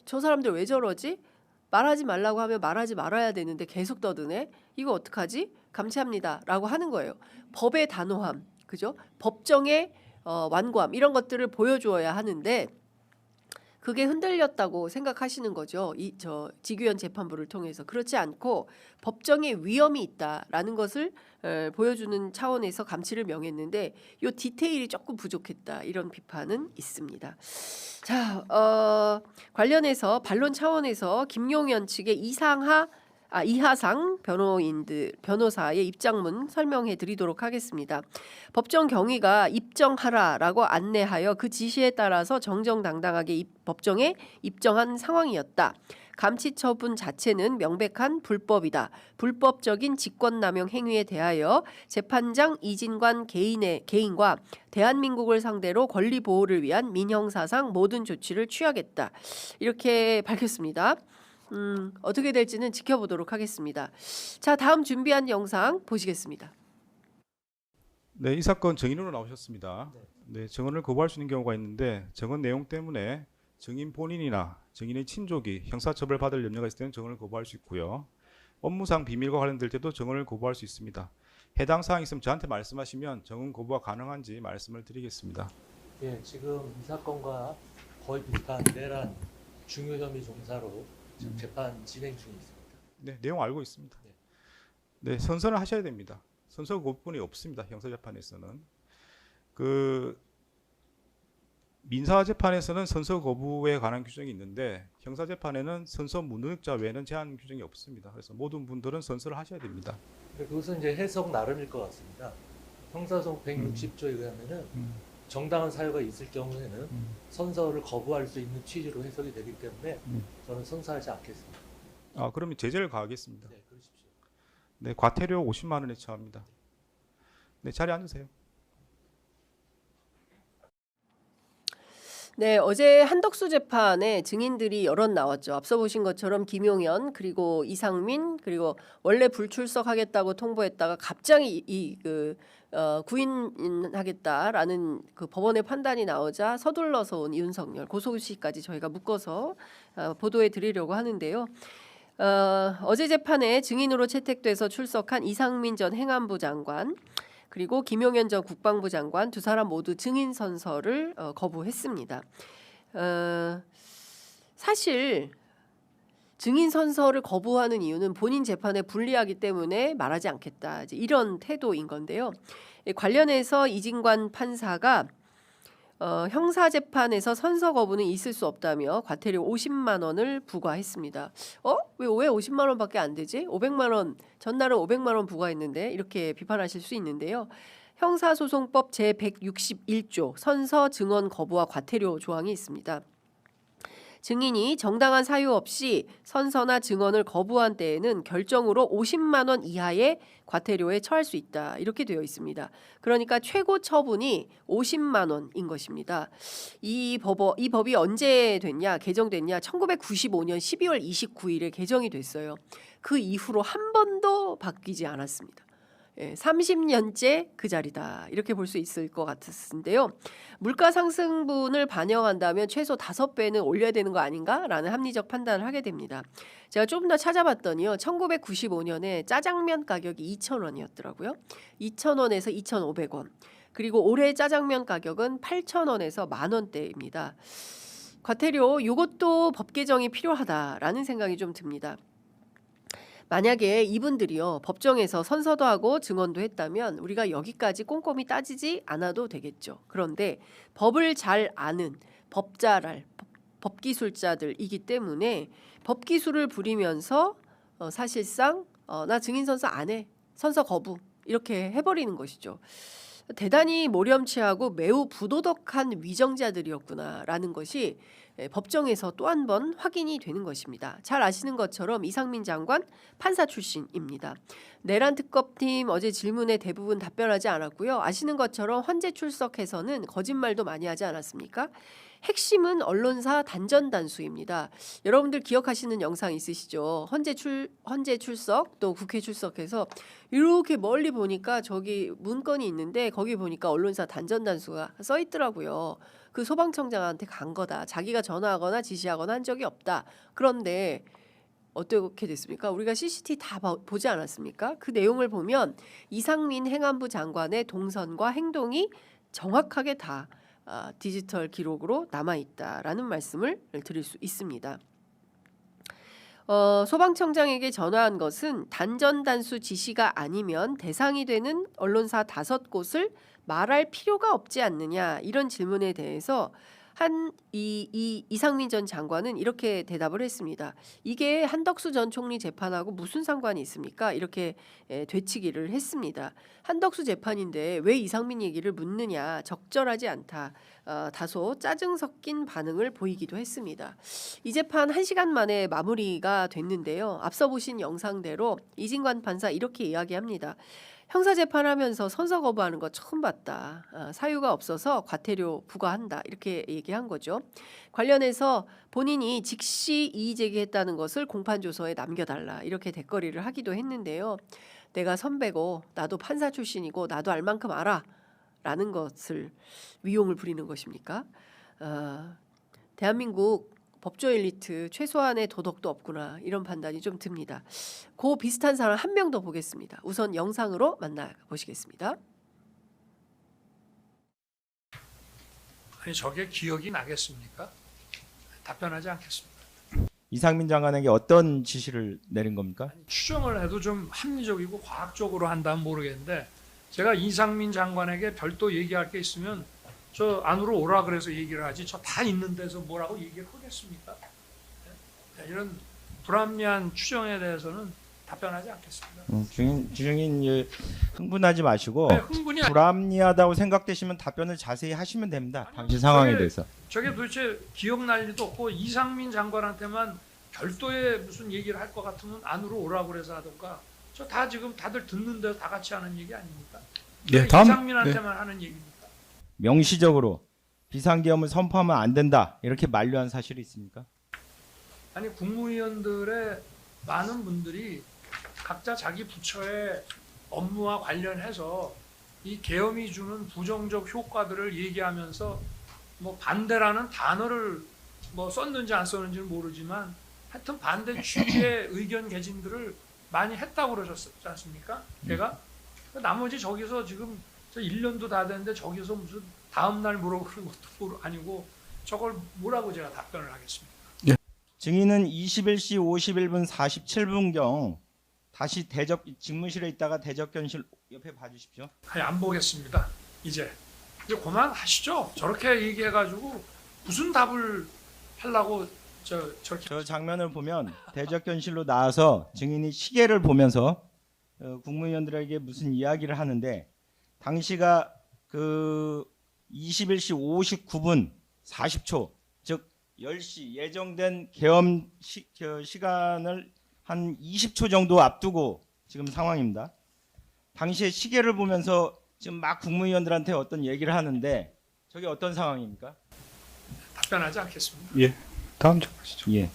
S1: 저 사람들 왜 저러지? 말하지 말라고 하면 말하지 말아야 되는데 계속 떠드네. 이거 어떡하지? 감치합니다 라고 하는 거예요. 법의 단호함. 그죠? 법정의 완고함 이런 것들을 보여주어야 하는데 그게 흔들렸다고 생각하시는 거죠. 저 지규현 재판부를 통해서 그렇지 않고 법정에 위험이 있다라는 것을 보여주는 차원에서 감치를 명했는데 이 디테일이 조금 부족했다 이런 비판은 있습니다. 자, 관련해서 반론 차원에서 김용현 측의 이하상 변호사의 입장문 설명해 드리도록 하겠습니다. 법정 경위가 입정하라라고 안내하여 그 지시에 따라서 정정당당하게 법정에 입정한 상황이었다. 감치 처분 자체는 명백한 불법이다. 불법적인 직권남용 행위에 대하여 재판장 이진관 개인과 대한민국을 상대로 권리 보호를 위한 민형사상 모든 조치를 취하겠다. 이렇게 밝혔습니다. 어떻게 될지는 지켜보도록 하겠습니다. 자, 다음 준비한 영상 보시겠습니다.
S3: 네, 이 사건 증인으로 나오셨습니다. 네, 증언을 거부할 수 있는 경우가 있는데 증언 내용 때문에 증인 본인이나 증인의 친족이 형사처벌 받을 염려가 있을 때는 증언을 거부할 수 있고요. 업무상 비밀과 관련될 때도 증언을 거부할 수 있습니다. 해당 사항이 있으면 저한테 말씀하시면 증언 거부가 가능한지 말씀을 드리겠습니다.
S5: 예, 지금 이 사건과 거의 비슷한 내란 중요 혐의 종사로 지금 재판 진행 중에 있습니다.
S3: 네, 내용 알고 있습니다. 네, 선서를 하셔야 됩니다. 선서 거부권이 없습니다. 형사재판에서는. 민사재판에서는 선서 거부에 관한 규정이 있는데 형사재판에는 선서 무능력자 외에는 제한 규정이 없습니다. 그래서 모든 분들은 선서를 하셔야 됩니다.
S5: 그것은 이제 해석 나름일 것 같습니다. 형사소송 160조에 의하면은 정당한 사유가 있을 경우에는 선서를 거부할 수 있는 취지로 해석이 되기 때문에 저는 선서하지 않겠습니다.
S3: 그러면 제재를 가하겠습니다.
S5: 네, 그러십시오.
S3: 네, 과태료 50만 원에 처합니다. 네, 자리에 앉으세요.
S1: 네, 어제 한덕수 재판에 증인들이 여럿 나왔죠. 앞서 보신 것처럼 김용현 그리고 이상민 그리고 원래 불출석하겠다고 통보했다가 갑자기 구인하겠다라는 그 법원의 판단이 나오자 서둘러서 온 윤석열 고소시까지 저희가 묶어서 보도해 드리려고 하는데요. 어제 재판에 증인으로 채택돼서 출석한 이상민 전 행안부 장관 그리고 김용현 전 국방부 장관 두 사람 모두 증인 선서를 거부했습니다. 사실 증인 선서를 거부하는 이유는 본인 재판에 불리하기 때문에 말하지 않겠다. 이제 이런 태도인 건데요. 관련해서 이진관 판사가 형사재판에서 선서 거부는 있을 수 없다며 과태료 50만 원을 부과했습니다. 왜 50만 원밖에 안 되지? 500만 원, 전날은 500만 원 부과했는데 이렇게 비판하실 수 있는데요. 형사소송법 제161조 선서 증언 거부와 과태료 조항이 있습니다. 증인이 정당한 사유 없이 선서나 증언을 거부한 때에는 결정으로 50만 원 이하의 과태료에 처할 수 있다. 이렇게 되어 있습니다. 그러니까 최고 처분이 50만 원인 것입니다. 이 법이 언제 됐냐? 개정됐냐? 1995년 12월 29일에 개정이 됐어요. 그 이후로 한 번도 바뀌지 않았습니다. 30년째 그 자리다 이렇게 볼 수 있을 것 같은데요. 물가 상승분을 반영한다면 최소 5배는 올려야 되는 거 아닌가라는 합리적 판단을 하게 됩니다. 제가 조금 더 찾아봤더니요. 1995년에 짜장면 가격이 2,000원이었더라고요. 2,000원에서 2,500원. 그리고 올해 짜장면 가격은 8,000원에서 10,000원대입니다. 과태료 이것도 법 개정이 필요하다라는 생각이 좀 듭니다. 만약에 이분들이요 법정에서 선서도 하고 증언도 했다면 우리가 여기까지 꼼꼼히 따지지 않아도 되겠죠. 그런데 법을 잘 아는 법자랄 법기술자들이기 때문에 법기술을 부리면서 사실상 나 증인 선서 안 해, 선서 거부 이렇게 해버리는 것이죠. 대단히 모렴치하고 매우 부도덕한 위정자들이었구나라는 것이 법정에서 또 한 번 확인이 되는 것입니다. 잘 아시는 것처럼 이상민 장관 판사 출신입니다. 내란 특검팀 어제 질문에 대부분 답변하지 않았고요. 아시는 것처럼 헌재 출석해서는 거짓말도 많이 하지 않았습니까? 핵심은 언론사 단전단수입니다. 여러분들 기억하시는 영상 있으시죠? 헌재 출석 또 국회 출석해서 이렇게 멀리 보니까 저기 문건이 있는데 거기 보니까 언론사 단전단수가 써 있더라고요. 그 소방청장한테 간 거다. 자기가 전화하거나 지시하거나 한 적이 없다. 그런데 어떻게 됐습니까? 우리가 CCTV 다 보지 않았습니까? 그 내용을 보면 이상민 행안부 장관의 동선과 행동이 정확하게 다 디지털 기록으로 남아있다라는 말씀을 드릴 수 있습니다. 소방청장에게 전화한 것은 단전단수 지시가 아니면 대상이 되는 언론사 5곳을 말할 필요가 없지 않느냐 이런 질문에 대해서 이상민 전 장관은 이렇게 대답을 했습니다. 이게 한덕수 전 총리 재판하고 무슨 상관이 있습니까? 이렇게 되치기를 했습니다. 한덕수 재판인데 왜 이상민 얘기를 묻느냐, 적절하지 않다. 다소 짜증 섞인 반응을 보이기도 했습니다. 이 재판 1시간 만에 마무리가 됐는데요. 앞서 보신 영상대로 이진관 판사 이렇게 이야기합니다. 형사재판하면서 선서 거부하는 거 처음 봤다. 사유가 없어서 과태료 부과한다. 이렇게 얘기한 거죠. 관련해서 본인이 즉시 이의 제기했다는 것을 공판조서에 남겨달라. 이렇게 대거리를 하기도 했는데요. 내가 선배고 나도 판사 출신이고 나도 알 만큼 알아. 라는 것을 위용을 부리는 것입니까? 대한민국 법조 엘리트 최소한의 도덕도 없구나 이런 판단이 좀 듭니다. 그 비슷한 사람 한 명 더 보겠습니다. 우선 영상으로 만나보시겠습니다.
S8: 아니 저게 기억이 나겠습니까? 답변하지 않겠습니다.
S22: 이상민 장관에게 어떤 지시를 내린 겁니까?
S8: 추정을 해도 좀 합리적이고 과학적으로 한다면 모르겠는데 제가 이상민 장관에게 별도 얘기할 게 있으면 저 안으로 오라 그래서 얘기를 하지 저 다 있는 데서 뭐라고 얘기를 하겠습니까? 네, 이런 불합리한 추정에 대해서는 답변하지 않겠습니다.
S22: 주정인 흥분하지 마시고
S8: 네, 흥분이
S22: 불합리하다고 생각되시면 답변을 자세히 하시면 됩니다. 당시 상황에 대해서.
S8: 저게 도대체 기억날 리도 없고 이상민 장관한테만 별도의 무슨 얘기를 할 것 같으면 안으로 오라 그래서 하던가 저 다 지금 다들 듣는 데서 다 같이 하는 얘기 아닙니까?
S22: 네, 다음
S8: 이상민한테만 하는 얘기입니다.
S22: 명시적으로 비상계엄을 선포하면 안 된다 이렇게 만류한 사실이 있습니까?
S8: 아니 국무위원들의 많은 분들이 각자 자기 부처의 업무와 관련해서 이 계엄이 주는 부정적 효과들을 얘기하면서 뭐 반대라는 단어를 뭐 썼는지 안 썼는지는 모르지만 하여튼 반대 취지의 의견 개진들을 많이 했다고 그러셨지 않습니까? 제가 나머지 저기서 지금 저 1년도 다 됐는데 저기서 무슨 다음날 물어보는 것도 아니고 저걸 뭐라고 제가 답변을 하겠습니까?
S22: 예. 증인은 21시 51분 47분경 다시 직무실에 있다가 대적견실 옆에 봐주십시오.
S8: 아니, 안 보겠습니다. 이제 그만하시죠. 저렇게 얘기해가지고 무슨 답을 하려고
S22: 저 장면을 보면 대적견실로 나와서 증인이 시계를 보면서 국무위원들에게 무슨 이야기를 하는데 당시가 그 21시 59분 40초 즉 10시 예정된 계엄 시간을 한 20초 정도 앞두고 지금 상황입니다. 당시에 시계를 보면서 지금 막 국무위원들한테 어떤 얘기를 하는데 저게 어떤 상황입니까?
S8: 답변하지 않겠습니다.
S22: 예. 다음 좀 하시죠. 예.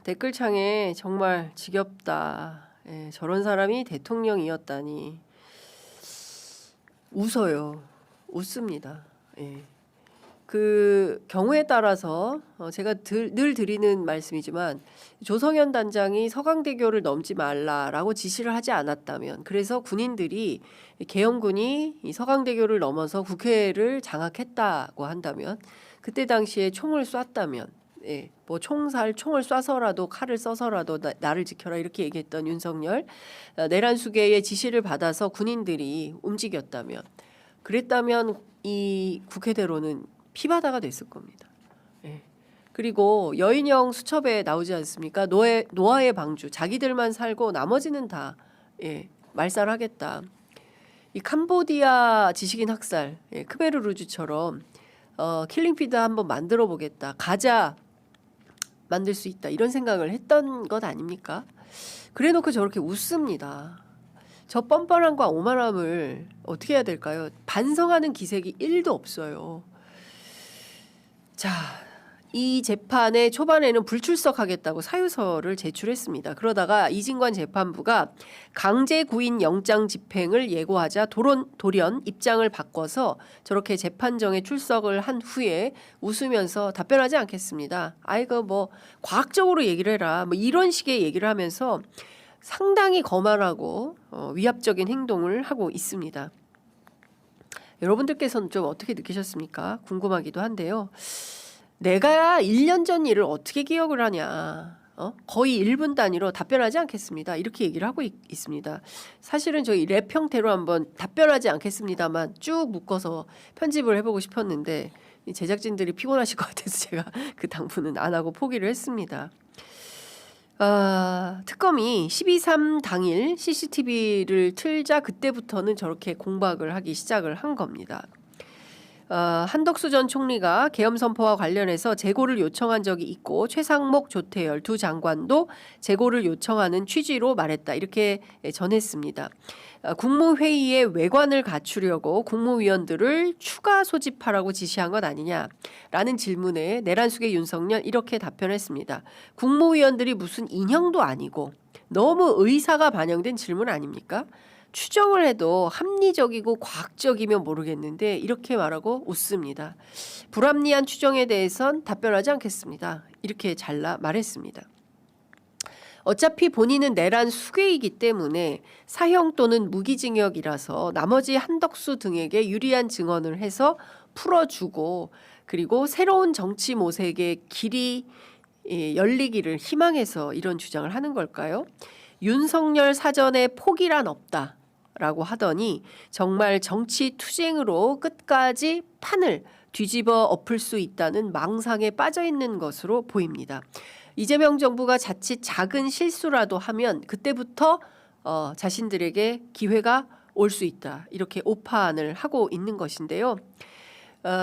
S1: 댓글창에 정말 지겹다. 예, 저런 사람이 대통령이었다니. 웃어요. 웃습니다. 예. 그 경우에 따라서 제가 늘 드리는 말씀이지만 조성현 단장이 서강대교를 넘지 말라라고 지시를 하지 않았다면 그래서 군인들이 계엄군이 이 서강대교를 넘어서 국회를 장악했다고 한다면 그때 당시에 총을 쐈다면 예, 뭐 총을 쏴서라도 칼을 써서라도 나를 지켜라 이렇게 얘기했던 윤석열, 내란수계의 지시를 받아서 군인들이 움직였다면, 그랬다면 이 국회대로는 피바다가 됐을 겁니다. 예. 그리고 여인형 수첩에 나오지 않습니까? 노아의 방주, 자기들만 살고 나머지는 다 말살하겠다. 이 캄보디아 지식인 학살, 크메르 루즈처럼 킬링피드 한번 만들어 보겠다. 가자 만들 수 있다. 이런 생각을 했던 것 아닙니까? 그래놓고 저렇게 웃습니다. 저 뻔뻔함과 오만함을 어떻게 해야 될까요? 반성하는 기색이 1도 없어요. 자, 이 재판의 초반에는 불출석하겠다고 사유서를 제출했습니다. 그러다가 이진관 재판부가 강제 구인 영장 집행을 예고하자 돌연 입장을 바꿔서 저렇게 재판정에 출석을 한 후에 웃으면서 답변하지 않겠습니다. 아이고 뭐 과학적으로 얘기를 해라. 뭐 이런 식의 얘기를 하면서 상당히 거만하고 위압적인 행동을 하고 있습니다. 여러분들께서는 좀 어떻게 느끼셨습니까? 궁금하기도 한데요. 내가 1년 전 일을 어떻게 기억을 하냐. 거의 1분 단위로 답변하지 않겠습니다. 이렇게 얘기를 하고 있습니다. 사실은 저희 랩 형태로 한번 답변하지 않겠습니다만 쭉 묶어서 편집을 해보고 싶었는데 제작진들이 피곤하실 것 같아서 제가 그 당부는 안 하고 포기를 했습니다. 특검이 12.3 당일 CCTV를 틀자 그때부터는 저렇게 공박을 하기 시작을 한 겁니다. 한덕수 전 총리가 계엄 선포와 관련해서 재고를 요청한 적이 있고 최상목, 조태열 두 장관도 재고를 요청하는 취지로 말했다. 이렇게 전했습니다. 국무회의에 외관을 갖추려고 국무위원들을 추가 소집하라고 지시한 것 아니냐라는 질문에 내란숙의 윤석열 이렇게 답변했습니다. 국무위원들이 무슨 인형도 아니고 너무 의사가 반영된 질문 아닙니까? 추정을 해도 합리적이고 과학적이면 모르겠는데 이렇게 말하고 웃습니다. 불합리한 추정에 대해선 답변하지 않겠습니다. 이렇게 잘라 말했습니다. 어차피 본인은 내란 수괴이기 때문에 사형 또는 무기징역이라서 나머지 한덕수 등에게 유리한 증언을 해서 풀어주고 그리고 새로운 정치 모색의 길이 열리기를 희망해서 이런 주장을 하는 걸까요? 윤석열 사전에 포기란 없다. 라고 하더니 정말 정치 투쟁으로 끝까지 판을 뒤집어 엎을 수 있다는 망상에 빠져 있는 것으로 보입니다. 이재명 정부가 자칫 작은 실수라도 하면 그때부터 자신들에게 기회가 올 수 있다. 이렇게 오판을 하고 있는 것인데요.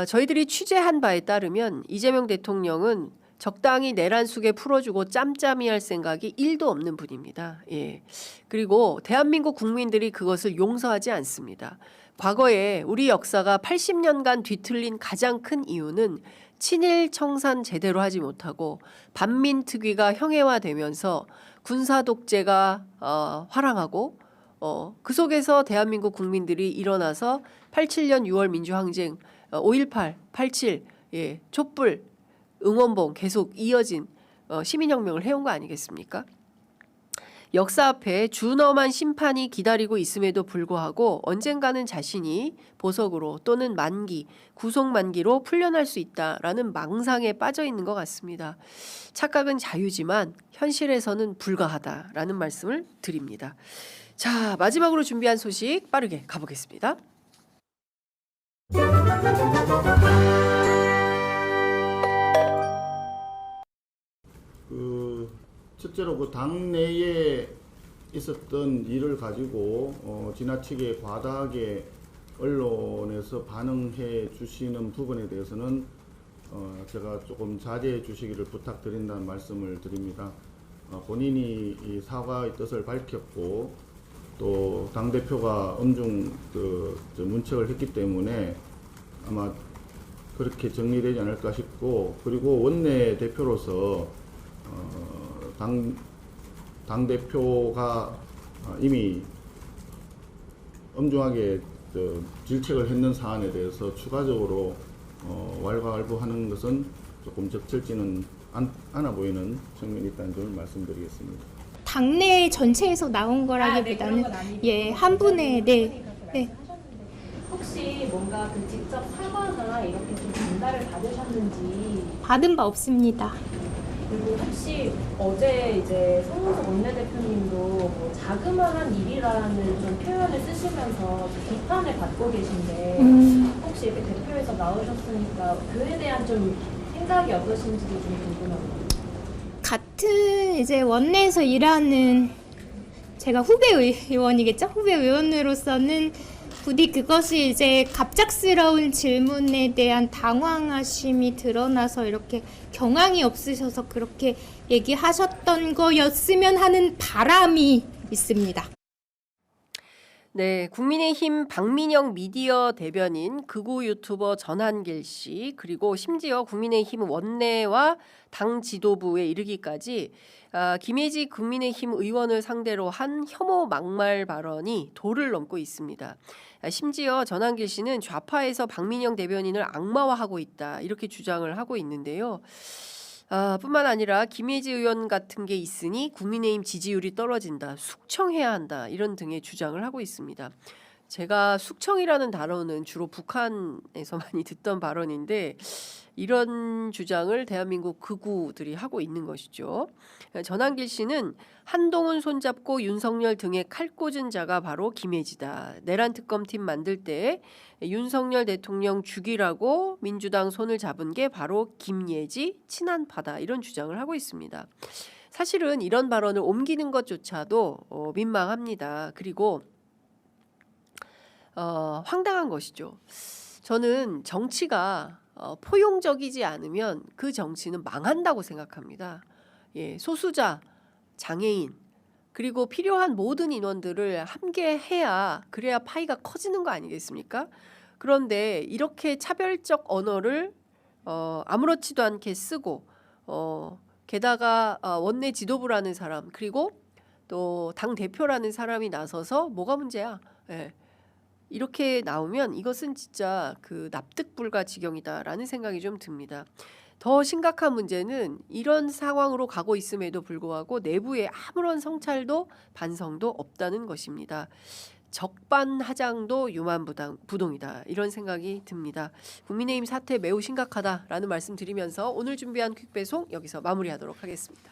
S1: 저희들이 취재한 바에 따르면 이재명 대통령은 적당히 내란 숙에 풀어주고 짬짬이 할 생각이 1도 없는 분입니다. 예. 그리고 대한민국 국민들이 그것을 용서하지 않습니다. 과거에 우리 역사가 80년간 뒤틀린 가장 큰 이유는 친일 청산 제대로 하지 못하고 반민특위가 형해화되면서 군사 독재가 활항하고 그 속에서 대한민국 국민들이 일어나서 87년 6월 민주항쟁, 5.18, 87, 촛불, 응원봉 계속 이어진 시민혁명을 해온 거 아니겠습니까? 역사 앞에 준엄한 심판이 기다리고 있음에도 불구하고 언젠가는 자신이 보석으로 또는 만기, 구속 만기로 풀려날 수 있다라는 망상에 빠져 있는 것 같습니다. 착각은 자유지만 현실에서는 불가하다라는 말씀을 드립니다. 자, 마지막으로 준비한 소식 빠르게 가보겠습니다.
S2: 첫째로 그 당내에 있었던 일을 가지고 지나치게 과다하게 언론에서 반응해 주시는 부분에 대해서는 제가 조금 자제해 주시기를 부탁드린다는 말씀을 드립니다. 본인이 이 사과의 뜻을 밝혔고 또 당대표가 엄중 문책을 했기 때문에 아마 그렇게 정리되지 않을까 싶고, 그리고 원내 대표로서 당대표가 이미 엄중하게 질책을 했는 사안에 대해서 추가적으로 왈가왈부하는 것은 조금 적절치는 않아 보이는 측면이 있다는 점을 말씀드리겠습니다.
S10: 당내 전체에서 나온 거라기보다는 한 분의
S6: 혹시 뭔가 그 직접 사과나 이렇게 좀 전달을 받으셨는지.
S10: 받은 바 없습니다.
S6: 그리고 혹시 어제 이제 성문석 원내대표님도 뭐 자그마한 일이라는 좀 표현을 쓰시면서 좀 비판을 받고 계신데 혹시 이렇게 대표에서 나오셨으니까 그에 대한 좀 생각이 어떠신지도 좀 궁금합니다.
S10: 같은 이제 원내에서 일하는 제가 후배 의원이겠죠? 후배 의원으로서는 부디 그것이 이제 갑작스러운 질문에 대한 당황하심이 드러나서 이렇게 경황이 없으셔서 그렇게 얘기하셨던 거였으면 하는 바람이 있습니다.
S1: 네, 국민의힘 박민영 미디어 대변인, 극우 유튜버 전한길 씨, 그리고 심지어 국민의힘 원내와 당 지도부에 이르기까지 김혜지 국민의힘 의원을 상대로 한 혐오 막말 발언이 도를 넘고 있습니다. 심지어 전한길 씨는 좌파에서 박민영 대변인을 악마화하고 있다, 이렇게 주장을 하고 있는데요. 뿐만 아니라 김혜지 의원 같은 게 있으니 국민의힘 지지율이 떨어진다, 숙청해야 한다, 이런 등의 주장을 하고 있습니다. 제가 숙청이라는 단어는 주로 북한에서 많이 듣던 발언인데 이런 주장을 대한민국 극우들이 하고 있는 것이죠. 전한길 씨는 한동훈 손잡고 윤석열 등에 칼 꽂은 자가 바로 김혜지다. 내란 특검팀 만들 때 윤석열 대통령 죽이라고 민주당 손을 잡은 게 바로 김예지 친한파다, 이런 주장을 하고 있습니다. 사실은 이런 발언을 옮기는 것조차도 민망합니다. 그리고 황당한 것이죠. 저는 정치가 포용적이지 않으면 그 정치는 망한다고 생각합니다. 예, 소수자, 장애인, 그리고 필요한 모든 인원들을 함께 해야, 그래야 파이가 커지는 거 아니겠습니까? 그런데 이렇게 차별적 언어를 아무렇지도 않게 쓰고 게다가 원내 지도부라는 사람, 그리고 또 당 대표라는 사람이 나서서 뭐가 문제야? 예. 이렇게 나오면 이것은 진짜 그 납득불가 지경이다라는 생각이 좀 듭니다. 더 심각한 문제는 이런 상황으로 가고 있음에도 불구하고 내부에 아무런 성찰도 반성도 없다는 것입니다. 적반하장도 유만부동이다, 이런 생각이 듭니다. 국민의힘 사태 매우 심각하다라는 말씀 드리면서 오늘 준비한 퀵배송 여기서 마무리하도록 하겠습니다.